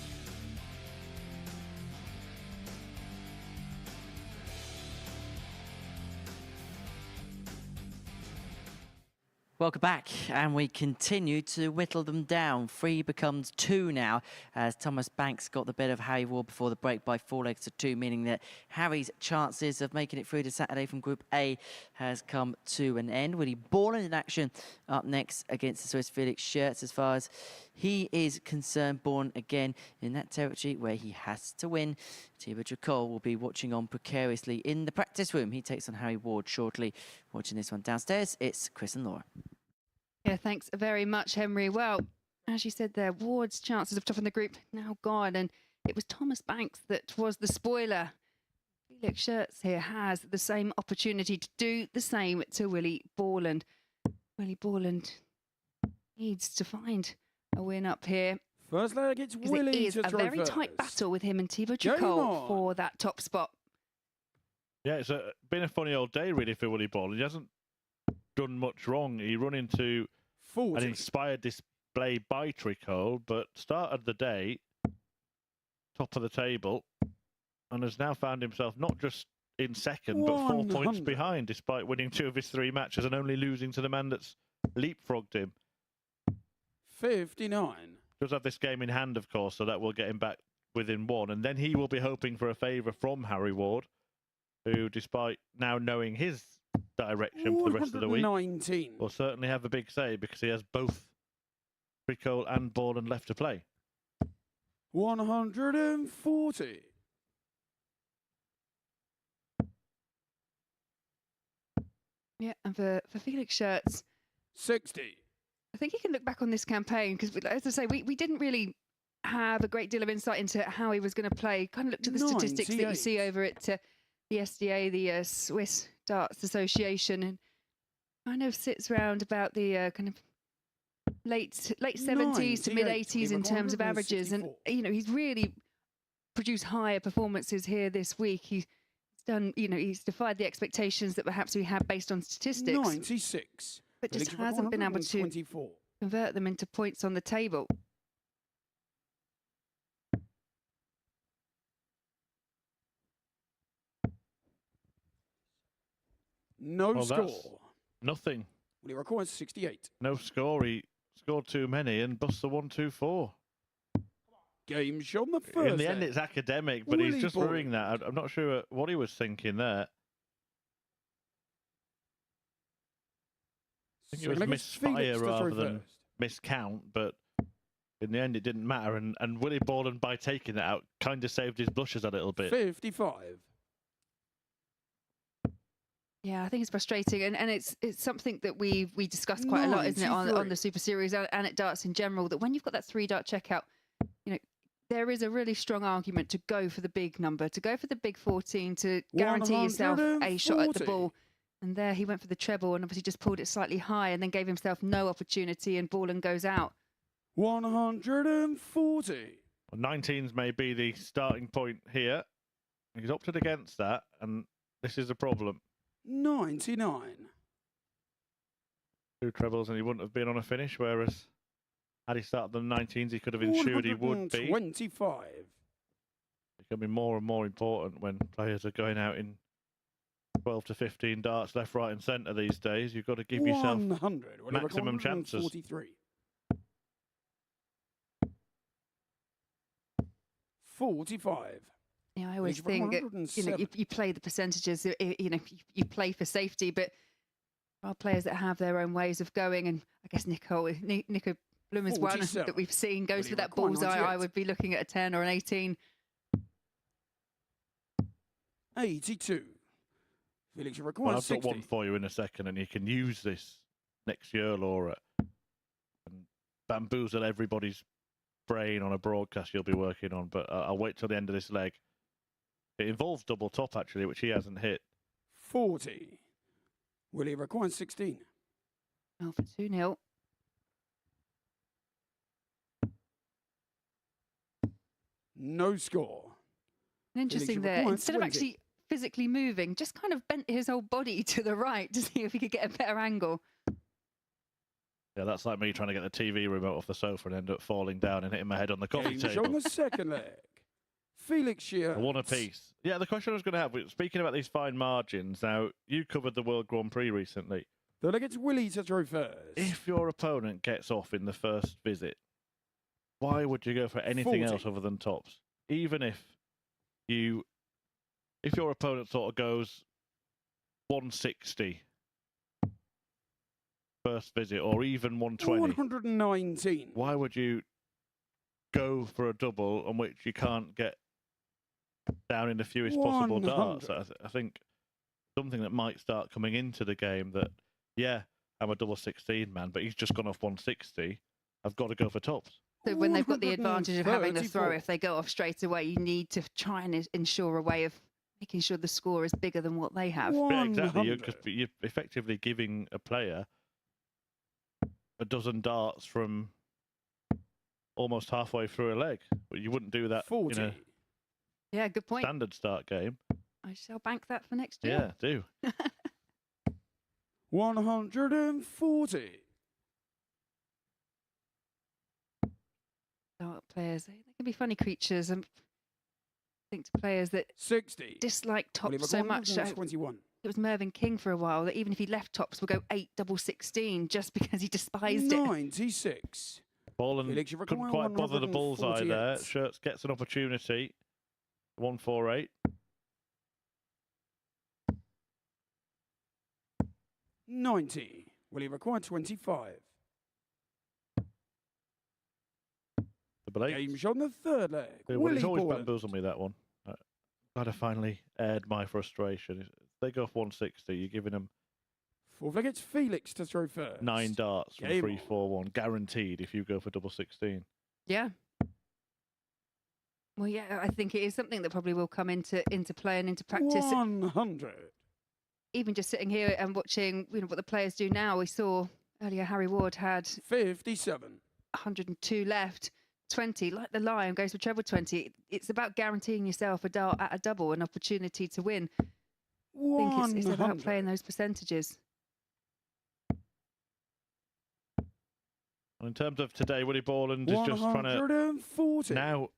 Welcome back, and we continue to whittle them down. 3 becomes 2 now, as Thomas Banks got the better of Harry Ward before the break by 4 legs to 2, meaning that Harry's chances of making it through to Saturday from Group A has come to an end. Willie Borland in action up next against the Swiss Felix Scherz. As far as he is concerned, Borland again in that territory where he has to win. Thibaut Tricole will be watching on precariously in the practice room. He takes on Harry Ward shortly. Watching this one downstairs, it's Chris and Laura. Yeah, thanks very much, Henry. Well, as you said there, Ward's chances of topping the group now gone, and it was Thomas Banks that was the spoiler. Felix Scherz here has the same opportunity to do the same to Willie Borland. Willie Borland needs to find a win up here. First leg, it's Willie It is to a throw very first. tight battle with him and Thibaut Game Tricole on. for that top spot. Yeah, it's been a funny old day, really, for Willie Borland. He hasn't done much wrong. He run into 40. an inspired display by Tricole, but started the day top of the table and has now found himself not just in second, but 4 points 100. behind, despite winning 2 of his 3 matches and only losing to the man that's leapfrogged him. 59. Does have this game in hand, of course, so that will get him back within 1. And then he will be hoping for a favour from Harry Ward, who, despite now knowing his direction for the rest of the week, 119. will certainly have a big say because he has both Tricole and Borland left to play. 140. Yeah, and for Felix Scherz, 60. I think he can look back on this campaign because, as I say, we didn't really have a great deal of insight into how he was going to play. Kind of looked at the statistics that you 98. see over at the SDA, the Swiss Darts Association, and kind of sits around about the kind of late 70s to mid 80s in terms of averages. And, you know, he's really produced higher performances here this week. He's done, you know, he's defied the expectations that perhaps we had based on statistics, 96. but just hasn't been able to 124. convert them into points on the table. No Well, that's- score. Nothing. Well, he records 68. No score. He scored too many and busts the 1-2-4. Game shot on the first In the end, leg. it's academic, but he's Willie just Borland. ruining that. I'm not sure what he was thinking there. I think it was Second leg, it's Felix misfire to throw rather than first. miscount, but in the end, it didn't matter. And Willie Borland, by taking that out, kind of saved his blushes a little bit. 55. Yeah, I think it's frustrating, and it's something that we discussed quite a lot, isn't it, on 93. the Super Series and at darts in general, that when you've got that 3-dart checkout, you know, there is a really strong argument to go for the big number, to go for the big 14, to guarantee yourself a shot at the 140. ball. And there he went for the treble and obviously just pulled it slightly high and then gave himself no opportunity, and Borland goes out. 140. Well, 19s may be the starting point here. He's opted against that, and this is a problem. 99. 2 trebles, and he wouldn't have been on a finish, whereas had he started the 19s, he could have ensured he would be. 125. Becoming more and more important when players are going out in 12 to 15 darts left, right, and centre these days. You've got to give yourself 100. Well, he maximum records chances. 143. 45. Yeah, I always He's think that, you know, 107. you play the percentages, you know, you play for safety, but there are players that have their own ways of going, and I guess Nico Bloom is one 47. that we've seen goes Well, for he that required bullseye. I 98. would be looking at a 10 or an 18 82. Felix, you require Well, I've 60. got one for you in a second, and you can use this next year, Laura, and bamboozle everybody's brain on a broadcast you'll be working on. But I'll wait till the end of this leg. It involves double top, actually, which he hasn't hit. 40. Willie requires 16. Oh, for 2-0. No score. Interesting Felix, you there. require Instead of 20. actually physically moving, just kind of bent his whole body to the right to see if he could get a better angle. Yeah, that's like me trying to get the TV remote off the sofa and end up falling down and hitting my head on the coffee Games table. on the second leg. Felix Shear. One apiece. Yeah, the question I was going to have, speaking about these fine margins, now, you covered the World Grand Prix recently. The leg, it's Willie to throw first. If your opponent gets off in the first visit, why would you go for anything 40. else other than tops? Even if your opponent sort of goes 160 first visit, or even 120, 119. why would you go for a double on which you can't get down in the fewest possible darts? 100. I think something that might start coming into the game that, yeah, I'm a double 16 man, but he's just gone off 160. I've got to go for tops. So when they've got the advantage of having the 134. throw, if they go off straight away, you need to try and ensure a way of making sure the score is bigger than what they have. Yeah, exactly. 100. You're effectively giving a player a dozen darts from almost halfway through a leg. But you wouldn't do that 40. in a Yeah, good point. standard start game. I shall bank that for next year. Yeah, do. 140. Dart players, they can be funny creatures. And I think to players that 60. dislike Willie tops so requires much. So 121. it was Mervyn King for a while that even if he left tops, would go 8 double 16 just because he despised it. 96. Borland Felix, you couldn't require quite bother the bullseye there. 148. Shirts gets an opportunity. 148. 90. Will he require 25? Double eight. Games on the third leg. Well, Willie it's always Borland. bamboozled me, that one. Glad I finally aired my frustration. If they go off 160, you're giving them Fourth leg, it's Felix to throw first. 9 darts from Game 3-4-1, guaranteed if you go for double 16. Yeah. Well, yeah, I think it is something that probably will come into play and into practice. 100. Even just sitting here and watching, what the players do now. We saw earlier Harry Ward had 57. 102 left, 20, like the Lion goes for treble 20. It's about guaranteeing yourself a dart at a double, an opportunity to win. I think it's about playing those percentages. In terms of today, Willie Borland is just trying to 140. now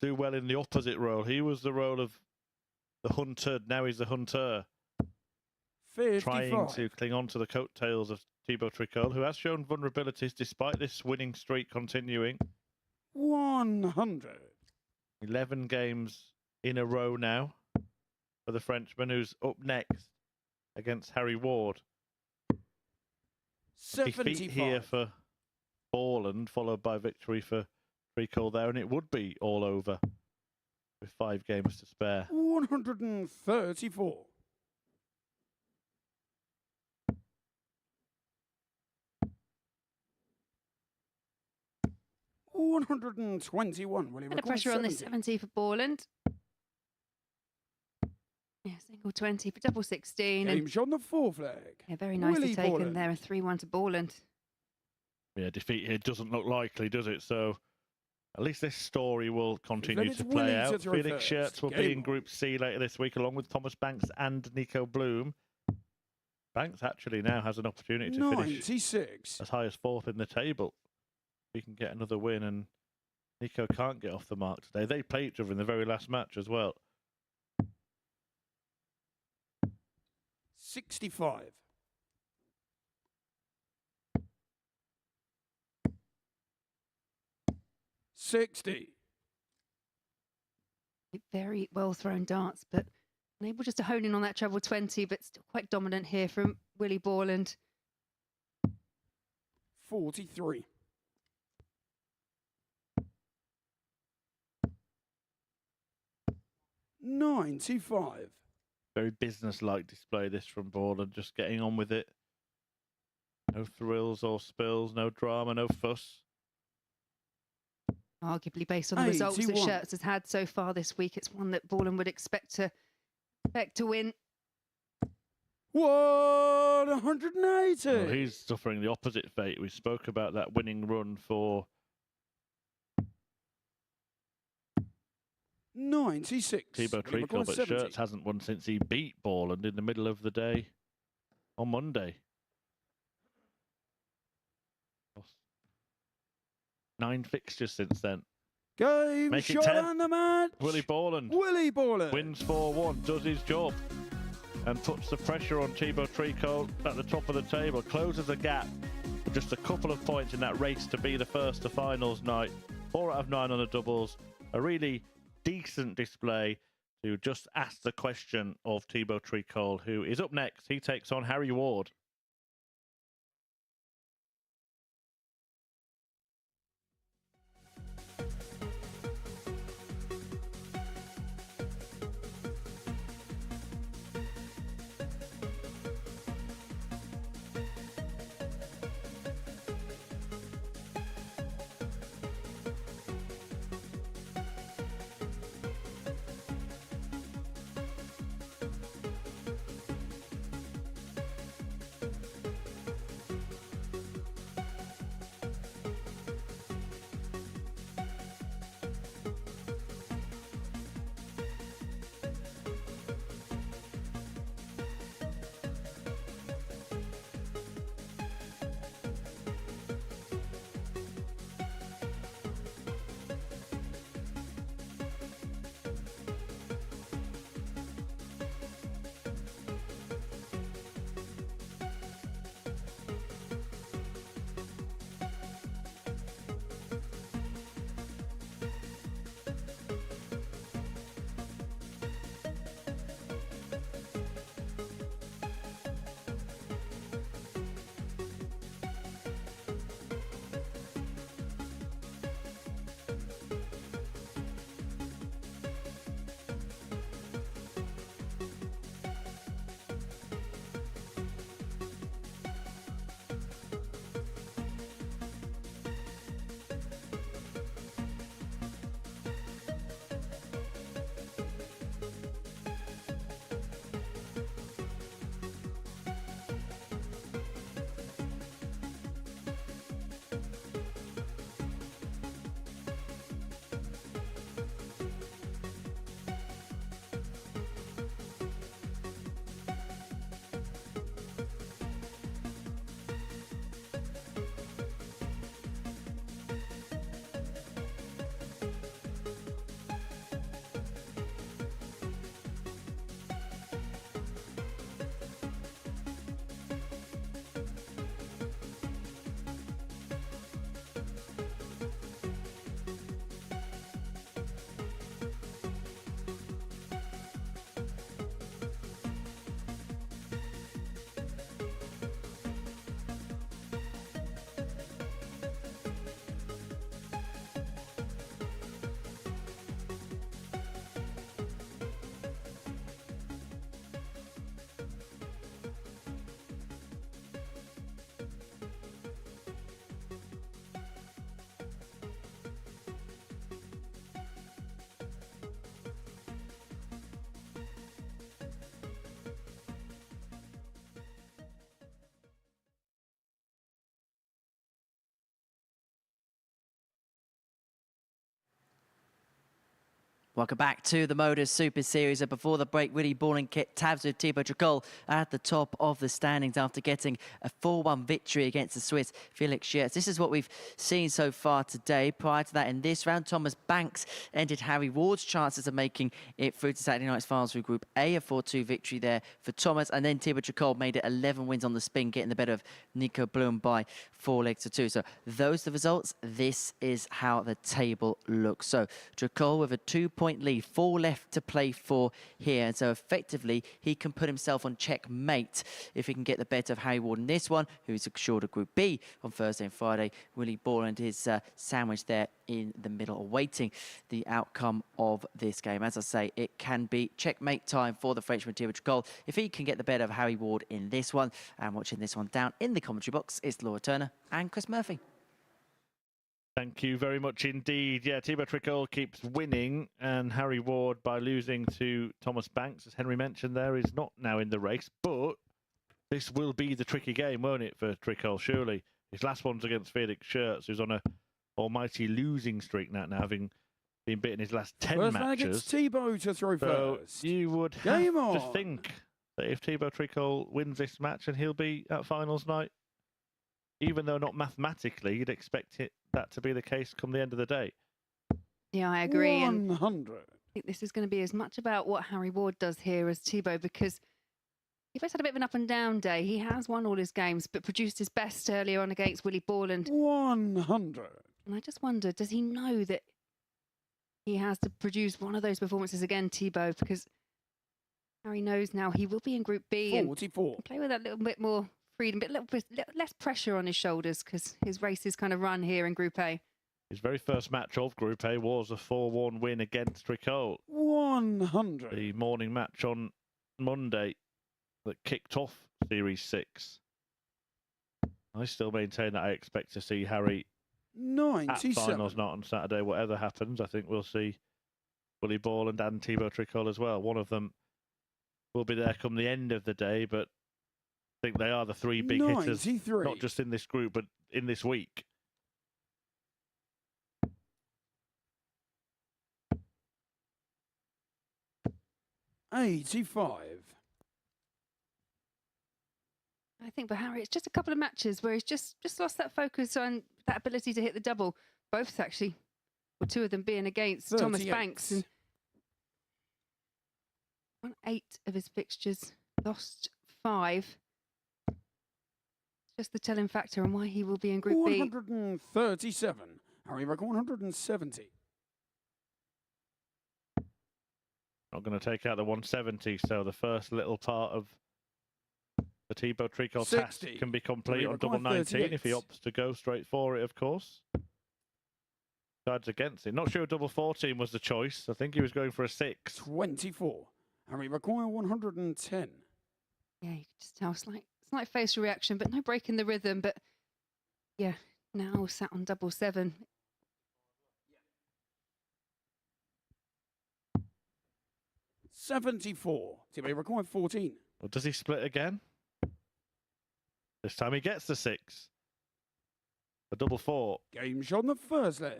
do well in the opposite role. He was the role of the hunter, now he's the hunter. 55. Trying to cling on to the coattails of Thibaut Tricole, who has shown vulnerabilities despite this winning streak continuing. 100. 11 games in a row now for the Frenchman, who's up next against Harry Ward. 75. Defeat here for Borland, followed by victory for Tricole there, and it would be all over with 5 games to spare. 134. 121. Will he Bit of record pressure on this 70? 70 for Borland. Yeah, single 20 for double 16. And Games on the fourth leg. yeah, very nicely Willie taken Borland. there. A 3-1 to Borland. Yeah, defeat here doesn't look likely, does it? So at least this story will continue it's to play Willie out. to throw Felix first. Shirts will be Game in on. Group C later this week, along with Thomas Banks and Nico Bloom. Banks actually now has an opportunity to finish 96. as high as 4th in the table. We can get another win, and Nico can't get off the mark today. They play each other in the very last match as well. 65. 60. Very well thrown darts, but unable just to hone in on that treble 20, but still quite dominant here from Willie Borland. 43. 95. Very business-like display this from Borland, just getting on with it. No thrills or spills, no drama, no fuss. Arguably, based on the results that 81. Schertz has had so far this week, it's one that Borland would expect to win. 180. Well, he's suffering the opposite fate. We spoke about that winning run for 96. Thibaut Willie Tricole, but 70. Schertz hasn't won since he beat Borland in the middle of the day on Monday. Lost 9 fixtures since then. Game Make it shot 10. on the match. Willie Borland Willie Borland wins 4-1, does his job, and puts the pressure on Thibaut Tricole at the top of the table, closes the gap with just a couple of points in that race to be the first to finals night. 4 out of 9 on the doubles. A really decent display to just ask the question of Thibaut Tricole, who is up next. He takes on Harry Ward. Welcome back to the MODUS Super Series. And before the break, Willie Borland kept tabs with Thibaut Tricole at the top of the standings after getting a 4-1 victory against the Swiss Felix Schertz. This is what we've seen so far today. Prior to that, in this round, Thomas Banks ended Harry Ward's chances of making it through to Saturday night's finals through Group A, a 4-2 victory there for Thomas. And then Thibaut Tricole made it 11 wins on the spin, getting the better of Nico Blum by 4 legs to 2. So those are the results. This is how the table looks. So Tricole with a 2-point point lead, 4 left to play for here. And so effectively, he can put himself on checkmate if he can get the better of Harry Ward in this one, who's assured of Group B on Thursday and Friday. Willie Borland is sandwiched there in the middle, awaiting the outcome of this game. As I say, it can be checkmate time for the Frenchman Thibaut Tricole if he can get the better of Harry Ward in this one. And watching this one down in the commentary box is Laura Turner and Chris Murphy. Thank you very much indeed. Yeah, Thibaut Tricole keeps winning, and Harry Ward, by losing to Thomas Banks, as Henry mentioned there, is not now in the race. But this will be the tricky game, won't it, for Tricole, surely? His last one's against Felix Schertz, who's on a almighty losing streak now, having been beaten his last 10 First matches. flag, it's Thibaut to throw So first. you would Game have to on. think that if Thibaut Tricole wins this match, and he'll be at finals night, even though not mathematically, you'd expect that to be the case come the end of the day. Yeah, I agree. And 100. I think this is going to be as much about what Harry Ward does here as Thibaut, because Thibaut's had a bit of an up and down day. He has won all his games, but produced his best earlier on against Willie Borland. 100. And I just wonder, does he know that he has to produce one of those performances again, Thibaut? Because Harry knows now he will be in Group B 44. and play with that little bit more freedom, but a little bit less pressure on his shoulders, because his race is kind of run here in Group A. His very first match of Group A was a 4-1 win against Tricole. 100. The morning match on Monday that kicked off Series 6. I still maintain that I expect to see Harry at 97. finals not on Saturday. Whatever happens, I think we'll see Willie Borland and Thibaut Tricole as well. One of them will be there come the end of the day, but I think they are the 3 big hitters, 93. not just in this group, but in this week. $85. I think for Harry, it's just a couple of matches where he's just lost that focus on that ability to hit the double. Both actually, or 2 of them being against Thomas 38. Banks. And won 8 of his fixtures, lost 5. Just the telling factor on why he will be in Group B. 137. Harry record 170. Not going to take out the 170, so the first little part of the Thibaut Tricole task 60. can be complete on Record double 19 if he 38. opts to go straight for it, of course. Cards against it. Not sure double 14 was the choice. I think he was going for a 6. 24. Harry require 110. Yeah, you could just tell slight facial reaction, but no break in the rhythm. But yeah, now sat on double 7. $74. Thibaut required 14. Well, does he split again? This time he gets the 6. A double 4. Game shot on the first leg.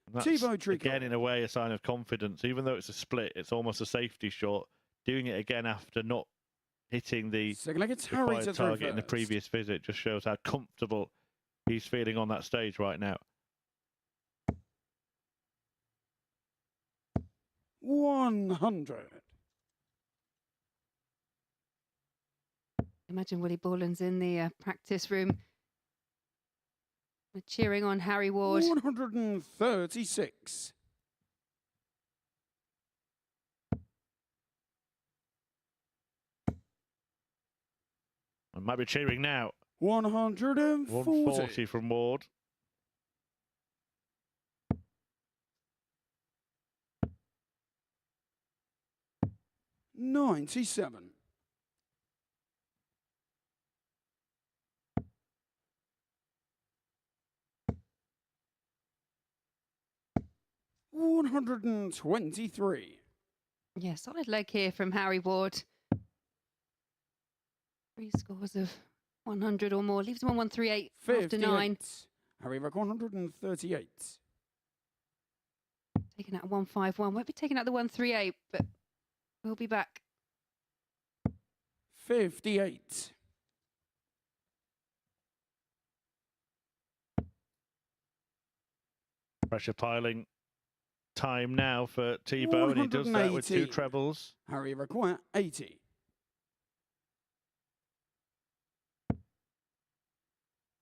And that's, Thibaut Tricole. again, in a way, a sign of confidence. Even though it's a split, it's almost a safety shot. Doing it again after not hitting the Second leg, it's Harry required to throw target in the first. previous visit just shows how comfortable he's feeling on that stage right now. 100. Imagine Willie Borland's in the practice room cheering on Harry Ward. 136. I might be cheering now. 140. 140 from Ward. $97. $123. Yeah, solid leg here from Harry Ward. 3 scores of 100 or more. Leaves him on 138 after 9. Harry Rock 138. Taking out a 151. Won't be taking out the 138, but we'll be back. 58. Pressure piling time now for Thibaut, and he does that with 2 180. trebles. Harry require 80.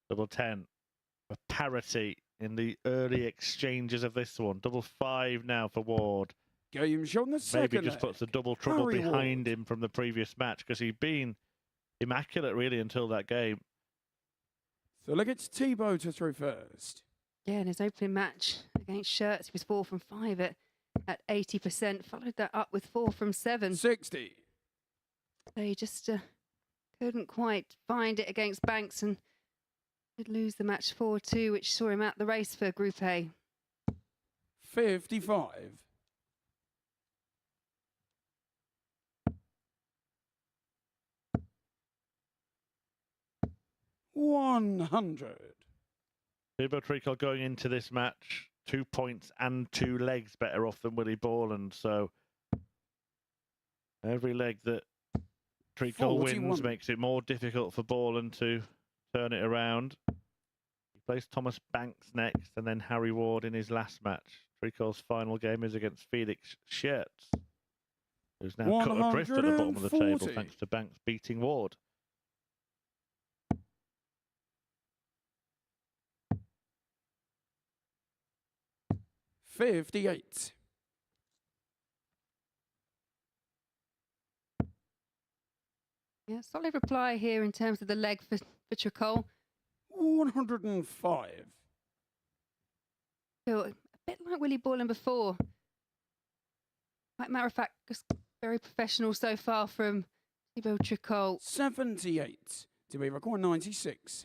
Double 10. A parity in the early exchanges of this one. Double 5 now for Ward. Game shot the second maybe just leg. puts the double trouble Harry behind Ward. him from the previous match, because he'd been immaculate really until that game. So look, it's Thibaut to throw first. Yeah, in his opening match against Shirts, he was 4 from 5 at 80%. Followed that up with 4 from 7. 60. So he just couldn't quite find it against Banks and did lose the match 4-2, which saw him out the race for Group A. 55. 100. Thibaut Tricole going into this match 2 points and 2 legs better off than Willie Borland. So every leg that Tricole 41. wins makes it more difficult for Borland to turn it around. He plays Thomas Banks next and then Harry Ward in his last match. Tricole's final game is against Felix Schertz, who's now cut adrift at the bottom of the table 140. thanks to Banks beating Ward. $58. Yeah, solid reply here in terms of the leg for Tricole. 105. Feel a bit like Willie Borland before. Like matter of fact, just very professional so far from Thibaut Tricole. 78. Do we record 96?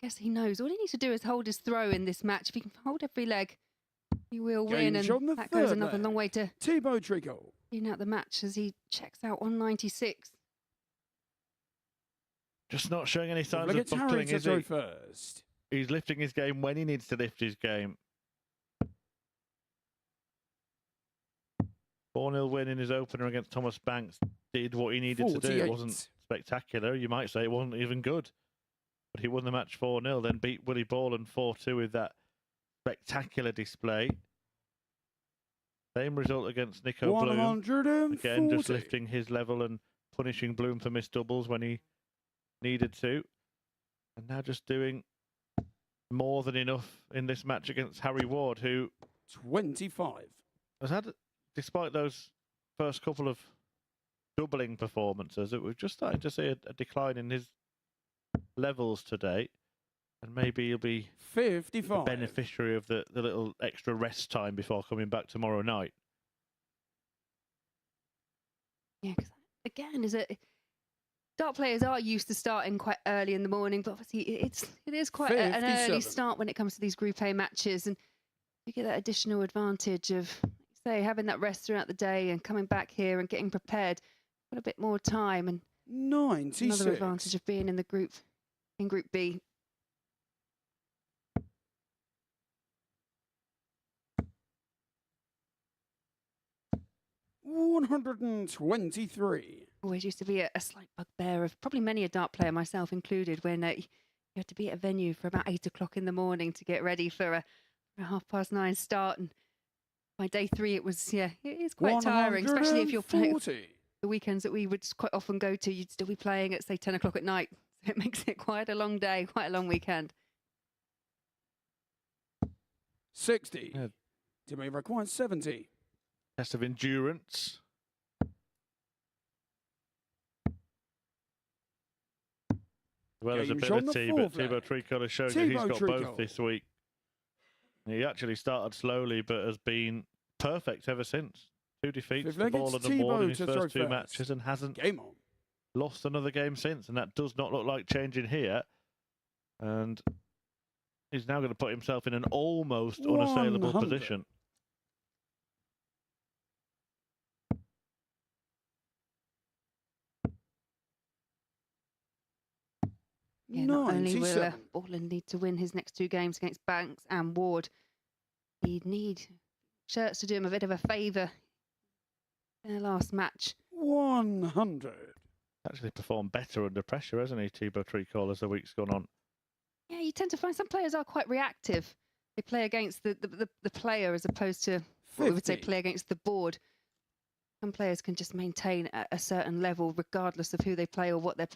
Guess he knows. All he needs to do is hold his throw in this match. If he can hold every leg, he will win. Game And shot on the that goes third another leg. long way to Thibaut Tricole. being out the match as he checks out on 96. Just not showing any signs Look, of it's Harry buckling, to is throw he? first. He's lifting his game when he needs to lift his game. 4-0 win in his opener against Thomas Banks. Did what he needed to do. It 48. wasn't spectacular. You might say it wasn't even good. But he won the match 4-0, then beat Willie Borland 4-2 with that spectacular display. Same result against Nico Bloom. 140. Again, just lifting his level and punishing Bloom for missed doubles when he needed to. And now just doing more than enough in this match against Harry Ward, who 25. has had, despite those first couple of doubling performances, that we're just starting to see a decline in his levels today. And maybe he'll be the 55. beneficiary of the little extra rest time before coming back tomorrow night. Yeah, because again, dart players are used to starting quite early in the morning, but obviously it is quite an early 57. start when it comes to these Group A matches, and you get that additional advantage of, say, having that rest throughout the day and coming back here and getting prepared. Got a bit more time, and 96. another advantage of being in Group B. $123. Always used to be a slight bugbear of probably many a dart player, myself included, when you had to be at a venue for about 8 o'clock in the morning to get ready for a 9:30 start. And by day 3, it is quite tiring, especially if you're playing 140. the weekends that we would quite often go to. You'd still be playing at, say, 10 o'clock at night. So it makes it quite a long day, quite a long weekend. 60. Yeah. Do we require 70? Test of endurance. As well as Game shot on the ability, but fourth Thibaut leg. Tricole is showing that he's Thibaut got Tricole. both this week. He actually started slowly, but has been perfect ever since. 2 defeats Fifth to leg, it's Borland and Ward in his Thibaut to throw first 2 first. matches and hasn't Game on. lost another game since, and that does not look like changing here. And he's now going to put himself in an almost unassailable 100. position. Yeah, not only will 97. Borland need to win his next 2 games against Banks and Ward, he'd need Shirts to do him a bit of a favour in their last match. 100. Actually performed better under pressure, hasn't he, Thibaut Tricole, as the week's gone on? Yeah, you tend to find some players are quite reactive. They play against the player as opposed to what we would say 50. play against the board. Some players can just maintain a certain level regardless of who they play or what their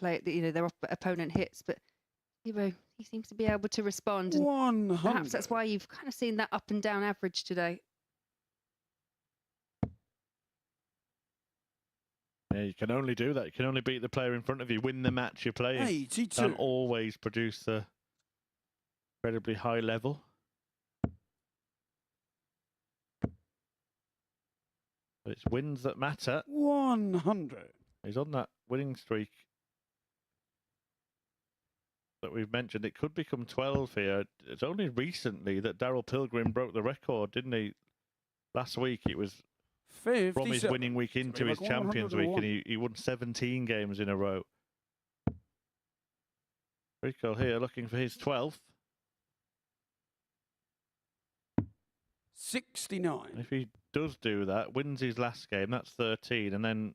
opponent hits. But he seems to be able to respond, and 100. perhaps that's why you've kind of seen that up and down average today. Yeah, you can only do that. You can only beat the player in front of you, win the match you're playing. 82. Can't always produce a incredibly high level. But it's wins that matter. 100. He's on that winning streak that we've mentioned. It could become 12 here. It's only recently that Daryl Pilgrim broke the record, didn't he? Last week it was 57. from his winning week into his Champions Week, and he won 17 games in a row. Tricole here looking for his 12th. 69. If he does do that, wins his last game, that's 13, and then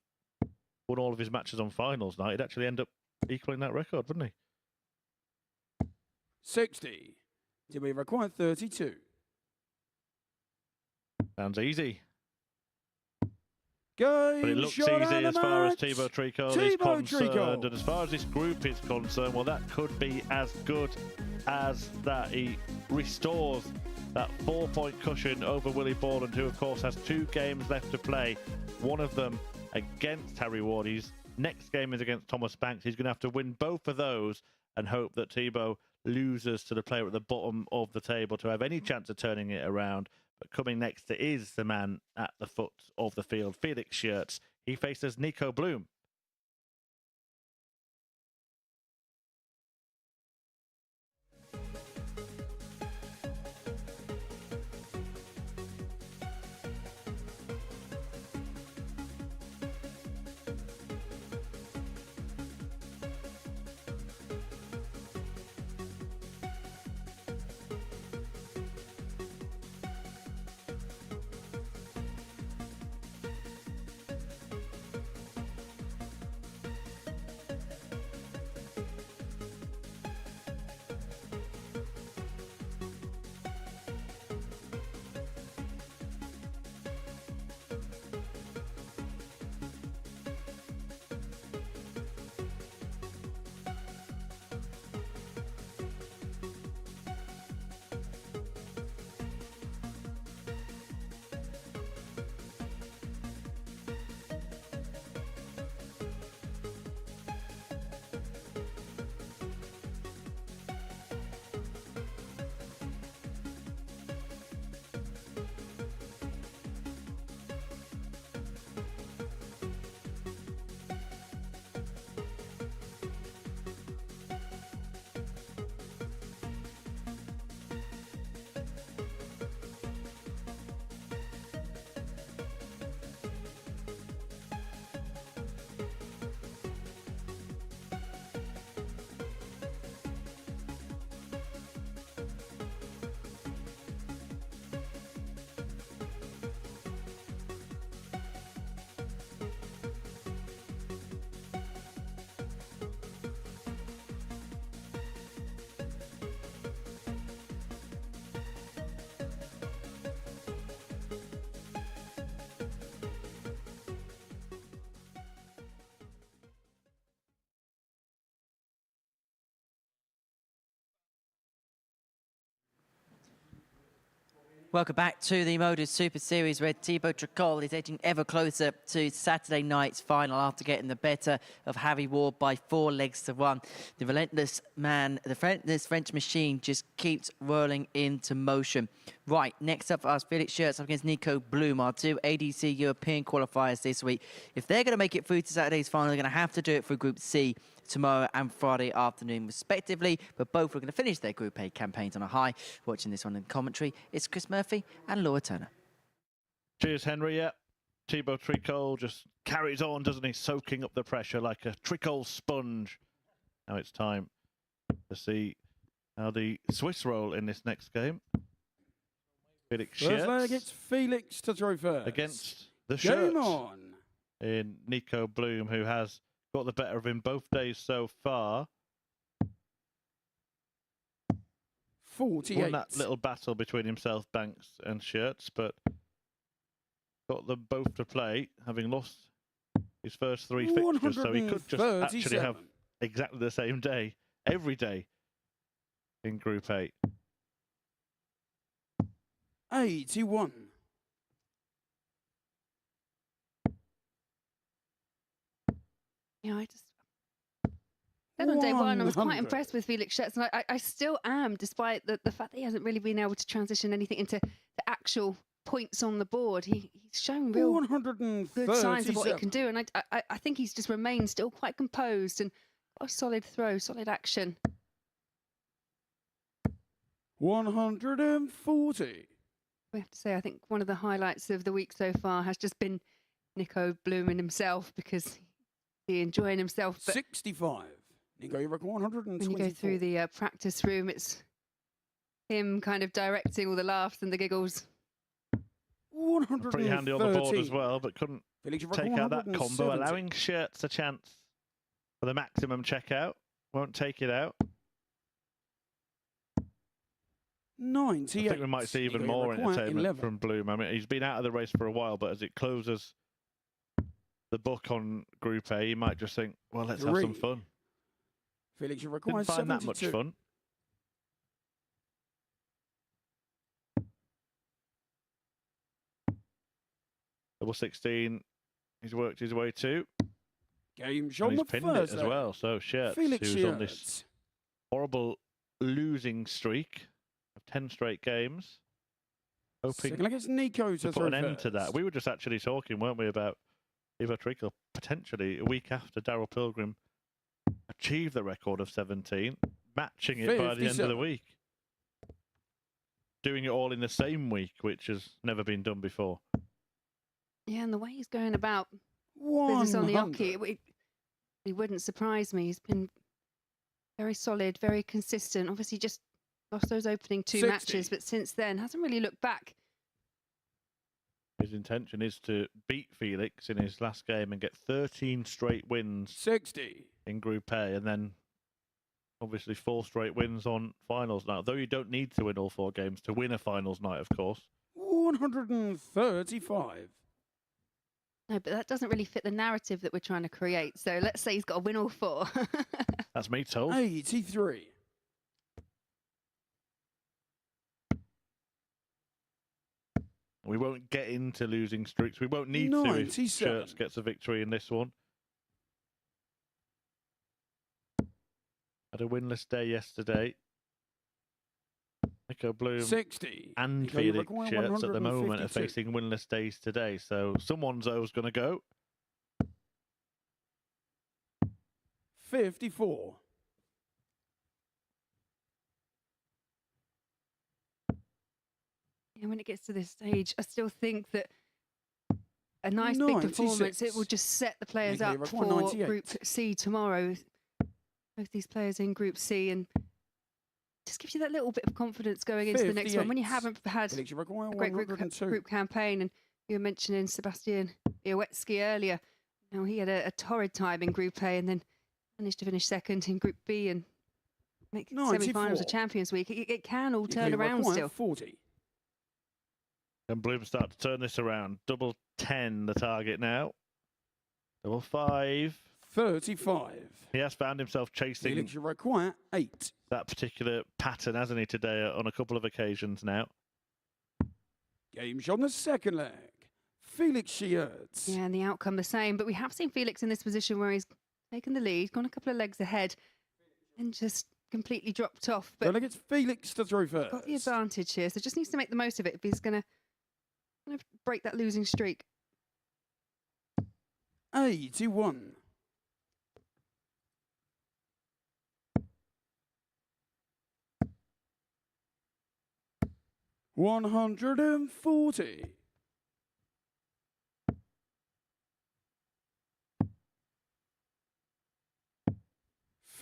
won all of his matches on finals night, he'd actually end up equaling that record, wouldn't he? 60. Do we require 32? Sounds easy. Game But it looks shot easy and as a far as match. Thibaut Tricole is Thibaut concerned. Tricole. And as far as this group is concerned, well, that could be as good as that. He restores that 4-point cushion over Willie Borland, who, of course, has 2 games left to play. One of them against Harry Ward. His next game is against Thomas Banks. He's going to have to win both of those and hope that Thibaut loses to the player at the bottom of the table to have any chance of turning it around. But coming next is the man at the foot of the field, Felix Schertz. He faces Nico Bloom. Welcome back to the MODUS Super Series, where Thibaut Tricole is edging ever closer to Saturday night's final after getting the better of Harry Ward by 4 legs to 1. The relentless man, the relentless French machine just keeps rolling into motion. Right, next up for us, Felix Schertz up against Nico Bloom, our 2 ADC European qualifiers this week. If they're going to make it through to Saturday's final, they're going to have to do it for Group C tomorrow and Friday afternoon respectively, but both are going to finish their Group A campaigns on a high. Watching this one in commentary, it's Chris Murphy and Laura Turner. Cheers, Henry. Yeah, Thibaut Tricole just carries on, doesn't he? Soaking up the pressure like a Tricole sponge. Now it's time to see how the Swiss roll in this next game. Felix First leg, Schertz it's Felix to throw first. against the Game Schertz on. in Nico Bloom, who has got the better of him both days so far. 48. Won that little battle between himself, Banks and Schertz, but got them both to play, having lost his first 3 fixtures, so he could just actually have 137. exactly the same day, every day, in Group A. 81. Yeah, I just then on day one, I was quite 100. impressed with Felix Scherz, and I still am, despite the fact that he hasn't really been able to transition anything into the actual points on the board. He's shown real 137. good signs of what he can do, and I think he's just remained still quite composed and got a solid throw, solid action. 140. We have to say, I think one of the highlights of the week so far has just been Nico blooming himself, because he's enjoying himself. But 65. Nico, you reckon 124. when you go through the practice room, it's him kind of directing all the laughs and the giggles. 113. Pretty handy on the board as well, but couldn't Felix, you reckon take out that 170. combo, allowing Scherz a chance for the maximum checkout. Won't take it out. 98. I think we might see even Nico, you more reckon entertainment 11. from Bloom. I mean, he's been out of the race for a while, but as it closes the book on Group A, he might just think, well, let's have some 3. fun. Felix, you require Didn't find that much 72. fun. Double 16, he's worked his way to. Games And on he's the pinned it first as leg. well. So Scherz, Felix who's on this Scherz. horrible losing streak of 10 straight games, hoping Second leg, it's Nico to to put throw an end to that. first. We were just actually talking, weren't we, about Ivo Tricole potentially a week after Daryl Pilgrim achieved the record of 17, matching it by the end of the 57. week. Doing it all in the same week, which has never been done before. Yeah, and the way he's going about One business on the hockey, it wouldn't surprise me. He's been very solid, very consistent. Obviously, just lost those opening 2 60. matches, but since then hasn't really looked back. His intention is to beat Felix in his last game and get 13 straight wins 60. in Group A, and then obviously 4 straight wins on finals night. Though you don't need to win all 4 games to win a finals night, of course. 135. No, but that doesn't really fit the narrative that we're trying to create. So let's say he's got to win all 4. That's me told. 83. We won't get into losing streaks. We won't need to if 97. Scherz gets a victory in this one. Had a winless day yesterday. Nico Bloom 60. and Nico, you Felix require Scherz at the moment are 152. facing winless days today, so someone's O's going to go. 54. And when it gets to this stage, I still think that a nice big performance, 96. it will just set the players Nico, you up require for 98. Group C tomorrow. Both these players in Group C, and just gives you that little bit of confidence going into the next one when you 58. haven't had Felix, you require a great $102. group campaign. And you were mentioning Sebastian Białecki earlier. Now, he had a torrid time in Group A and then managed to finish second in Group B and make semi-finals 94. of Champions Week. It can all Nico, turn you around require still. 40. And Bloom start to turn this around. Double 10 the target now. Double 5. 35. He has found himself chasing Felix, you require 8. that particular pattern, hasn't he, today on a couple of occasions now. Games on the second leg. Felix Scherz. Yeah, and the outcome the same. But we have seen Felix in this position where he's taken the lead, gone a couple of legs ahead, and just completely dropped off. But But it's Felix to throw first. got the advantage here, so just needs to make the most of it if he's going to kind of break that losing streak. 81. $140.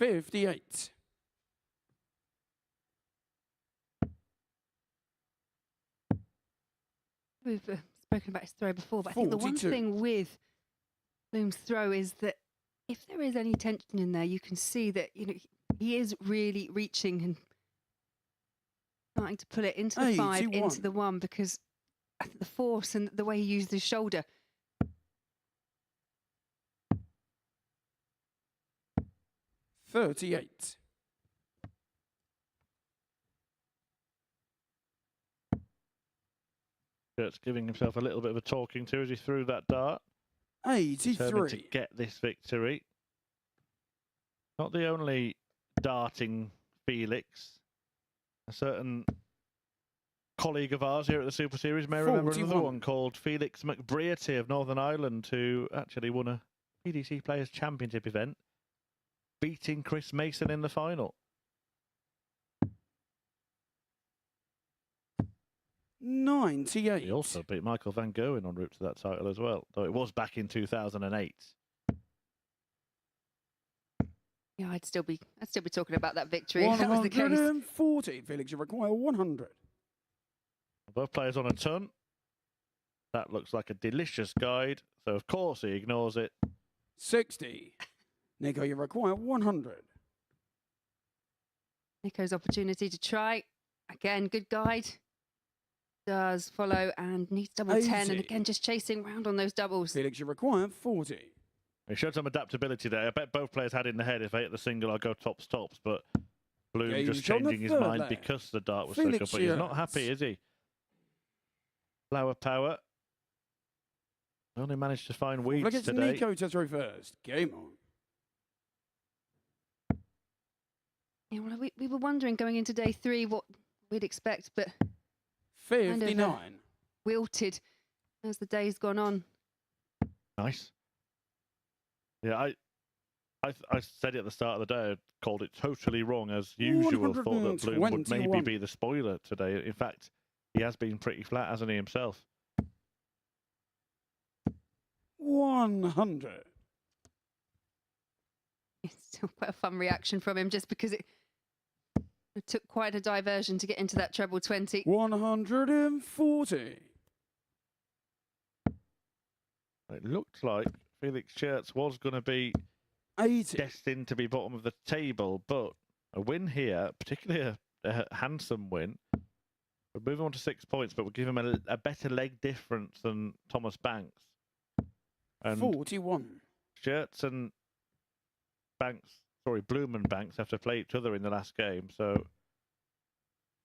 $58. We've spoken about his throw before, but I think the one 42. thing with Bloom's throw is that if there is any tension in there, you can see that he is really reaching and starting to pull it into the 5, 81. into the 1, because I think the force and the way he used his shoulder. $38. Scherz giving himself a little bit of a talking to as he threw that dart. Determined to 83. get this victory. Not the only darting Felix. A certain colleague of ours here at the Super Series may remember another 41. one called Felix McBrearty of Northern Ireland, who actually won a PDC Players Championship event, beating Chris Mason in the final. 98. He also beat Michael Van Gerwen en route to that title as well, though it was back in 2008. Yeah, I'd still be talking about that victory if that was the case. 140. Felix, you require 100. Both players on a ton. That looks like a delicious guide, so of course he ignores it. 60. Nico, you require 100. Nico's opportunity to try. Again, good guide. Does follow and needs double 10, and 80. again just chasing round on those doubles. Felix, you require 40. He showed some adaptability there. I bet both players had in the head, if I hit the single, I'll go tops. But Bloom Yeah, just he's on the changing his third mind leg. because the dart was Felix so good. But he's not happy, Shearers. is he? Flower Power only managed to find Look, weeds it's today. Nico to throw first. Game on. Yeah, well, we were wondering going into day 3 what we'd expect, but 59. wilted as the day's gone on. Nice. Yeah, I said it at the start of the day. I called it totally wrong as usual. Thought that Bloom would maybe 121. be the spoiler today. In fact, he has been pretty flat, hasn't he, himself? 100. It's still quite a fun reaction from him just because it took quite a diversion to get into that treble 20. 140. It looked like Felix Schertz was going to be 80. destined to be bottom of the table, but a win here, particularly a handsome win, would move on to 6 points, but would give him a better leg difference than Thomas Banks. And 41. Schertz and Bloom and Banks have to play each other in the last game, so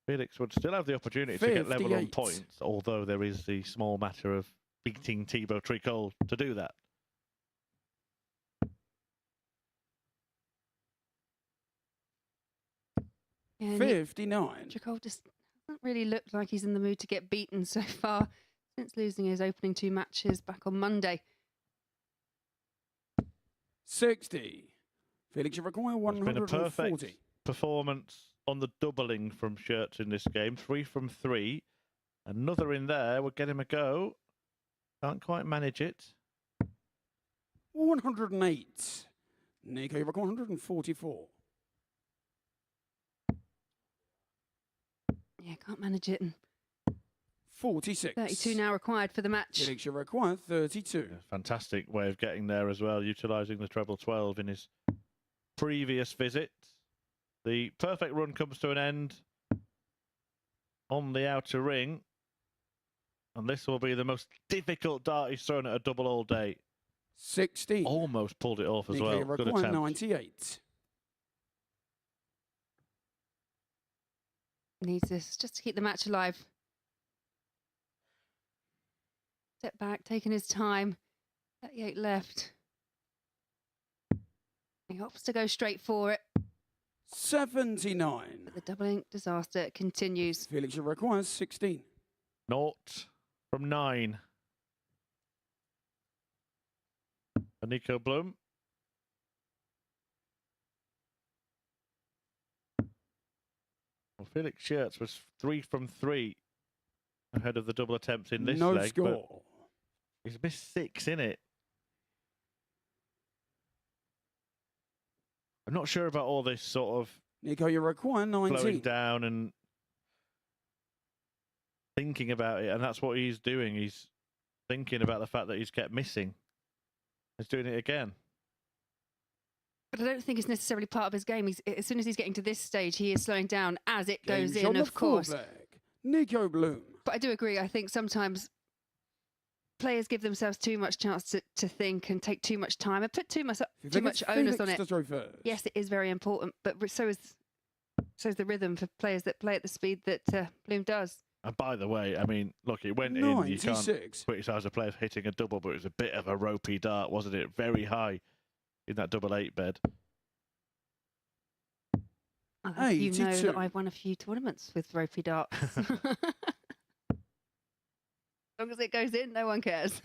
Felix would still have the opportunity to get level on 58. points, although there is the small matter of beating Thibaut Tricole to do that. Yeah, 59. Tricole just doesn't really look like he's in the mood to get beaten so far since losing his opening 2 matches back on Monday. 60. Felix, you require It's been a 140. perfect performance on the doubling from Schertz in this game. 3 from 3. Another in there would get him a go. Can't quite manage it. 108. Nico, you require 144. Yeah, can't manage it. And 46. 32 now required for the match. Felix, you require 32. Yeah, fantastic way of getting there as well, utilising the treble 12 in his previous visit. The perfect run comes to an end on the outer ring. And this will be the most difficult dart he's thrown at a double all day. 16. Almost pulled it off as Nico, well. you Good require attempt. 98. Needs this just to keep the match alive. Step back, taking his time. 38 left. He hopes to go straight for it. 79. But the doubling disaster continues. Felix, you require 16. 0 from 9. For Nico Bloom. Well, Felix Schertz was 3 from 3 ahead of the double attempts in this No leg. But score. he's missed 6 in it. I'm not sure about all this sort of Nico, you require slowing 19. down and thinking about it, and that's what he's doing. He's thinking about the fact that he's kept missing. He's doing it again. But I don't think it's necessarily part of his game. As soon as he's getting to this stage, he is slowing down as it goes Game's on in, the of course. fourth leg. Nico Bloom. But I do agree. I think sometimes players give themselves too much chance to think and take too much time and put too much onus Felix on to it. throw first. Yes, it is very important, but so is the rhythm for players that play at the speed that Bloom does. And by the way, I mean, look, it went in. You can't 96. criticise a player for hitting a double, but it was a bit of a ropey dart, wasn't it? Very high in that double 8 bed. I think you know 82. that I've won a few tournaments with ropey darts. As long as it goes in, no one cares.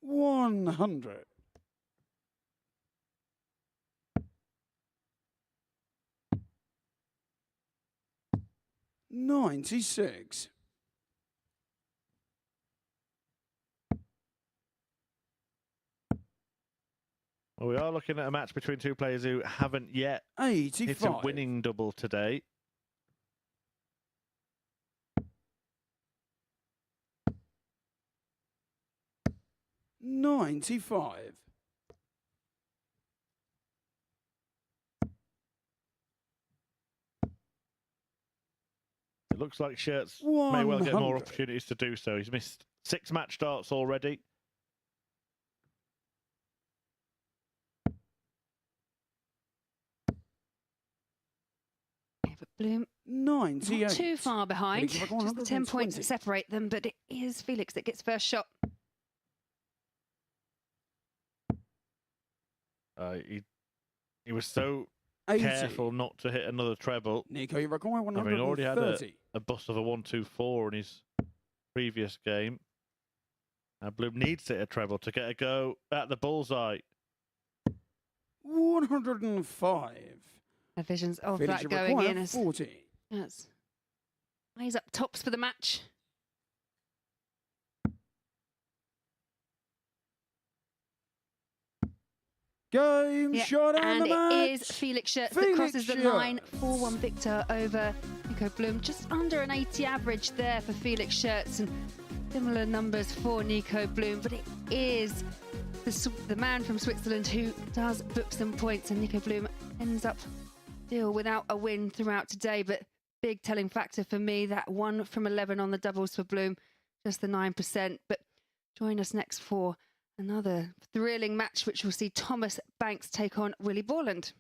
100. $96. Well, we are looking at a match between two players who haven't yet hit a 85. winning double today. $95. It looks like Shirts may well get more 100. opportunities to do so. He's missed 6 match starts already. Yeah, but Bloom 98. not too far behind. Felix Just the 10 points 120. that separate them, but it is Felix that gets first shot. He was so 80. careful not to hit another treble. Nico, you reckon 130. I mean, he already had a bust of a 1-2-4 in his previous game. Now Bloom needs to hit a treble to get a go at the bullseye. 105. The visions of Felix, that you going require in as 40. yes. Eyes up tops for the match. Game shot and and the match. it is Felix Shirts that Felix crosses the Schurz. line. 4-1 victor over Nico Bloom. Just under an 80 average there for Felix Shirts and similar numbers for Nico Bloom. But it is the man from Switzerland who does book some points, and Nico Bloom ends up still without a win throughout today. But big telling factor for me, that 1 from 11 on the doubles for Bloom, just the 9%. But join us next for another thrilling match, which will see Thomas Banks take on Willie Borland.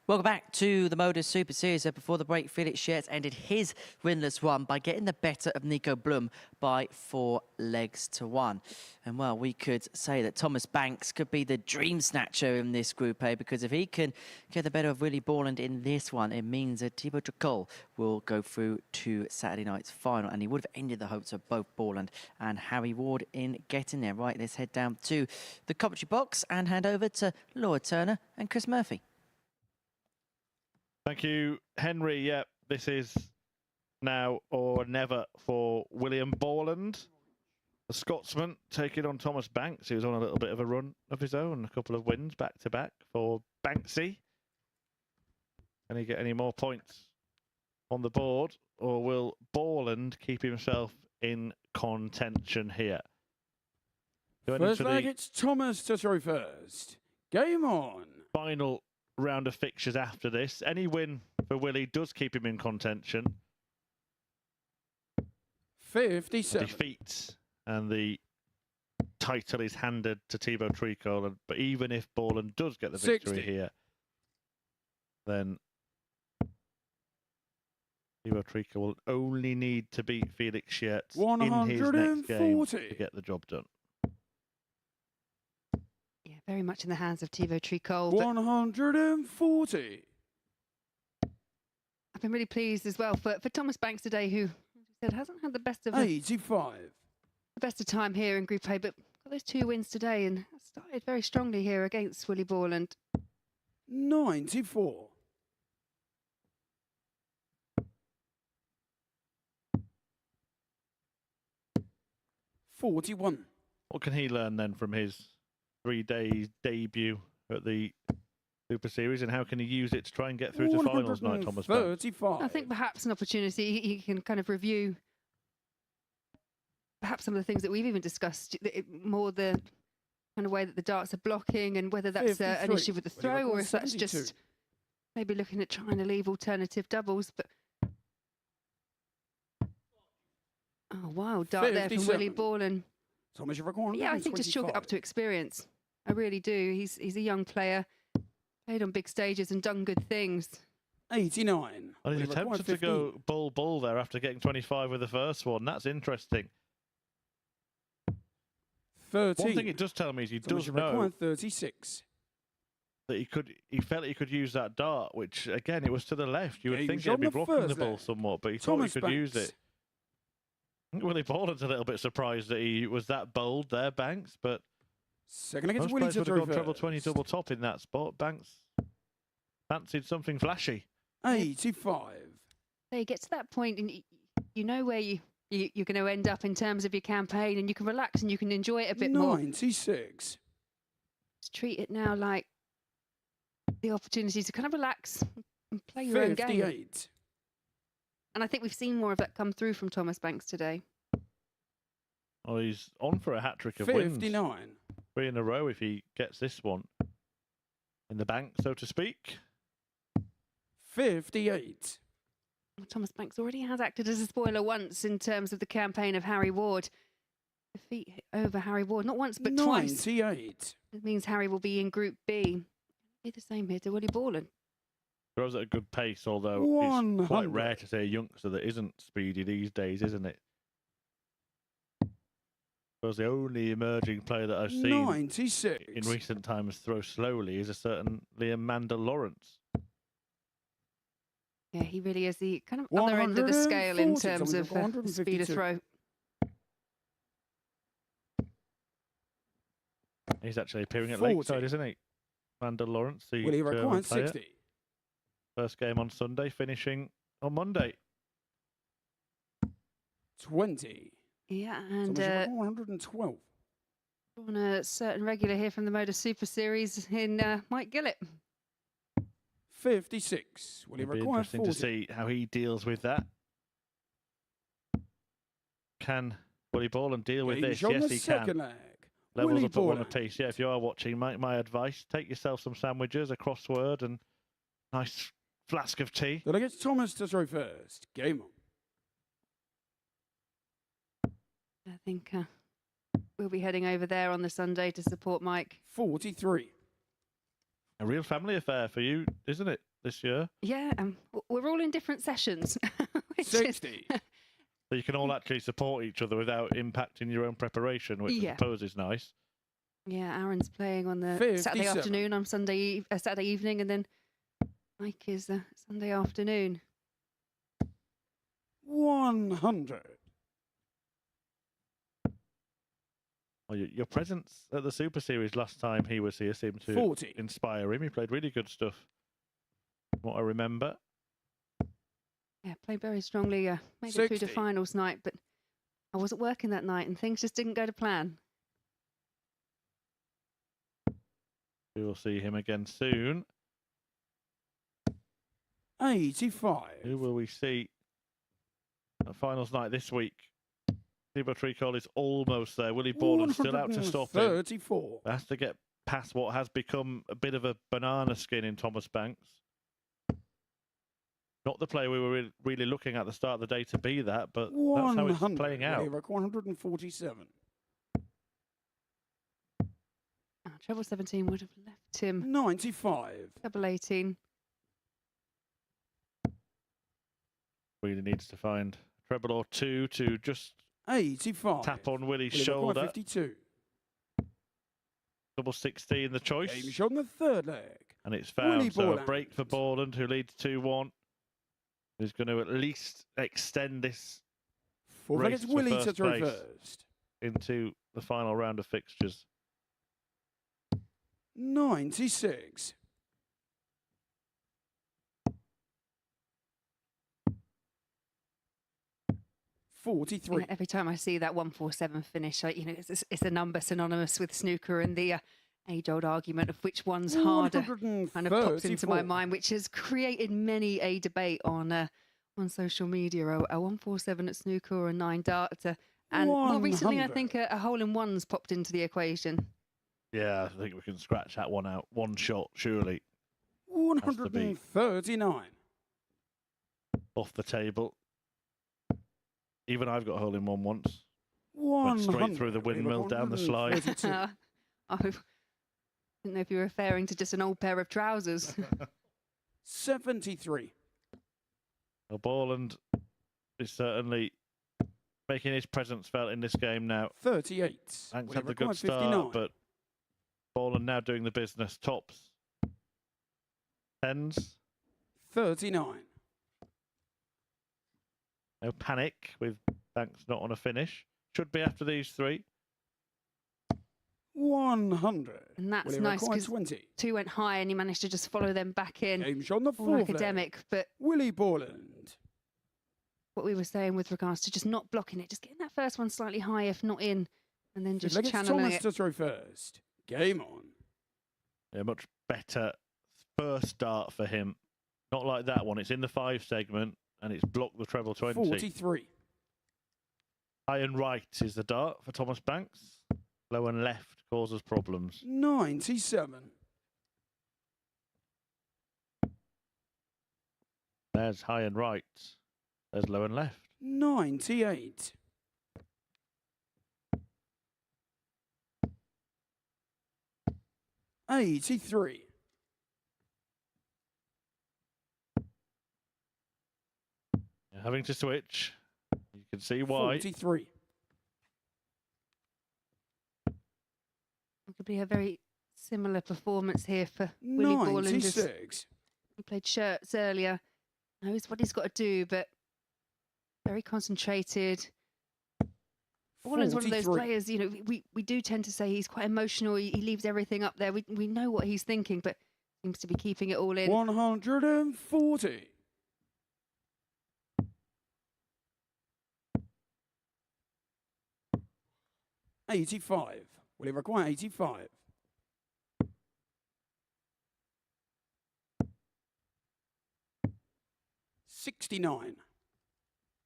Welcome back to the MODUS Super Series. Before the break, Felix Schurz ended his winless run by getting the better of Nico Bloom by 4 legs to 1. And well, we could say that Thomas Banks could be the dream snatcher in this Group A, because if he can get the better of Willie Borland in this one, it means that Thibaut Tricole will go through to Saturday night's final, and he would have ended the hopes of both Borland and Harry Ward in getting there. Right, let's head down to the commentary box and hand over to Laura Turner and Chris Murphy. Thank you, Henry. Yeah, this is now or never for William Borland, the Scotsman, taking on Thomas Banks, who's on a little bit of a run of his own, a couple of wins back-to-back for Banksy. Can he get any more points on the board, or will Borland keep himself in contention here? First leg, it's Thomas to throw first. Game on. Final round of fixtures after this. Any win for Willie does keep him in contention. 57. Defeat and the title is handed to Thibaut Tricole. But even if Borland does get the victory 60. here, then Thibaut Tricole will only need to beat Felix Schertz in his next game to get the job done. Yeah, very much in the hands of Thibaut Tricole. 140. I've been really pleased as well for Thomas Banks today, who, as you said, hasn't had the best of 85. the best of time here in Group A, but got those 2 wins today and started very strongly here against Willie Borland. 94. $41. What can he learn then from his 3-day debut at the Super Series, and how can he use it to try and get through to finals night, Thomas Banks? 35. I think perhaps an opportunity he can kind of review perhaps some of the things that we've even discussed, more the kind of way that the darts are blocking and whether that's an 53. issue with the throw or if that's just maybe looking at trying to leave alternative doubles. But oh, wow, dart there from Willie 57. Borland. Thomas, you're recording. Yeah, I think just chalk it up to experience. I really do. He's a young player, played on big stages and done good things. 89. Well, he's attempted to go bull there after getting 25 with the first one. That's interesting. 13. One thing it does tell me is he Thomas, does you're know 36. that he felt he could use that dart, which again, it was to the left. You would Yeah, he think was he'd on be the blocking the first ball leg. somewhat, but he Thomas thought he could use Banks. it. I think Willie Borland's a little bit surprised that he was that bold there, Banks, but Second against most Willie players to would have throw gone treble first. 20 double top in that spot. Banks fancied something flashy. 85. So you get to that point and you know where you're going to end up in terms of your campaign, and you can relax and you can enjoy it a bit more. 96. Just treat it now like the opportunity to kind of relax and play your own game. 58. And I think we've seen more of that come through from Thomas Banks today. Oh, he's on for a hat-trick of wins. 59. 3 in a row if he gets this one in the bank, so to speak. 58. Well, Thomas Banks already has acted as a spoiler once in terms of the campaign of Harry Ward. Defeat over Harry Ward, not once but twice. 98. It means Harry will be in Group B. Be the same here to Willie Borland. Throws at a good pace, although 100. it's quite rare to see a youngster that isn't speedy these days, isn't it? Because the only emerging player that I've seen 96. in recent times throw slowly is a certain Liam Mandel-Lawrence. Yeah, he really is the kind of other end of the scale in 140, terms of speed of 152. throw. He's actually appearing at 40. Lakeside, isn't he? Mandel-Lawrence, the Willie German requires player. 60. First game on Sunday, finishing on Monday. 20. Yeah, and Thomas, you're 112. on a certain regular here from the MODUS Super Series in Mike Gillett. 56. Willie It'll be requires interesting 40. to see how he deals with that. Can Willie Borland deal with this? On Yes, the he second can. leg. Levels Willie up at one Borland. apiece. Yeah, if you are watching, my advice, take yourself some sandwiches, a crossword, and a nice flask of tea. Then I get Thomas to throw first. Game on. I think we'll be heading over there on the Sunday to support Mike. 43. A real family affair for you, isn't it, this year? Yeah, we're all in different sessions. which is- 60. So you can all actually support each other without impacting your own preparation, which Yeah. I suppose is nice. Yeah, Aaron's playing on the 57. Saturday afternoon. I'm Saturday evening, and then Mike is Sunday afternoon. 100. Well, your presence at the Super Series last time he was here seemed to 40. inspire him. He played really good stuff, from what I remember. Yeah, played very strongly. Made it through 60. to finals night, but I wasn't working that night and things just didn't go to plan. We will see him again soon. 85. Who will we see at finals night this week? Thibaut Tricole is almost there. Willie Borland still out to stop him. 134. Has to get past what has become a bit of a banana skin in Thomas Banks. Not the player we were really looking at the start of the day to be that, but that's how it's playing out. 147. Treble 17 would have left him. 95. Double 18. Really needs to find a treble or two to just 85. tap on Willie's Willie shoulder. 52. Double 16 the choice. Game shot on the third leg. And it's found. Willie So a Borland. break for Borland, who leads 2-1. Who's going to at least extend this Fourth leg, race it's for Willie to first throw place first. into the final round of fixtures. 96. Yeah, 43. every time I see that 147 finish, it's a number synonymous with snooker and the age-old argument of which one's harder kind of pops into my 134. mind, which has created many a debate on social media. A 147 at snooker or a 9 dart, and more recently, I 100. think a hole-in-one's popped into the equation. Yeah, I think we can scratch that one out. One shot, surely. 139. Off the table. Even I've got a hole in one once. 100. Went straight through the windmill down the slide. 132. I didn't know if you were referring to just an old pair of trousers. 73. Well, Borland is certainly making his presence felt in this game now. 38. Banks Willie had the good required start, 59. but Borland now doing the business. Tops. Tens. 39. No panic with Banks not on a finish. Should be after these three. 100. And that's Willie nice required because 20. 2 went high and he managed to just follow them back in. Game shot on the All fourth leg. academic, but Willie Borland. what we were saying with regards to just not blocking it, just getting that first one slightly high, if not in, and then just Fifth leg, it's channeling Thomas it. to throw first. Game on. Yeah, much better first start for him. Not like that one. It's in the 5 segment and it's blocked the treble 20. 43. High and right is the dart for Thomas Banks. Low and left causes problems. 97. There's high and right. There's low and left. 98. $83. Having to switch. You can see why. 43. It could be a very similar performance here for Willie Borland. 96. He played shirts earlier. Knows what he's got to do, but very concentrated. Borland's one of those 43. players, we do tend to say he's quite emotional. He leaves everything up there. We know what he's thinking, but seems to be keeping it all in. 140. $85. Will he require 85? $69.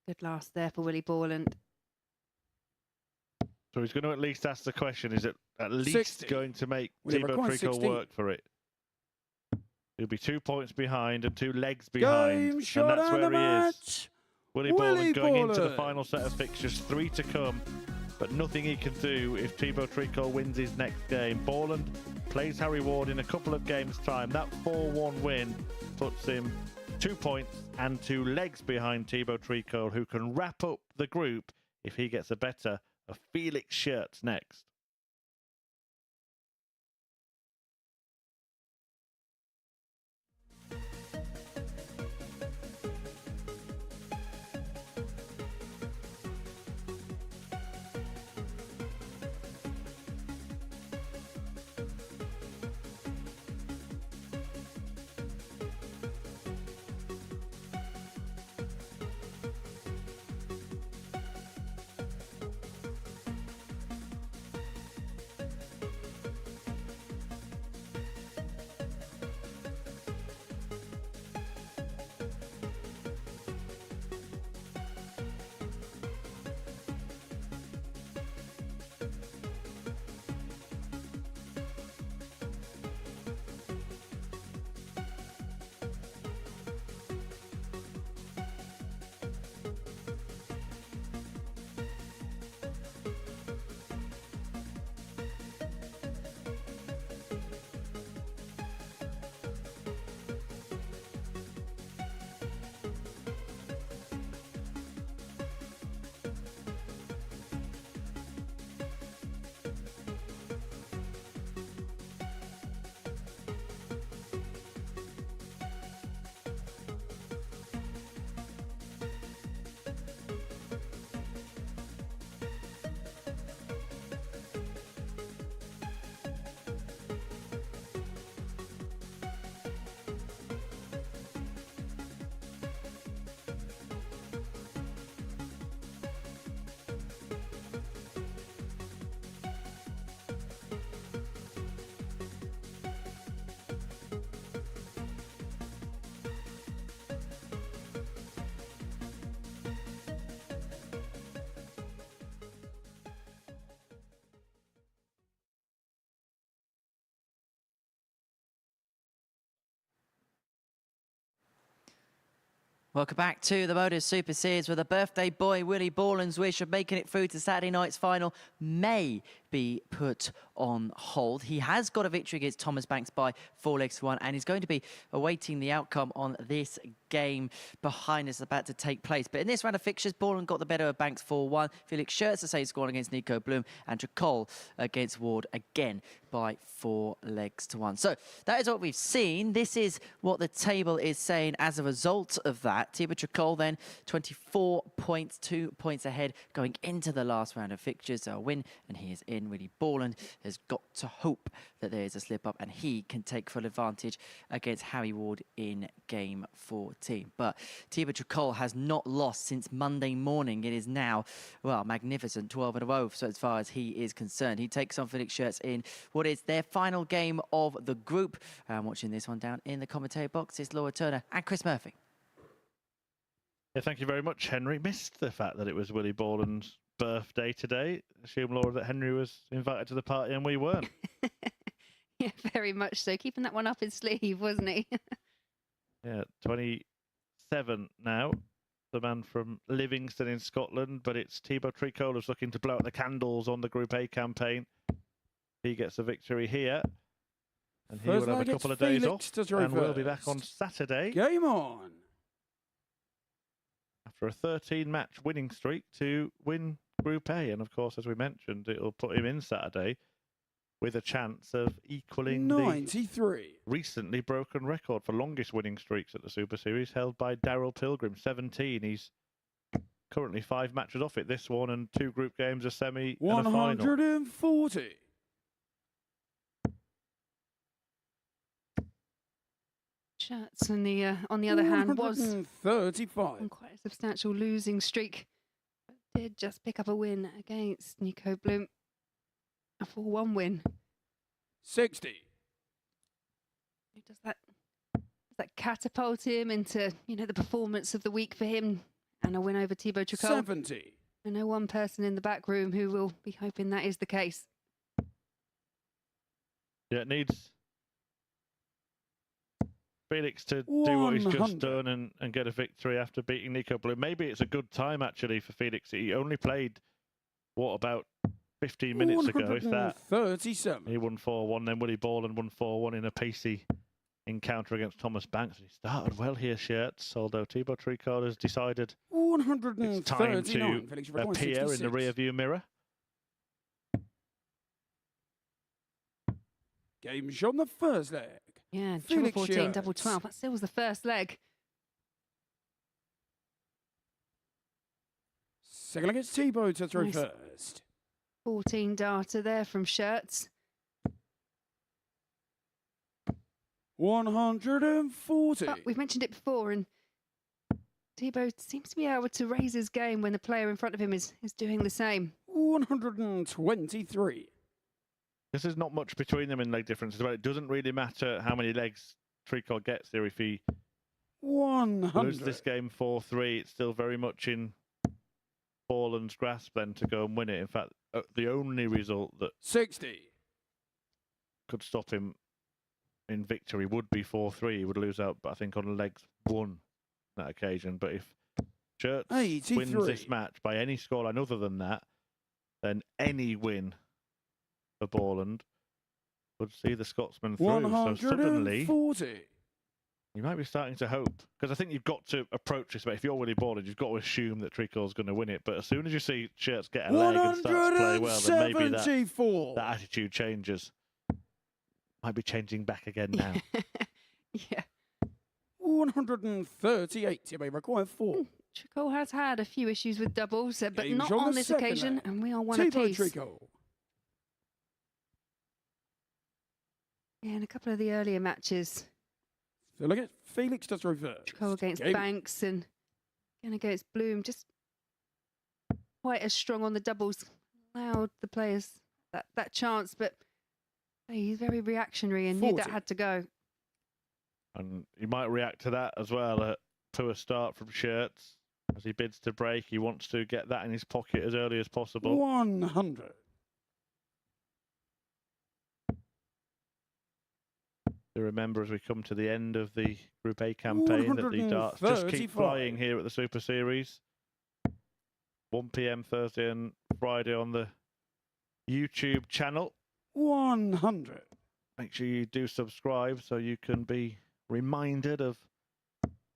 Good last there for Willie Borland. So he's going to at least ask the question, is it at least 60. going to make Will he Thibaut require Tricole 16? work for it? He'll be 2 points behind and 2 legs behind. Game shot and that's and the where he is. match. Willie Willie Borland going into the Borland. final set of fixtures, 3 to come. But nothing he can do if Thibaut Tricole wins his next game. Borland plays Harry Ward in a couple of games' time. That 4-1 win puts him 2 points and 2 legs behind Thibaut Tricole, who can wrap up the group if he gets a better of Felix Schertz next. Welcome back to the MODUS Super Series, where the birthday boy Willie Borland's wish of making it through to Saturday night's final may be put on hold. He has got a victory against Thomas Banks by 4-1, and he's going to be awaiting the outcome on this game behind us about to take place. But in this round of fixtures, Borland got the better of Banks 4-1. Felix Schertz the same score against Nico Bloom, and Tricole against Ward again by 4-1. So that is what we've seen. This is what the table is saying as a result of that. Thibaut Tricole then 24 points, 2 points ahead going into the last round of fixtures. So a win, and he is in. Willie Borland has got to hope that there is a slip up and he can take full advantage against Harry Ward in game 14. But Thibaut Tricole has not lost since Monday morning. It is now, well, magnificent 12 in a row so as far as he is concerned. He takes on Felix Schertz in what is their final game of the group. Watching this one down in the commentary box is Laura Turner and Chris Murphy. Yeah, thank you very much, Henry. Missed the fact that it was Willie Borland's birthday today. Assume, Laura, that Henry was invited to the party and we weren't. Yeah, very much so. Keeping that one up his sleeve, wasn't he? Yeah, 27 now. The man from Livingston in Scotland, but it's Thibaut Tricole who's looking to blow out the candles on the Group A campaign. He gets a victory here. And he will have a couple of days off. And we'll be back on Saturday. Game on. After a 13-match winning streak to win Group A. And of course, as we mentioned, it'll put him in Saturday with a chance of equaling 93. The recently broken record for longest winning streaks at the Super Series, held by Daryl Pilgrim, 17. He's currently 5 matches off it, this one, and 2 group games, a semi and a final. 140. Schertz, on the other hand, was 135. on quite a substantial losing streak. But did just pick up a win against Nico Bloom. A 4-1 win. 60. Does that catapult him into, the performance of the week for him and a win over Thibaut Tricole? 70. I know one person in the back room who will be hoping that is the case. Yeah, it needs Felix to do what he's just done and get a victory after beating Nico Bloom. Maybe it's a good time, actually, for Felix. He only played, about 15 minutes ago, if that. 37. He won 4-1, then Willie Borland won 4-1 in a pacey encounter against Thomas Banks. He started well here, Schertz, although Thibaut Tricole has decided it's time to appear in the rear-view mirror. Game shot on the first leg. Yeah, Felix triple 14, Schertz. double 12. That still was the first leg. Second leg, it's Thibaut to throw Nice. first. 14 data there from Schertz. 140. But we've mentioned it before, and Thibaut seems to be able to raise his game when the player in front of him is doing the same. 123. This is not much between them in leg differences, but it doesn't really matter how many legs Tricole gets there. If he 100. loses this game 4-3, it's still very much in Borland's grasp then to go and win it. In fact, the only result that 60. could stop him in victory would be 4-3. He would lose out, but I think on legs 1 that occasion. But if Schertz 83. wins this match by any scoreline other than that, then any win for Borland would see the Scotsman through. So suddenly, 140. you might be starting to hope, because I think you've got to approach this. But if you're Willie Borland, you've got to assume that Tricole's going to win it. But as soon as you see Schertz get a leg and start to play well, then maybe that attitude changes. Might be changing back again now. Yeah. 138. You may require 4. Tricole has had a few issues with doubles, but Game not shot on the this second occasion, leg. and we are one Thibaut apiece. Tricole. Yeah, in a couple of the earlier matches, So look at Felix to throw first. Tricole against Game. Banks and again against Bloom, just quite as strong on the doubles. Allowed the players that chance, but he's very reactionary and knew that 40. had to go. And he might react to that as well. A poor start from Schertz. As he bids to break, he wants to get that in his pocket as early as possible. 100. To remember as we come to the end of the Group A campaign that the darts just keep flying here at the Super Series. 1 p.m. Thursday and Friday on the YouTube channel. 100. Make sure you do subscribe so you can be reminded of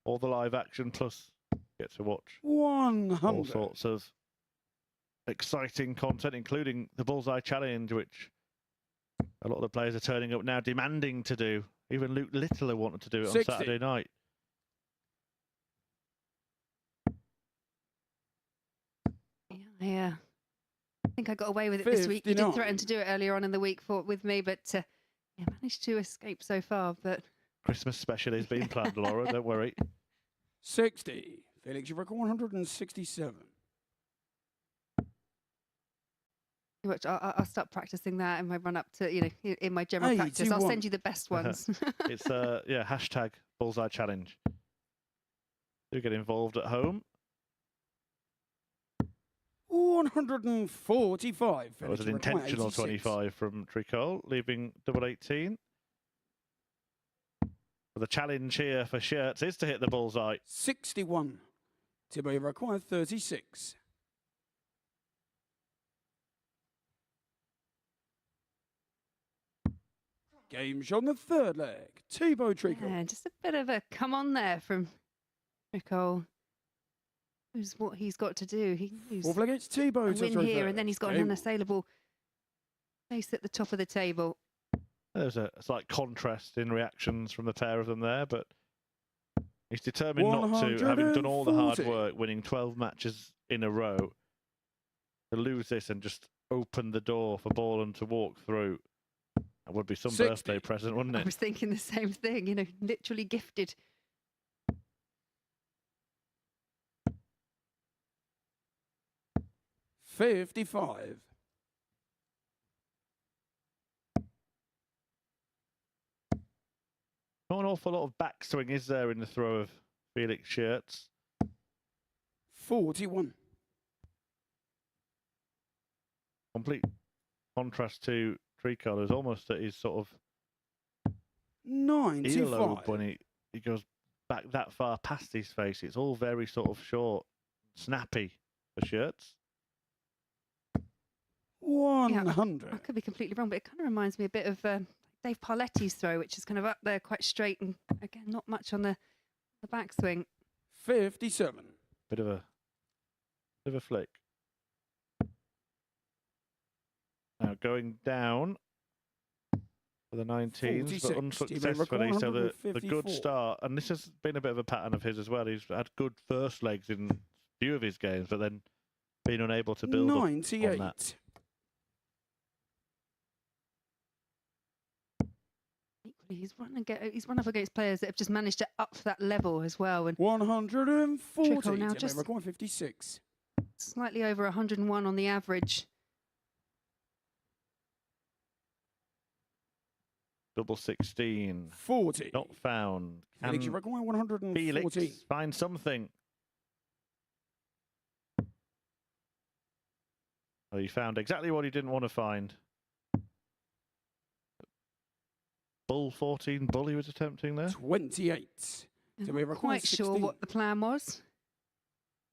all the live action, plus get to watch 100. all sorts of exciting content, including the Bullseye Challenge, which a lot of the players are turning up now demanding to do. Even Luke Littler wanted to do it 60. on Saturday night. Yeah, I think I got away with it this week. You did threaten to do it earlier on in the week with me, but yeah, managed to escape so far. But Christmas special is being planned, Laura, don't worry. 60. Felix, you've record 167. I'll start practicing that in my run up to, in my general practice. I'll send you the best ones. It's yeah, hashtag Bullseye Challenge. Do get involved at home. 145. That was an intentional 25 from Tricole, leaving double 18. The challenge here for shirts is to hit the bullseye. 61. Thibaut, you require 36. Game shot on the third leg. Thibaut Tricole. Yeah, just a bit of a come on there from Tricole. Knows what he's got to do. He knows Fourth leg, it's Thibaut. win here, and then he's got an unassailable place at the top of the table. There's a slight contrast in reactions from the pair of them there, but he's determined not to, having done all the hard work, winning 12 matches in a row, to lose this and just open the door for Borland to walk through. That would be some 60. birthday present, wouldn't it? I was thinking the same thing, literally gifted. $55. Not an awful lot of backswing, is there, in the throw of Felix shirts? 41. Complete contrast to Tricole, who's almost at his sort of 95. earlobe when he goes back that far past his face. It's all very sort of short, snappy for shirts. 100. I could be completely wrong, but it kind of reminds me a bit of Dave Parletti's throw, which is kind of up there, quite straight, and again, not much on the backswing. 57. Bit of a flick. Now going down for the 19s, but unsuccessfully. So the good start, and this has been a bit of a pattern of his as well. He's had good first legs in a few of his games, but then been unable to build 98. up on that. He's run up against players that have just managed to up that level as well. And 140. Tricole now just 56. Slightly over 101 on the average. Double 16. 40. Not found. Felix, you require 114. Felix find something. Oh, he found exactly what he didn't want to find. Bull 14 bull he was attempting there. 28. So we Not quite sure what the plan was.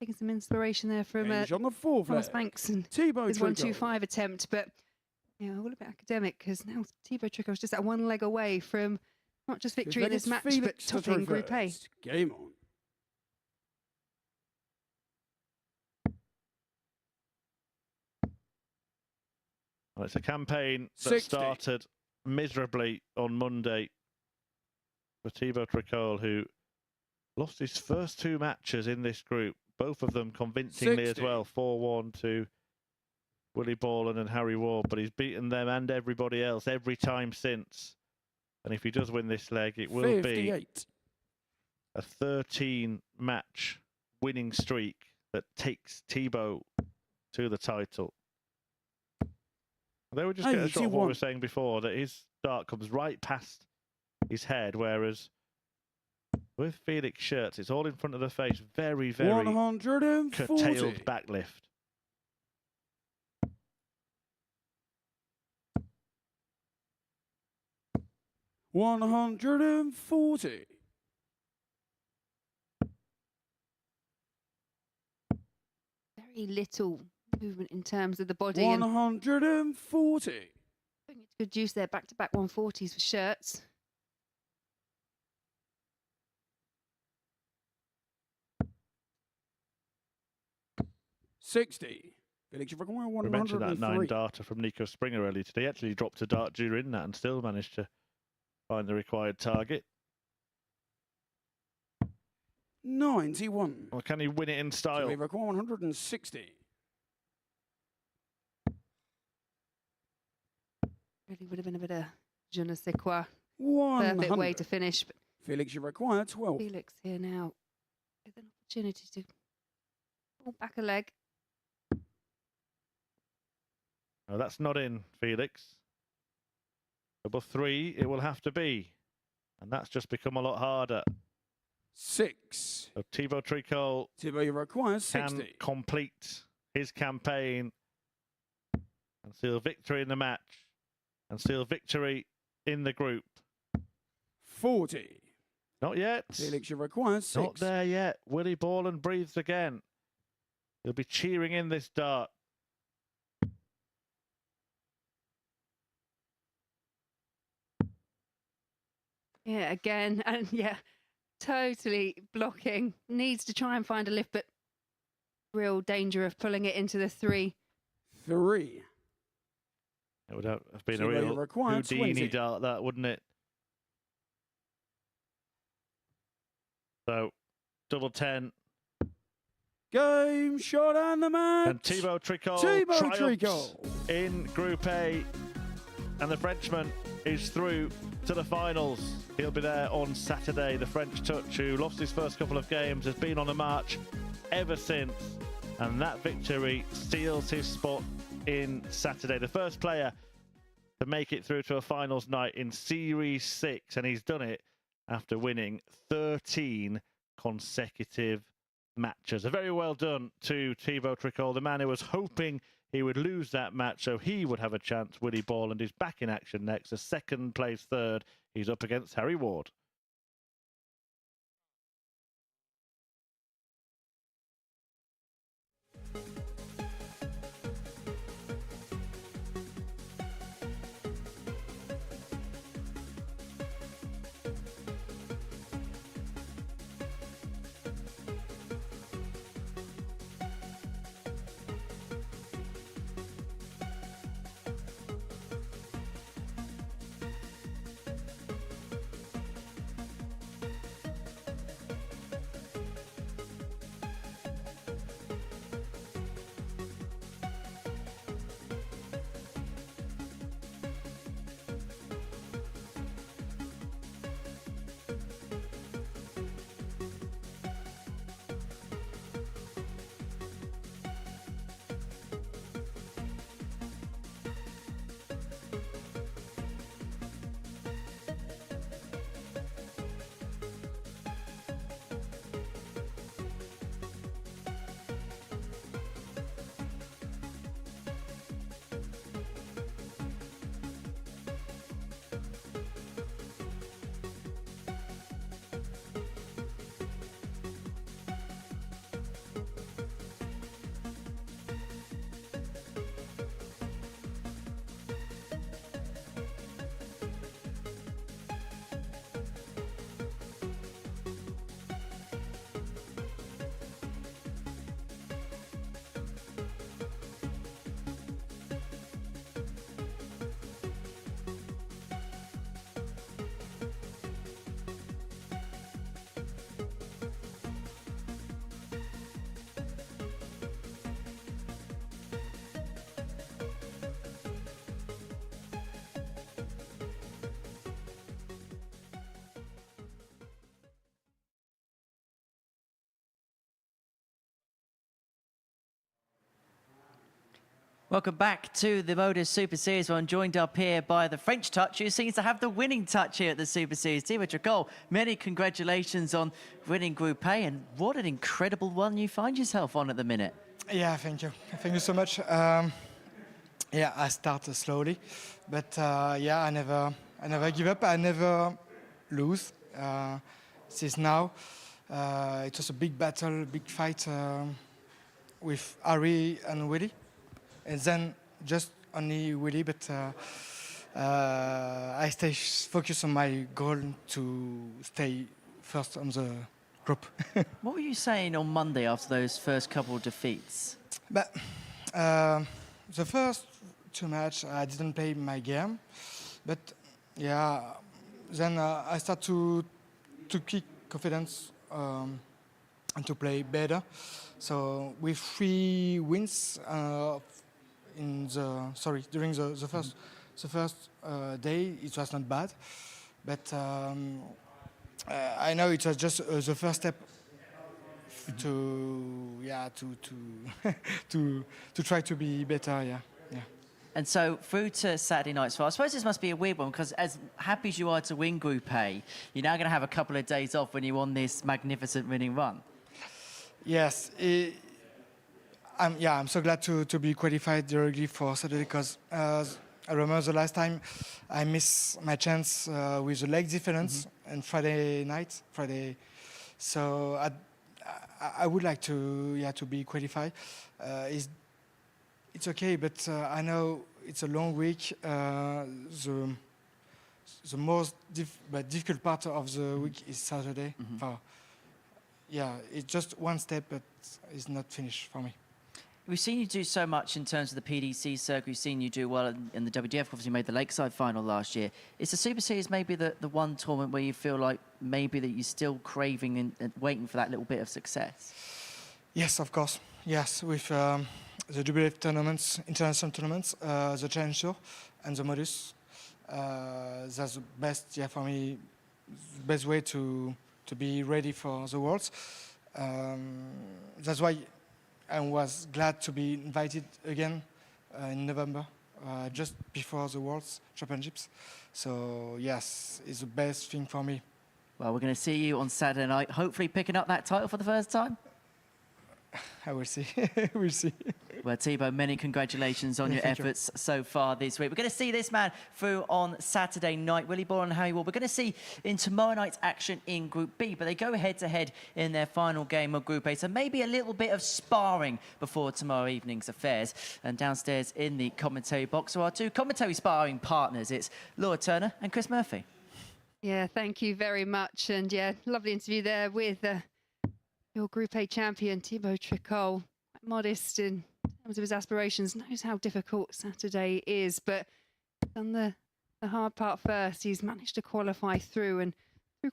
Taking some inspiration there from on the fourth Thomas Banks and Thibaut his Tricole. 125 attempt, but all a bit academic because now Thibaut Tricole is just at one leg away from not just victory in this match, but topping Group A. Game on. Well, it's a campaign that 60. started miserably on Monday for Thibaut Tricole, who lost his first two matches in this group, both of them convincingly 60. as well, 4-1 to Willie Borland and Harry Ward, but he's beaten them and everybody else every time since. And if he does win this leg, it will 58. be a 13-match winning streak that takes Thibaut to the title. They would just get a shot of what we were saying before, that his dart comes right past his head, whereas with Felix shirts, it's all in front of the face. Very, very 140. curtailed backlift. 140. Very little movement in terms of the body. 140. And good use there, back-to-back 140s for shirts. 60. Felix, you've required We mentioned that 9 103. darter from Nico Springer earlier today. He actually dropped a dart during that and still managed to find the required target. 91. Or can he win it in So style? we require 160. Really would have been a bit of je ne sais quoi. 100. Perfect way to finish. But Felix, you require 12. Felix here now with an opportunity to pull back a leg. No, that's not in, Felix. Double 3, it will have to be. And that's just become a lot harder. 6. So Thibaut Tricole Thibaut, you require 60. can complete his campaign and seal victory in the match and seal victory in the group. 40. Not yet. Felix, you require 6. Not there yet. Willie Borland breathes again. He'll be cheering in this dart. Yeah, again, and yeah, totally blocking. Needs to try and find a lift, but real danger of pulling it into the 3. 3. It would have been So a they real require Houdini 20. dart, that, wouldn't it? So, double 10. Game, shot, and the match. And Thibaut Tricole Thibaut triumphs Tricole. in Group A. And the Frenchman is through to the finals. He'll be there on Saturday. The French touch, who lost his first couple of games, has been on a march ever since. And that victory seals his spot in Saturday. The first player to make it through to a finals night in Series 6. And he's done it after winning 13 consecutive matches. A very well done to Thibaut Tricole, the man who was hoping he would lose that match so he would have a chance. Willie Borland is back in action next. A second place third. He's up against Harry Ward. Welcome back to the MODUS Super Series. I'm joined up here by the French touch, who seems to have the winning touch here at the Super Series. Thibaut Tricole, many congratulations on winning Group A, and what an incredible one you find yourself on at the minute. Yeah, thank you. Thank you so much. Yeah, I started slowly, but yeah, I never I never give up. I never lose. Since now, it was a big battle, big fight with Harry and Willie, and then just only Willie. But I stay focused on my goal to stay first on the group. What were you saying on Monday after those first couple of defeats? But the first 2 matches, I didn't play my game, but yeah, then I start to kick confidence and to play better. So with 3 wins during the first day, it was not bad, but I know it was just the first step to to try to be better. Yeah. And so through to Saturday night's fight, I suppose this must be a weird one because as happy as you are to win Group A, you're now going to have a couple of days off when you're on this magnificent winning run. Yes, I'm so glad to be qualified directly for Saturday because I remember the last time I missed my chance with the leg difference and Friday. So I would like to be qualified. It's okay, but I know it's a long week. The most difficult part of the week is Saturday. It's just one step, but it's not finished for me. We've seen you do so much in terms of the PDC circuit. We've seen you do well in the WDF. Obviously, you made the Lakeside final last year. Is the Super Series maybe the one tournament where you feel like maybe that you're still craving and waiting for that little bit of success? Yes, of course. Yes, with the WDF tournaments, international tournaments, the Challenge Tour, and the MODUS. That's the best, for me, the best way to be ready for the Worlds. That's why I was glad to be invited again in November, just before the World Championships. So yes, it's the best thing for me. Well, we're going to see you on Saturday night, hopefully picking up that title for the first time. I will see. We'll see. Well, Thibaut, many congratulations on your efforts so far this week. We're going to see this man through on Saturday night. Willie Borland and Harry Ward. We're going to see in tomorrow night's action in Group B, but they go head-to-head in their final game of Group A. So maybe a little bit of sparring before tomorrow evening's affairs. And downstairs in the commentary box are our 2 commentary sparring partners. It's Laura Turner and Chris Murphy. Yeah, thank you very much. And yeah, lovely interview there with your Group A champion, Thibaut Tricole. Modest in terms of his aspirations, knows how difficult Saturday is, but done the hard part first. He's managed to qualify through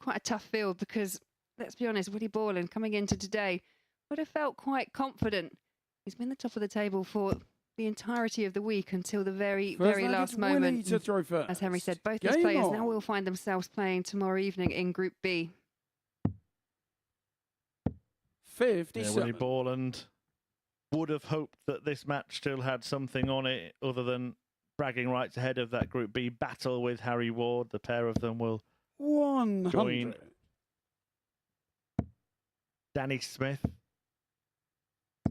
quite a tough field because, let's be honest, Willie Borland coming into today would have felt quite confident. He's been the top of the table for the entirety of the week until the very last moment. As Henry said, both these players now will find themselves playing tomorrow evening in Group B. 57. Willie Borland would have hoped that this match still had something on it other than bragging rights ahead of that Group B battle with Harry Ward. The pair of them will 100. join Danny Smith,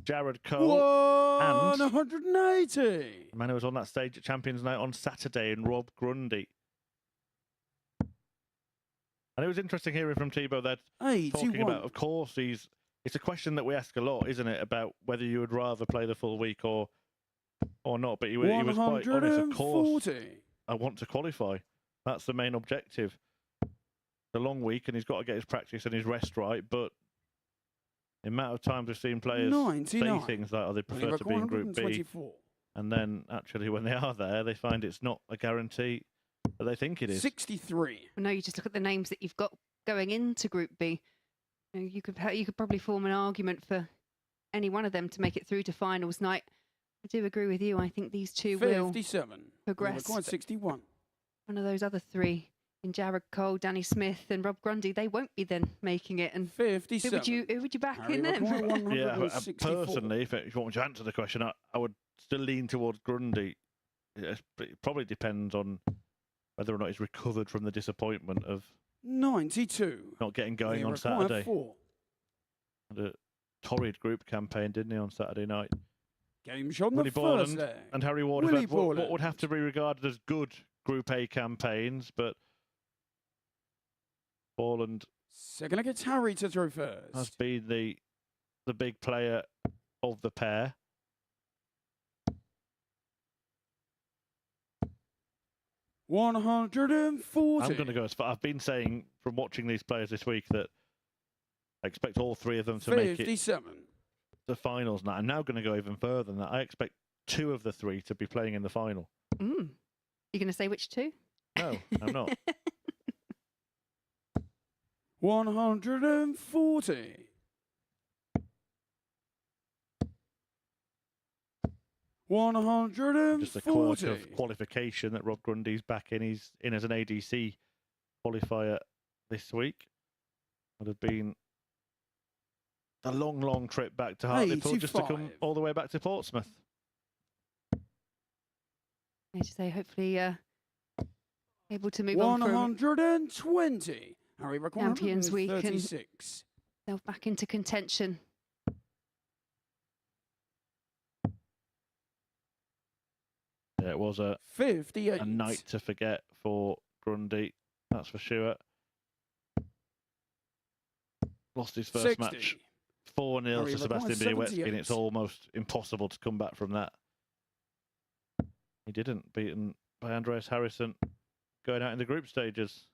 Jared Cole, and 180. the man who was on that stage at Champions Night on Saturday, and Rob Grundy. And it was interesting hearing from Thibaut that talking about, of course, it's a question that we ask a lot, isn't it, about whether you would rather play the full week or not. But he was quite honest. Of course, I want to qualify. That's the main objective. It's a long week, and he's got to get his practice and his rest right. But the amount of times we've seen players say things like, "Oh, they prefer to be in Group B," and then actually, when they are there, they find it's not a guarantee that they think it is. 63. Well, no, you just look at the names that you've got going into Group B. You could probably form an argument for any one of them to make it through to finals night. I do agree with you. I think these 2 will progress. 61. One of those other 3 in Jared Cole, Danny Smith and Rob Grundy, they won't be then making it. And 57. Who would you back in them? Yeah, personally, if you want me to answer the question, I would still lean towards Grundy. It probably depends on whether or not he's recovered from the disappointment of 92. Not getting going on Saturday. 4. Had a torrid group campaign, didn't he, on Saturday night? Game shot on Willie the Borland first day. and Harry Ward. What would have to be regarded as good Group A campaigns, but Borland Second leg, it's Harry to throw first. has been the big player of the pair. $140. I'm going to go as far. I've been saying from watching these players this week that I expect all three of them to make it 57. the finals. Now I'm now going to go even further than that. I expect 2 of the 3 to be playing in the final. You're going to say which 2? No, I'm not. 140. Just a quirk of qualification that Rob Grundy's back in. He's in as an ADC qualifier this week. Would have been a long, long trip back to Hartlepool just to come all the way back to Portsmouth. I should say, hopefully able to move on from 120. Harry, Champions Week and 36. they're back into contention. Yeah, it was a 58. night to forget for Grundy, that's for sure. Lost his first 60. match 4-0 Harry, to Sebastian Białecki, 78. and it's almost impossible to come back from that. He didn't, beaten by Andreas Harrison, going out in the group stages.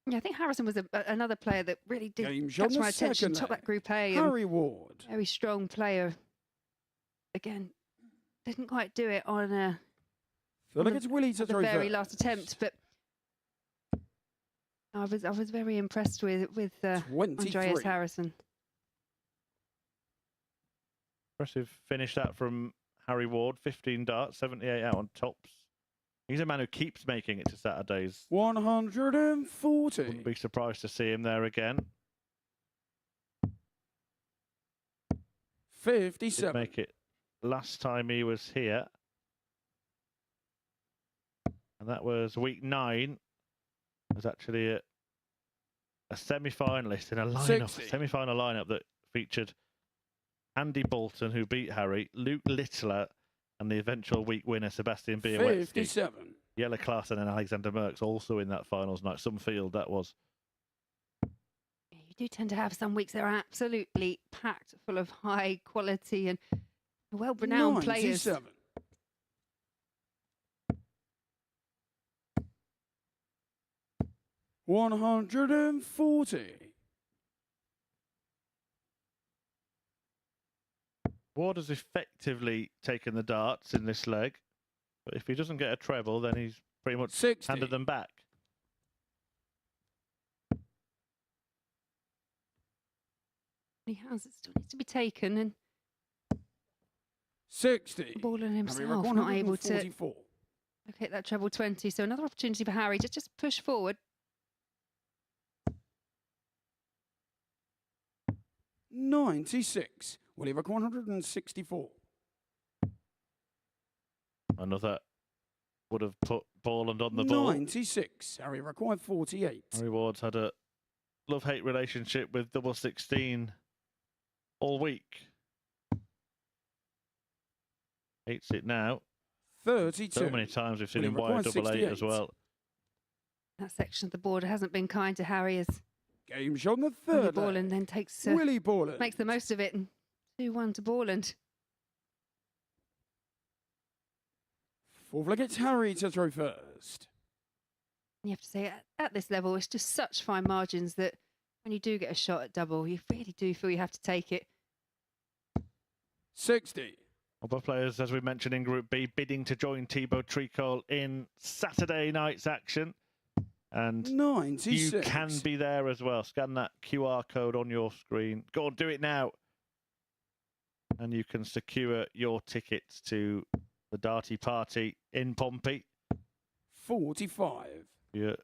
Yeah, I think Harrison was another player that really did Games catch on the my attention. second Top leg. that Group A. Harry Ward. Very strong player. Again, didn't quite do it on Feel like it's Willie to the throw very first. last attempt, but I was very impressed with Andreas 23. Harrison. Impressive finish that from Harry Ward, 15 darts, 78 out on tops. He's a man who keeps making it to Saturdays. 140. Wouldn't be surprised to see him there again. 57. Did make it last time he was here. And that was week 9. It was actually a semi-finalist in a lineup, 60. semi-final lineup that featured Andy Bolton, who beat Harry, Luke Littler, and the eventual week winner, Sebastian Białecki. 57. Jelle Klaassen and Alexander Merckx also in that finals night. Some field that was. You do tend to have some weeks that are absolutely packed full of high quality and well-renowned players. 97. $140. Ward has effectively taken the darts in this leg, but if he doesn't get a treble, then he's pretty much 60. handed them back. He has. It still needs to be taken, and 60. Borland Harry, himself not able to 144. hit that treble 20. So another opportunity for Harry to just push forward. 96. Willie Rock 164. Another would have put Borland on the ball. 96. Harry required 48. Harry Ward's had a love-hate relationship with double 16 all week. Hates it now. 32. So many times we've seen him Willie wire required double 8 as 68. well. That section of the board hasn't been kind to Harry as Game shot on the Willie third. Borland then takes Willie Borland. makes the most of it, and 2-1 to Borland. Fourth leg, it's Harry to throw first. You have to say, at this level, it's just such fine margins that when you do get a shot at double, you really do feel you have to take it. 60. Other players, as we mentioned in Group B, bidding to join Thibaut Tricole in Saturday night's action. And 96. you can be there as well. Scan that QR code on your screen. Go on, do it now. And you can secure your tickets to the Darty Party in Pompey. 45. You're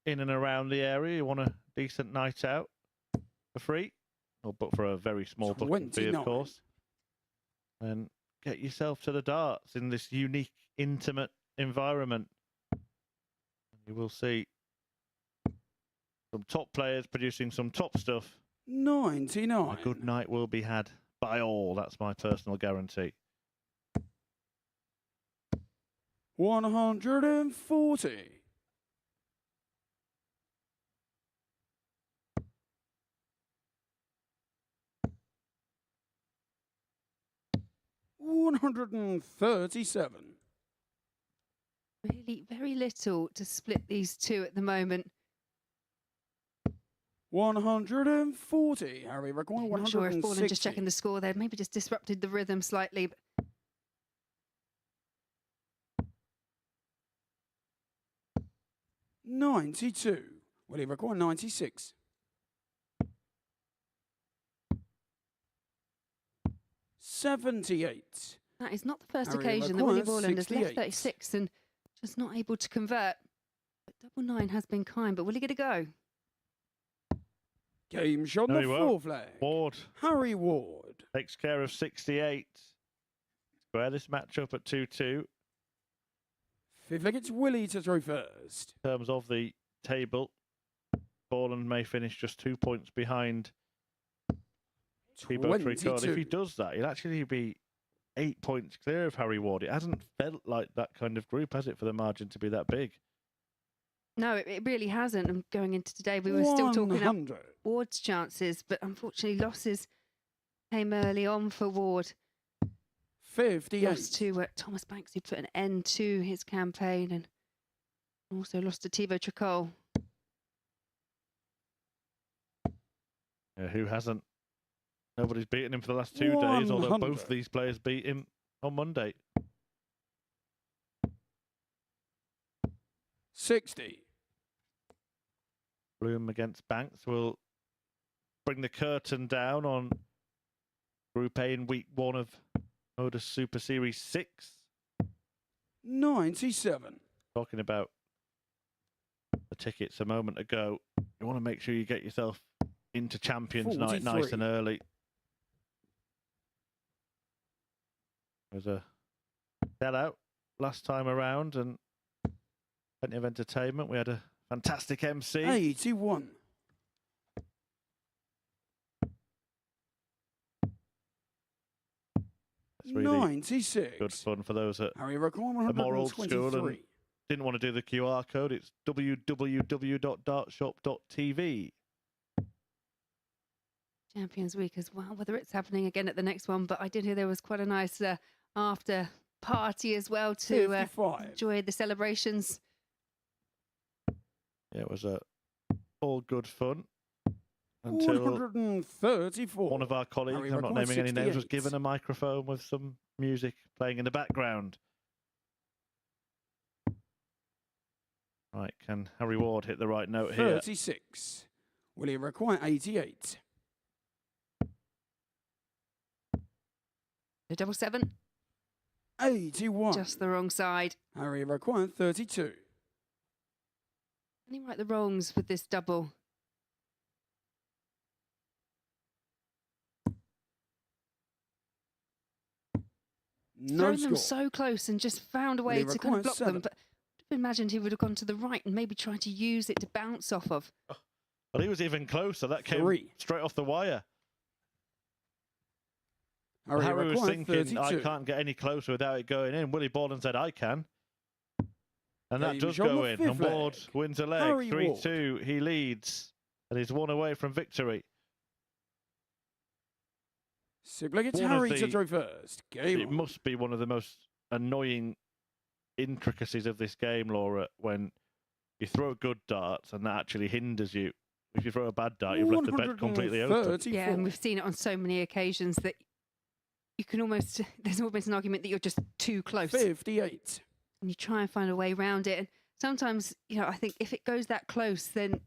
in and around the area, you want a decent night out for free, or but for a very small booking fee, 29. of course. And get yourself to the darts in this unique, intimate environment. You will see some top players producing some top stuff. 99. A good night will be had by all. That's my personal guarantee. 140. 137. Really, very little to split these two at the moment. 140. Harry Require, Not sure if 160. Borland just checking the score there, maybe just disrupted the rhythm slightly. But 92. Will he require 96? 78. that is not the first Harry occasion that Willie requires Borland has left 68. 36 and just not able to convert. But double nine has been kind, but will he get a go? Game shot on No, the he won't. four flag. Ward Harry Ward. takes care of 68. Square this match up at 2-2. Fifth leg, it's Willie to throw first. In terms of the table, Borland may finish just 2 points behind Tricole. If he does that, he'll actually be 8 points clear of Harry Ward. It hasn't felt like that kind of group, has it, for the margin to be that big? No, it really hasn't. And going into today, we were still talking up 100. Ward's chances, but unfortunately losses came early on for Ward. 58. Lost to Thomas Banks, who put an end to his campaign, and also lost to Thibaut Tricole. Yeah, who hasn't? Nobody's beaten him for the last 2 days, although 100. both these players beat him on Monday. 60. Bloom against Banks will bring the curtain down on Group A in week 1 of MODUS Super Series 6. 97. Talking about the tickets a moment ago, you want to make sure you get yourself into Champions Night nice 43. and early. There's a sellout last time around and plenty of entertainment. We had a fantastic MC. 81. It's really 96. good fun for those that Harry Require, are more old school and 123. didn't want to do the QR code. It's www.dartshop.tv. Champions Week as well, whether it's happening again at the next one, but I did hear there was quite a nice after party as well to 55. enjoy the celebrations. Yeah, it was all good fun until 134. one of our colleagues, Harry I'm not Require, naming any names, was 68. given a microphone with some music playing in the background. Right, can Harry Ward hit the right note here? 36. Will he require 88? The double seven, 81. just the wrong side. Harry require 32. Can he right the wrongs with this double? No Thrown score. them so close and just found a way Will he to kind of require block them. 7? But I'd imagined he would have gone to the right and maybe tried to use it to bounce off of. Well, he was even closer. That came 3. straight off the wire. Harry, Harry was require thinking, 32. I can't get any closer without it going in. Willie Borland said, I can. And that Game does shot on go the in. fifth And Ward leg. wins a leg. Harry 3-2. He leads. And he's 1 away from victory. Sibling, it's One of Harry to the- throw first. Game It on. must be one of the most annoying intricacies of this game, Laura, when you throw good darts and that actually hinders you. If you throw a bad dart, you've left the bed completely open. 134. Yeah, and we've seen it on so many occasions that you can almost, there's almost an argument that you're just too close. 58. And you try and find a way around it. And sometimes, you know, I think if it goes that close, then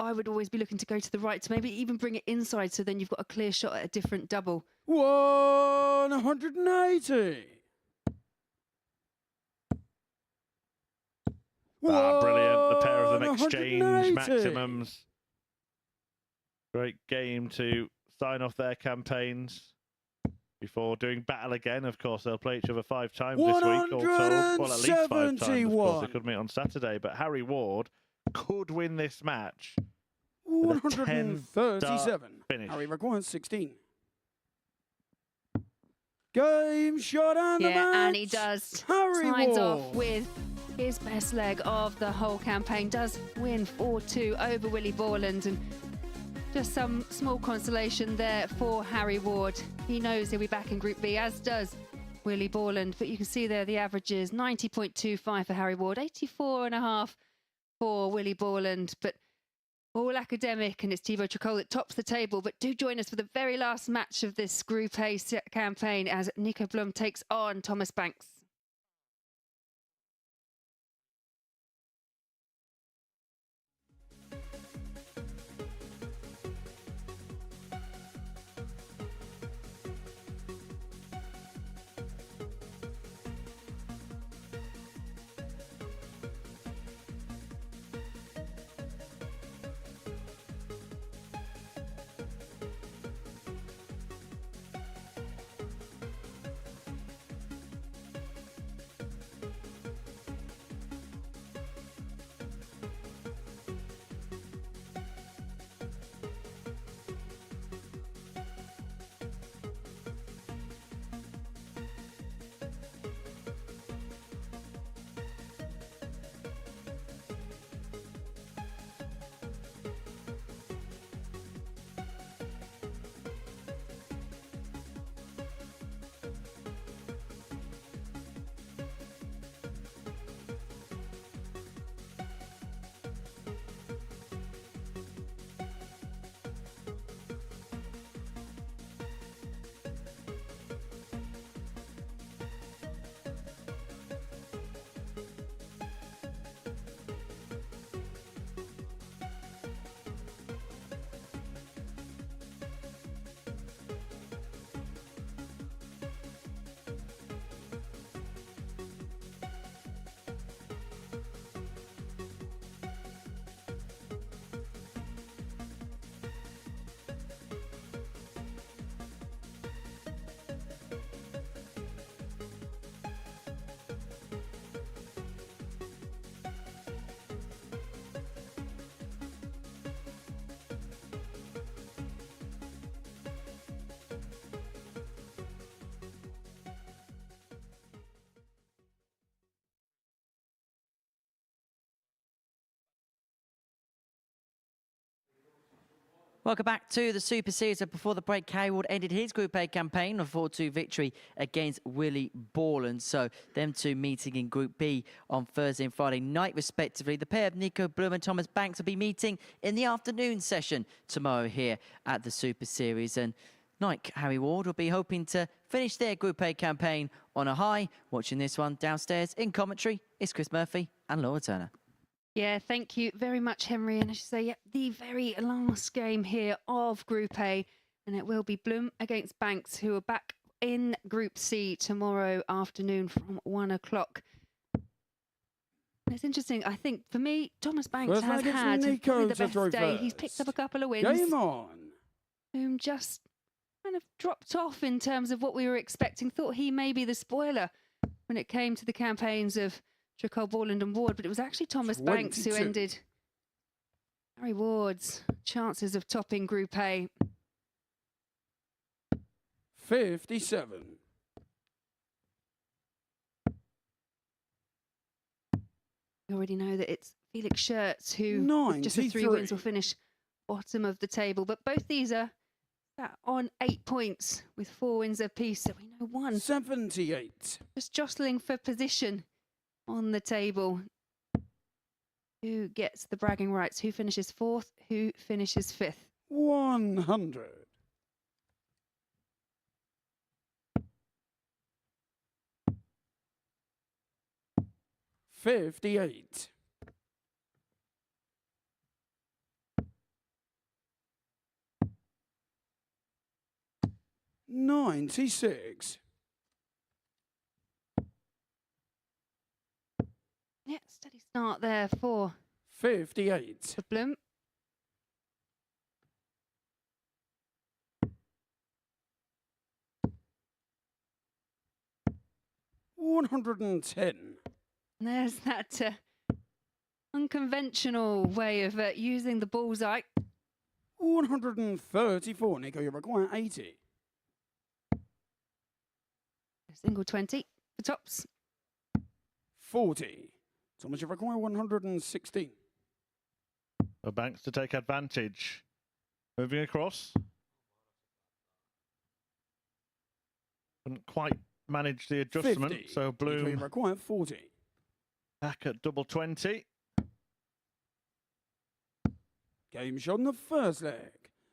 I would always be looking to go to the right to maybe even bring it inside so then you've got a clear shot at a different double. 180. Brilliant. The pair of them exchange 180. maximums. Great game to sign off their campaigns before doing battle again. Of course, they'll play each other 5 times this week, all told. Well, at least 5 times, of course. They 171. could meet on Saturday. But Harry Ward could win this match. With a 10 137. finish. Harry requires 16. Game shot and the match. And he does. Harry Signs off Ward. with his best leg of the whole campaign. Does win 4-2 over Willie Borland, and just some small consolation there for Harry Ward. He knows he'll be back in Group B, as does Willie Borland. But you can see there the averages: 90.25 for Harry Ward, 84.5 for Willie Borland. But all academic, and it's Thibaut Tricole that tops the table. But do join us for the very last match of this Group A campaign as Nico Blum takes on Thomas Banks. Welcome back to the Super Series. Before the break, Harry Ward ended his Group A campaign on 4-2 victory against Willie Borland. So them two meeting in Group B on Thursday and Friday night, respectively. The pair of Nico Blum and Thomas Banks will be meeting in the afternoon session tomorrow here at the Super Series. And like Harry Ward will be hoping to finish their Group A campaign on a high. Watching this one downstairs in commentary is Chris Murphy and Laura Turner. Yeah, thank you very much, Henry. And I should say, yeah, the very last game here of Group A, and it will be Blum against Banks, who are back in Group C tomorrow afternoon from 1 o'clock. It's interesting. I think, for me, Thomas Banks has had probably the best day. He's picked up a couple of wins. Game on. Whom just kind of dropped off in terms of what we were expecting. Thought he may be the spoiler when it came to the campaigns of Tricole, Borland and Ward, but it was actually Thomas Banks who ended Harry Ward's chances of topping Group A. 57. We already know that it's Felix Schertz who, with just the 3 wins, will finish bottom of the table. But both these are on 8 points with 4 wins apiece. So we know one 78. just jostling for position on the table. Who gets the bragging rights? Who finishes 4th? Who finishes 5th? 100. $58. 96. Yeah, steady start there for 58. Blum. $110. And there's that unconventional way of using the bullseye. 134. Nico, you're requiring 80. Single 20 for tops. 40. Thomas, you require 116. For Banks to take advantage. Moving across. Couldn't quite manage the adjustment, 50. so Bloom Require 40. back at double 20. Game shot in the first leg.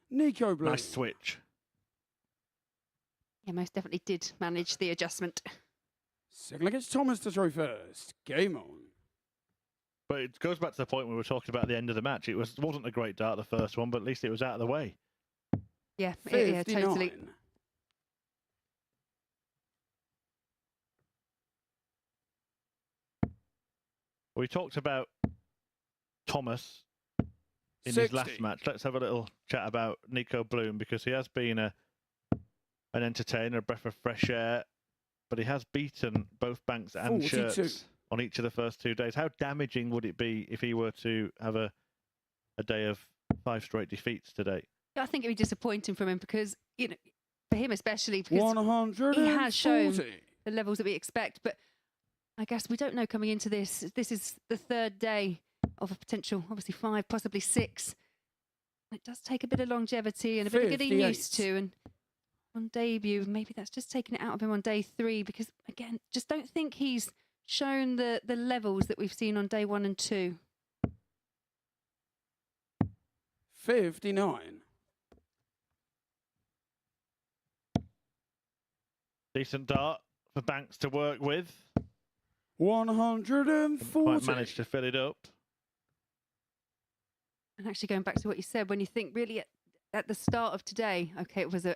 Nico Bloom. Nice switch. Yeah, most definitely did manage the adjustment. Second leg, it's Thomas to throw first. Game on. But it goes back to the point we were talking about at the end of the match. It wasn't a great dart, the first one, but at least it was out of the way. Yeah, 59. yeah, totally. We talked about Thomas in 60. his last match. Let's have a little chat about Nico Bloom, because he has been an entertainer, a breath of fresh air, but he has beaten both Banks and 42. Shirts on each of the first 2 days. How damaging would it be if he were to have a day of 5 straight defeats today? I think it would be disappointing from him because, you know, for him especially, because 140. he has shown the levels that we expect. But I guess we don't know coming into this. This is the 3rd day of a potential, obviously 5, possibly 6. It does take a bit of longevity and a bit of getting 58. used to. And on debut, maybe that's just taken it out of him on day 3 because, again, just don't think he's shown the levels that we've seen on day 1 and 2. 59. Decent dart for Banks to work with. 140. Quite managed to fill it up. And actually going back to what you said, when you think really at the start of today, okay, it was a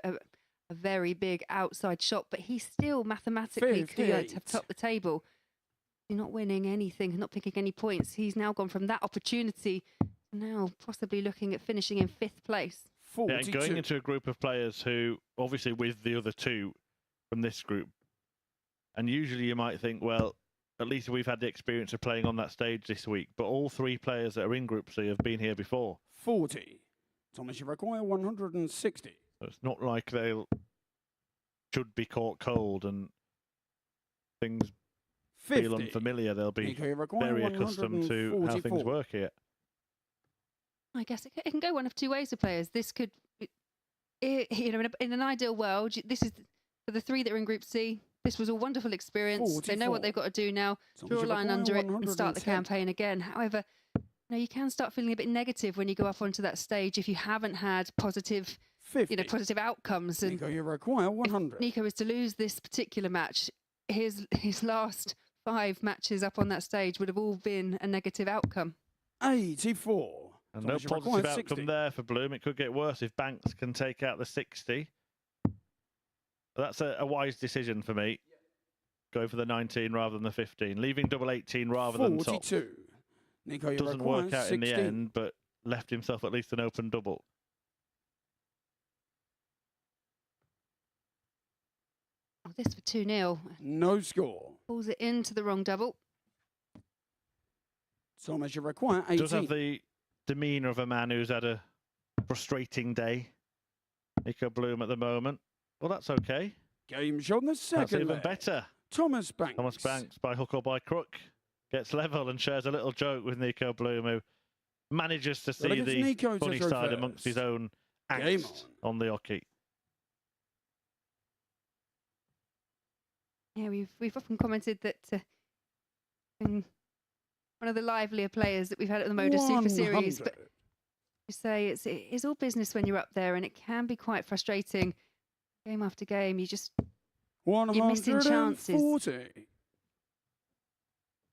very big outside shot, but he still mathematically could 58. have topped the table. You're not winning anything, not picking any points. He's now gone from that opportunity to now possibly looking at finishing in 5th place. 42. Yeah, and going into a group of players who, obviously with the other 2 from this group, and usually you might think, well, at least we've had the experience of playing on that stage this week, but all 3 players that are in Group C have been here before. 40. Thomas, you require 160. So it's not like they should be caught cold and things 50. feel unfamiliar. They'll be Nico, you require very accustomed to how things 144. work here. I guess it can go one of 2 ways for players. This could, you know, in an ideal world, this is for the 3 that are in Group C. This was a wonderful experience. They know what they've got to do now. Draw a line under it and start the campaign again. However, you know, you can start feeling a bit negative when you go up onto that stage if you haven't had positive, 50. you know, positive outcomes. And Nico, you require 100. if Nico is to lose this particular match, his last 5 matches up on that stage would have all been a negative outcome. 84. And Thomas, no you positive require outcome 60. there for Bloom. It could get worse if Banks can take out the 60. But that's a wise decision for me. Go for the 19 rather than the 15. Leaving double 18 rather than top. 42. Nico, you Doesn't require work out 16. in the end, but left himself at least an open double. Oh, this for 2-0. No score. Pulls it into the wrong double. Thomas, you require 18. Does have the demeanour of a man who's had a frustrating day. Nico Bloom at the moment. Well, that's okay. Game shot in the That's second even leg. better. Thomas Banks. Thomas Banks, by hook or by crook, gets level and shares a little joke with Nico Bloom, who manages to see it's the Nico to funny throw side first. amongst his own Game angst on the hockey. Yeah, we've often commented that one of the livelier players that we've had at the MODUS Super Series, but you say it's all business when you're up there, and it can be quite frustrating. Game after game, you're missing chances. 140.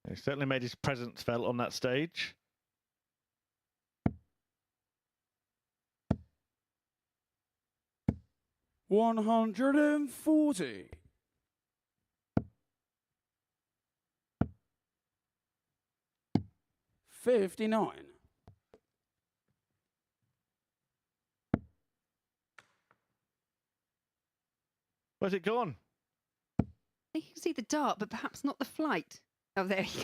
He certainly made his presence felt on that stage. $140. $59. Where's it gone? You can see the dart, but perhaps not the flight. Oh, there you go.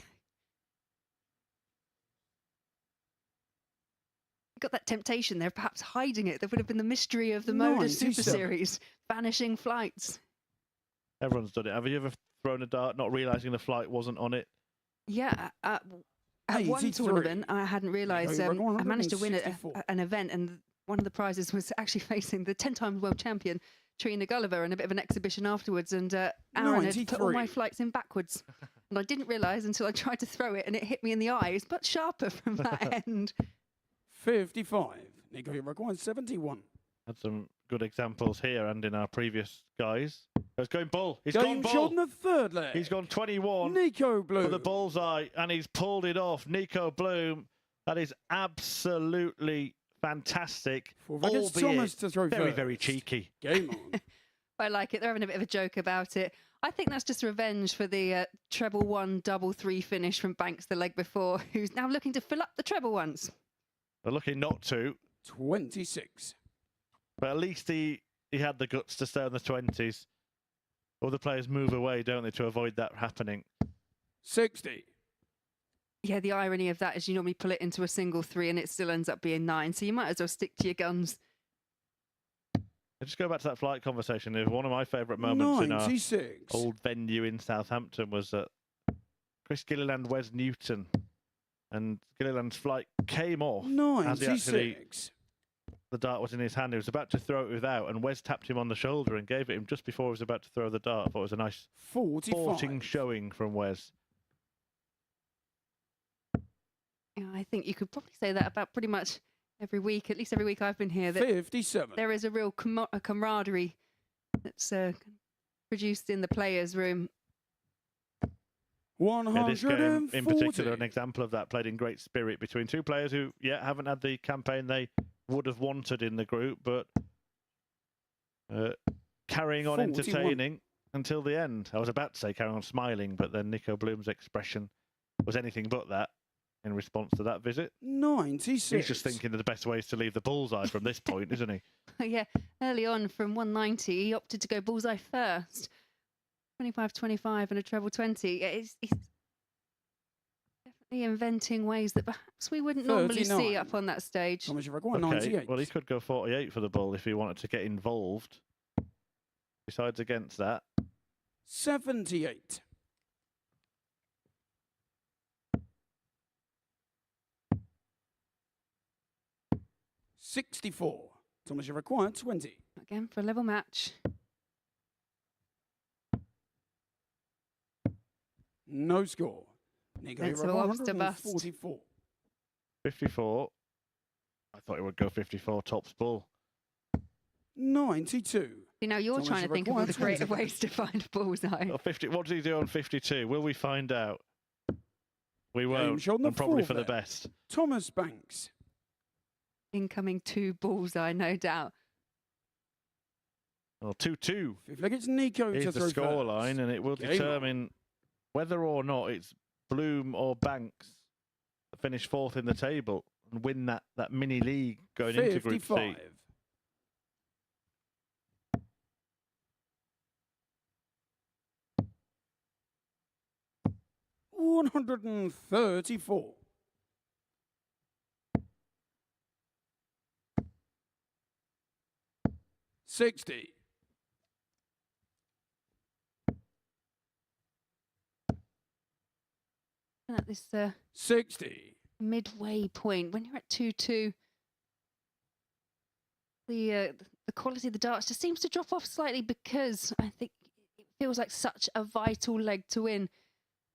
Got that temptation there, perhaps hiding it. That would have been the mystery of the MODUS Super 97. Series, vanishing flights. Everyone's done it. Have you ever thrown a dart not realising the flight wasn't on it? Yeah, at one 83. tournament, I hadn't realised. I managed to win 164. an event, and one of the prizes was actually facing the 10-time world champion, Trina Gulliver, and a bit of an exhibition afterwards. And Aaron had put all my 93. flights in backwards. And I didn't realise until I tried to throw it, and it hit me in the eyes, but sharper from that end. 55. Nico, you required 71. Had some good examples here and in our previous guys. He's going bull. He's Game gone shot in bull. the third leg. He's gone 21 Nico Bloom. for the bullseye, and he's pulled it off. Nico Bloom. That is absolutely fantastic. Against Thomas to throw very, first. very cheeky. Game on. I like it. They're having a bit of a joke about it. I think that's just revenge for the treble 1, double 3 finish from Banks the leg before, who's now looking to fill up the treble ones. They're looking not to, 26. but at least he had the guts to stay on the 20s. Other players move away, don't they, to avoid that happening. 60. Yeah, the irony of that is you normally pull it into a single 3 and it still ends up being 9, so you might as well stick to your guns. I just go back to that flight conversation. One of my favourite moments 96. in our old venue in Southampton was that Chris Gilliland, Wes Newton, and Gilliland's flight came off as he actually, 96. the dart was in his hand. He was about to throw it without, and Wes tapped him on the shoulder and gave it him just before he was about to throw the dart. I thought it was a nice 45. sporting showing from Wes. Yeah, I think you could probably say that about pretty much every week, at least every week I've been here, that 57. there is a real camaraderie that's produced in the players' room. 140. This game in particular, an example of that, played in great spirit between two players who, haven't had the campaign they would have wanted in the group, but carrying on 41. entertaining until the end. I was about to say carrying on smiling, but then Nico Bloom's expression was anything but that in response to that visit. 96. He's just thinking of the best ways to leave the bullseye from this point, isn't he? Yeah, early on from 190, he opted to go bullseye first. 25-25 and a treble 20. He's definitely inventing ways that perhaps we wouldn't normally 39. see up on that stage. Thomas, you require Okay, 98. well, he could go 48 for the bull if he wanted to get involved. Besides against that, 78. $64. Thomas, you require 20. Again, for a level match. No score. Nico, you That's a require lobster bust. 144. 54. I thought he would go 54 tops bull. 92. You know, you're Thomas, trying you to think of all the require creative 20. ways to find a bullseye. 50. What does he do on 52? Will we find out? We Game won't, shot on the and probably fourth for the there. best. Thomas Banks. Incoming 2 bullseye, no doubt. Well, 2-2 Fifth leg, it's Nico is to the throw scoreline, first. and it will Game determine whether or not it's Bloom or Banks that finish fourth in the table and win that mini league going into Group C. 55. $134. $60. At this 60. midway point, when you're at 2-2, the quality of the darts just seems to drop off slightly because I think it feels like such a vital leg to win.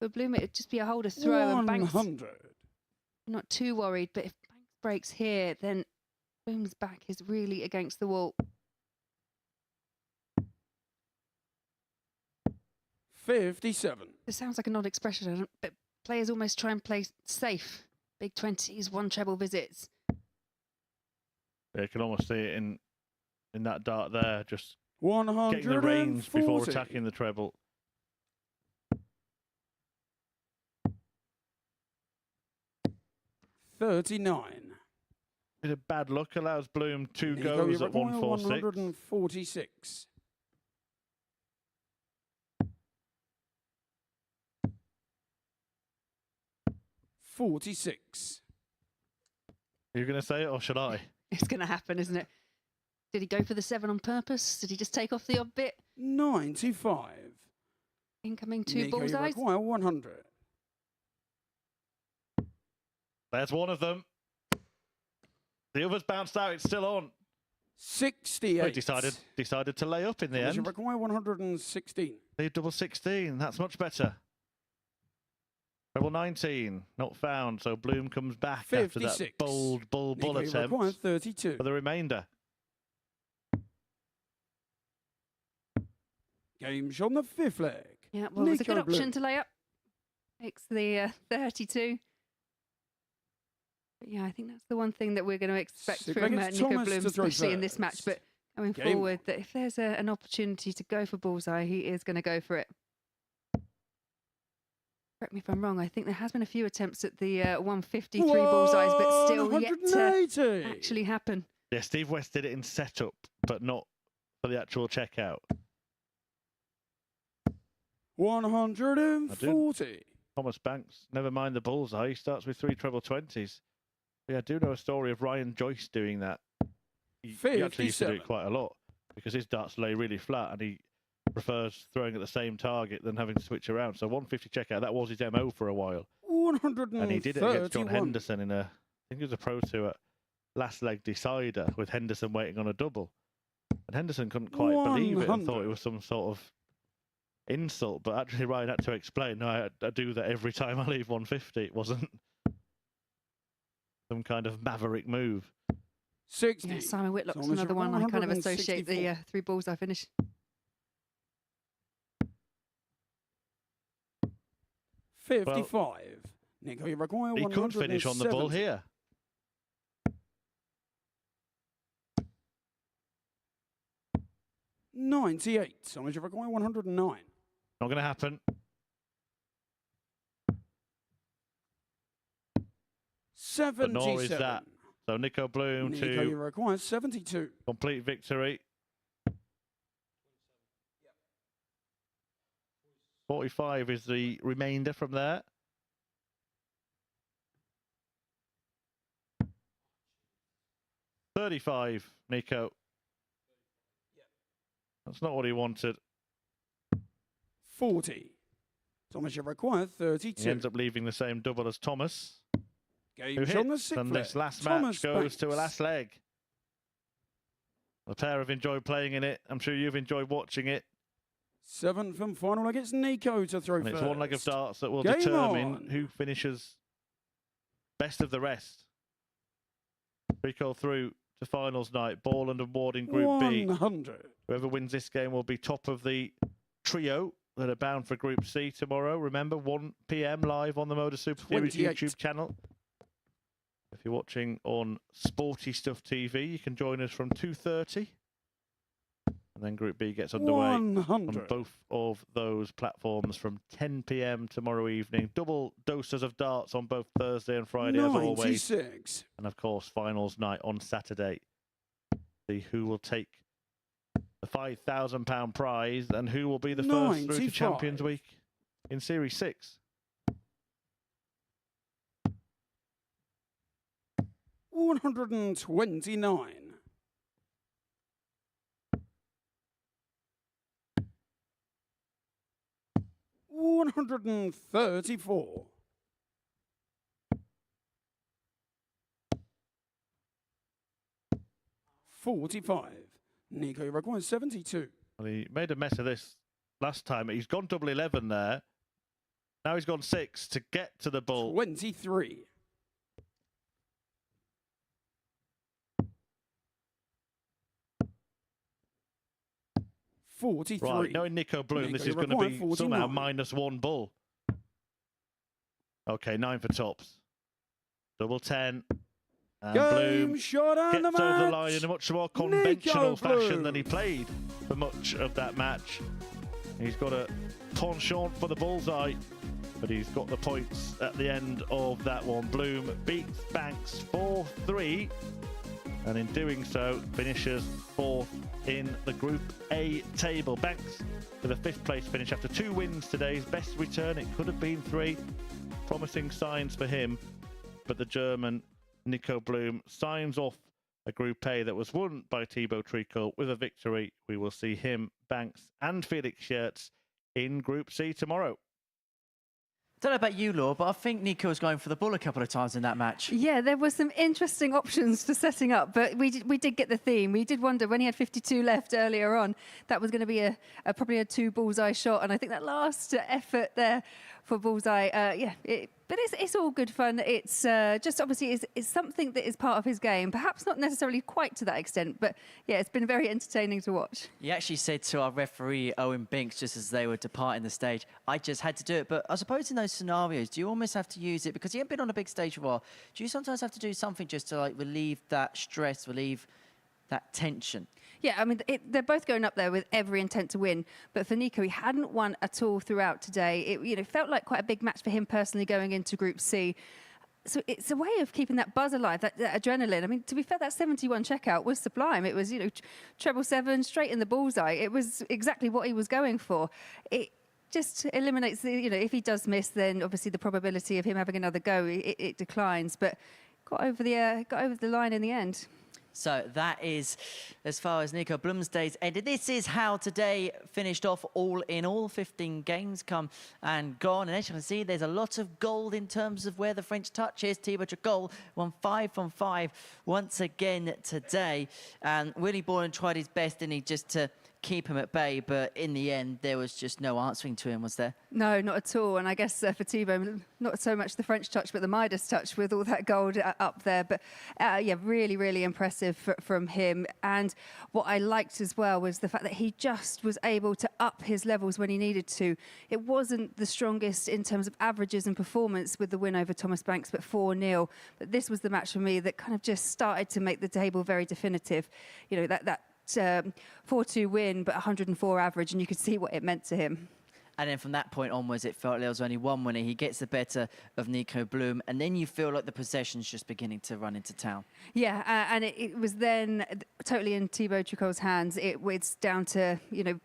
For Bloom, it would just be a holder throw, and Banks 100. not too worried. But if Banks breaks here, then Bloom's back is really against the wall. 57. This sounds like an odd expression, but players almost try and play safe. Big 20s, 1 treble visits. Yeah, you can almost see it in that dart there, just 140. getting the range before attacking the treble. $39. Bit of bad luck allows Bloom 2 Nico, goes you at require 146. 146. $46. Are you going to say it or should I? It's going to happen, isn't it? Did he go for the 7 on purpose? Did he just take off the odd bit? 95. Incoming 2 Nico, you bullseyes. require 100. There's one of them. The other's bounced out. It's still on. 68. Oh, he decided to lay up in the Thomas, you end. require 116. Leave double 16. That's much better. Treble 19. Not found. So Bloom comes back 56. after that bold bull Nico, you require attempt 32. for the remainder. Game shot on the 5th leg. Yeah, well, it's a good Nico option Bloom. to lay up. Takes the 32. But yeah, I think that's the one thing that we're going to expect Six from legged Nico Thomas Bloom, to throw especially in this match. first. But going Game forward, that if there's an opportunity to go for bullseye, he is going to go for it. Correct me if I'm wrong. I think there has been a few attempts at the 153 bullseyes, but still yet to actually happen. Yeah, Steve West did it in setup, but not for the actual checkout. 140. Thomas Banks, never mind the bullseye. He starts with 3 treble 20s. Yeah, I do know a story of Ryan Joyce doing that. He actually used to do it 57. quite a lot because his darts lay really flat and he prefers throwing at the same target than having to switch around. So 150 checkout, that was his MO for a while. 131. And he did it against John Henderson in I think it was a Pro 2 at last leg decider with Henderson waiting on a double. And Henderson couldn't quite believe it and thought it was some sort of insult, but actually Ryan had to explain, no, I do that every time I leave 150. It wasn't some kind of maverick move. 60. Yeah, Simon Whitlock's Thomas, another you're one I kind of 164. associate the 3 bullseye finish. 55. Nico, you require He 170. could finish on the ball here. $98. Thomas, you require 109. Not going to happen. 77. But nor is that. So Nico Bloom Nico, to you require 72. complete victory. 45 is the remainder from there. $35, Nico. That's not what he wanted. 40. Thomas, you require 32. He ends up leaving the same double as Thomas, Game who shot on the hits, 6th and this leg. last Thomas match goes to a Banks. last leg. The pair have enjoyed playing in it. I'm sure you've enjoyed watching it. 7th and final leg. It's Nico to throw And first. it's one leg of darts that will Game determine on. who finishes best of the rest. Tricole through to finals night. Borland and Ward in Group B. 100. Whoever wins this game will be top of the trio that are bound for Group C tomorrow. Remember, 1 p.m. live on the MODUS Super Series 28. YouTube channel. If you're watching on Sporty Stuff TV, you can join us from 2:30. And then Group B gets underway on 100. both of those platforms from 10 p.m. tomorrow evening. Double doses of darts on both Thursday and Friday, as always. 96. And of course, finals night on Saturday. See who will take the £5,000 prize and who will be the first through to 95. Champions Week in Series 6. 129. 134. 45. Nico requires 72. Well, he made a mess of this last time. He's gone double 11 there. Now he's gone 6 to get to the ball. 23. 43. Right, knowing Nico Bloom, Nico, this is you going to require be 49. somehow -1 bull. Okay, 9 for tops. Double 10. And Game Bloom shot and gets the over the match. line in a much more conventional fashion Bloom. than he played for much of that match. He's got a penchant for the bullseye, but he's got the points at the end of that one. Bloom beats Banks 4-3, and in doing so, finishes 4th in the Group A table. Banks with a 5th place finish after 2 wins today. His best return, it could have been 3. Promising signs for him, but the German Nico Bloom signs off a Group A that was won by Thibaut Tricole with a victory. We will see him, Banks and Felix Schertz in Group C tomorrow. Don't know about you, Laura, but I think Nico was going for the ball a couple of times in that match. Yeah, there were some interesting options for setting up, but we did get the theme. We did wonder when he had 52 left earlier on, that was going to be probably a 2 bullseye shot, and I think that last effort there for bullseye, but it's all good fun. It's just obviously it's something that is part of his game, perhaps not necessarily quite to that extent, but yeah, it's been very entertaining to watch. He actually said to our referee, Owen Binks, just as they were departing the stage, I just had to do it. But I suppose in those scenarios, do you almost have to use it? Because he hasn't been on a big stage for a while. Do you sometimes have to do something just to like relieve that stress, relieve that tension? Yeah, I mean, they're both going up there with every intent to win. But for Nico, he hadn't won at all throughout today. It felt like quite a big match for him personally going into Group C. So it's a way of keeping that buzz alive, that adrenaline. I mean, to be fair, that 71 checkout was sublime. It was, treble 7, straight in the bullseye. It was exactly what he was going for. It just eliminates the, if he does miss, then obviously the probability of him having another go, it declines. But got over the line in the end. So that is as far as Nico Blumsday's ended. This is how today finished off all in all. 15 games come and gone. And as you can see, there's a lot of gold in terms of where the French touch is. Thibaut Tricole won 5 from 5 once again today. And Willie Borland tried his best, didn't he, just to keep him at bay, but in the end there was just no answering to him, was there? No, not at all. And I guess for Thibaut, not so much the French touch, but the MODUS touch with all that gold up there. But yeah, really, really impressive from him. And what I liked as well was the fact that he just was able to up his levels when he needed to. It wasn't the strongest in terms of averages and performance with the win over Thomas Banks, but 4-0. But this was the match for me that kind of just started to make the table very definitive. That 4-2 win, but 104 average, and you could see what it meant to him. And then from that point onwards, it felt there was only one winner. He gets the better of Nico Blum, and then you feel like the possession's just beginning to run into town. Yeah, and it was then totally in Thibaut Tricole's hands. It's down to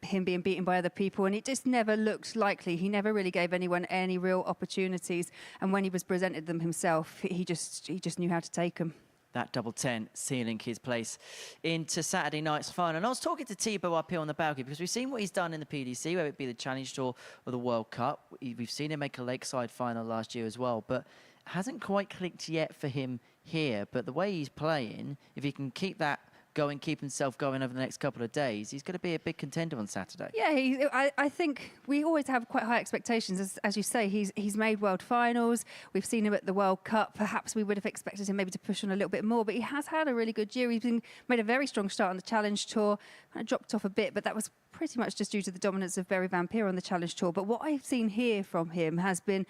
him being beaten by other people, and it just never looked likely. He never really gave anyone any real opportunities, and when he was presented them himself, he just knew how to take them. That double 10 sealing his place into Saturday night's final. And I was talking to Thibaut up here on the balcony because we've seen what he's done in the PDC, whether it be the Challenge Tour or the World Cup. We've seen him make a Lakeside final last year as well, but hasn't quite clicked yet for him here. But the way he's playing, if he can keep that going, keep himself going over the next couple of days, he's going to be a big contender on Saturday. Yeah, I think we always have quite high expectations. As you say, he's made world finals. We've seen him at the World Cup. Perhaps we would have expected him maybe to push on a little bit more, but he has had a really good year. He's made a very strong start on the Challenge Tour, kind of dropped off a bit, but that was pretty much just due to the dominance of Barry Van Peer on the Challenge Tour. But what I've seen here from him has been,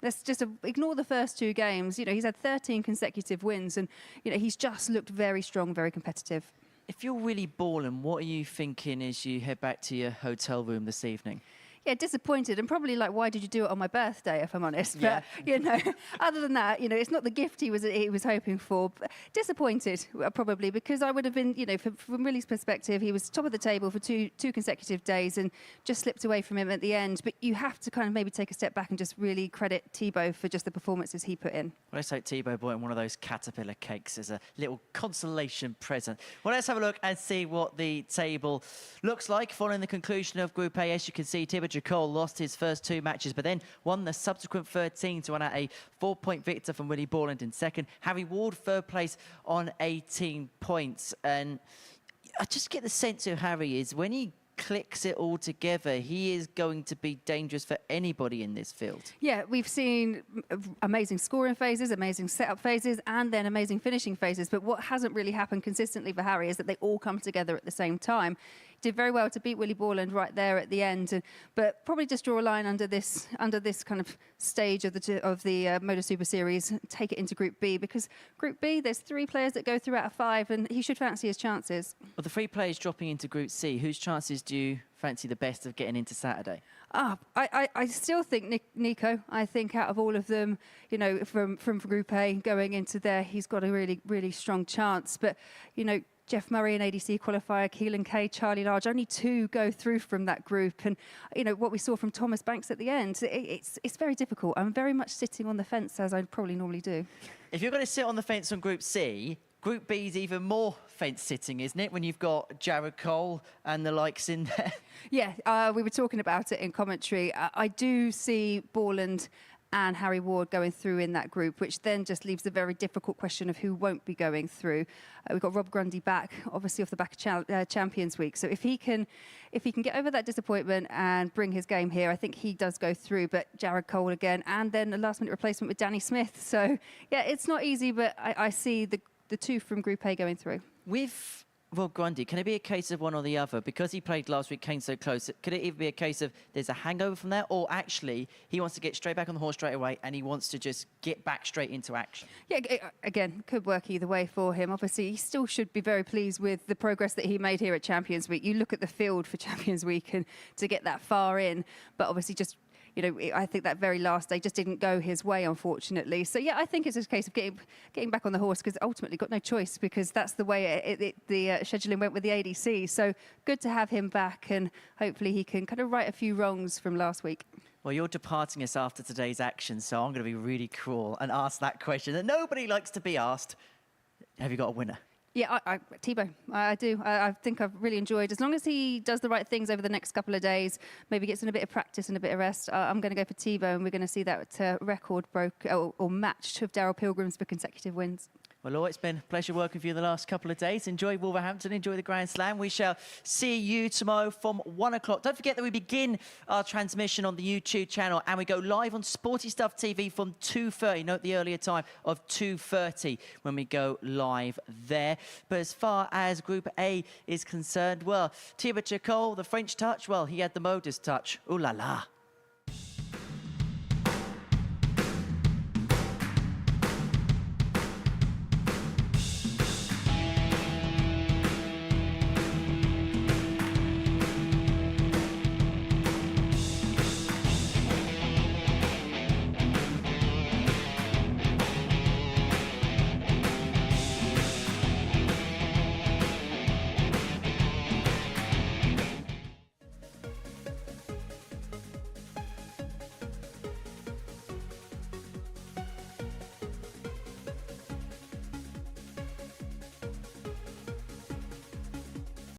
let's just ignore the first 2 games. He's had 13 consecutive wins, and he's just looked very strong, very competitive. If you're Willie Borland, what are you thinking as you head back to your hotel room this evening? Yeah, disappointed, and probably like, why did you do it on my birthday, if I'm honest? Yeah. But, other than that, it's not the gift he was hoping for. But disappointed, probably, because I would have been, from Willie's perspective, he was top of the table for two consecutive days and just slipped away from him at the end. But you have to kind of maybe take a step back and just really credit Thibaut for just the performances he put in. Well, let's hope Thibaut bought him one of those caterpillar cakes as a little consolation present. Well, let's have a look and see what the table looks like following the conclusion of Group A. As you can see, Thibaut Tricole lost his first 2 matches, but then won the subsequent 13 to run out a 4-point victor from Willie Borland in second. Harry Ward, third place on 18 points. And I just get the sense of Harry is when he clicks it all together, he is going to be dangerous for anybody in this field. Yeah, we've seen amazing scoring phases, amazing setup phases, and then amazing finishing phases. But what hasn't really happened consistently for Harry is that they all come together at the same time. Did very well to beat Willie Borland right there at the end, but probably just draw a line under this kind of stage of the MODUS Super Series, take it into Group B, because Group B, there's 3 players that go through out of 5, and he should fancy his chances. Well, the 3 players dropping into Group C, whose chances do you fancy the best of getting into Saturday? I still think Nico. I think out of all of them, from Group A going into there, he's got a really, really strong chance. But, Jeff Murray, an ADC qualifier, Keelan Kay, Charlie Large, only 2 go through from that group. And, what we saw from Thomas Banks at the end, it's very difficult. I'm very much sitting on the fence, as I probably normally do. If you're going to sit on the fence on Group C, Group B is even more fence-sitting, isn't it, when you've got Jared Cole and the likes in there? Yeah, we were talking about it in commentary. I do see Borland and Harry Ward going through in that group, which then just leaves the very difficult question of who won't be going through. We've got Rob Grundy back, obviously off the back of Champions Week. So if he can get over that disappointment and bring his game here, I think he does go through. But Jared Cole again, and then a last-minute replacement with Danny Smith. So yeah, it's not easy, but I see the two from Group A going through. With Rob Grundy, can it be a case of one or the other? Because he played last week, came so close, could it even be a case of there's a hangover from there? Or actually, he wants to get straight back on the horse straight away and he wants to just get back straight into action? Yeah, again, could work either way for him. Obviously, he still should be very pleased with the progress that he made here at Champions Week. You look at the field for Champions Week and to get that far in, but obviously just, you know, I think that very last day just didn't go his way, unfortunately. So, yeah, I think it's a case of getting back on the horse because ultimately got no choice because that's the way the scheduling went with the ADC. So good to have him back and hopefully he can kind of right a few wrongs from last week. Well, you're departing us after today's action, so I'm going to be really cruel and ask that question that nobody likes to be asked. Have you got a winner? Yeah, Thibaut, I do. I think I've really enjoyed, as long as he does the right things over the next couple of days, maybe gets in a bit of practice and a bit of rest, I'm going to go for Thibaut, and we're going to see that record broke or matched of Daryl Pilgrims for consecutive wins. Well, Laura, it's been a pleasure working with you the last couple of days. Enjoy Wolverhampton, enjoy the Grand Slam. We shall see you tomorrow from 1 o'clock. Don't forget that we begin our transmission on the YouTube channel and we go live on Sporty Stuff TV from 2:30. Note the earlier time of 2:30 when we go live there. But as far as Group A is concerned, well, Thibaut Tricole, the French touch, well, he had the MODUS touch. Ooh la la.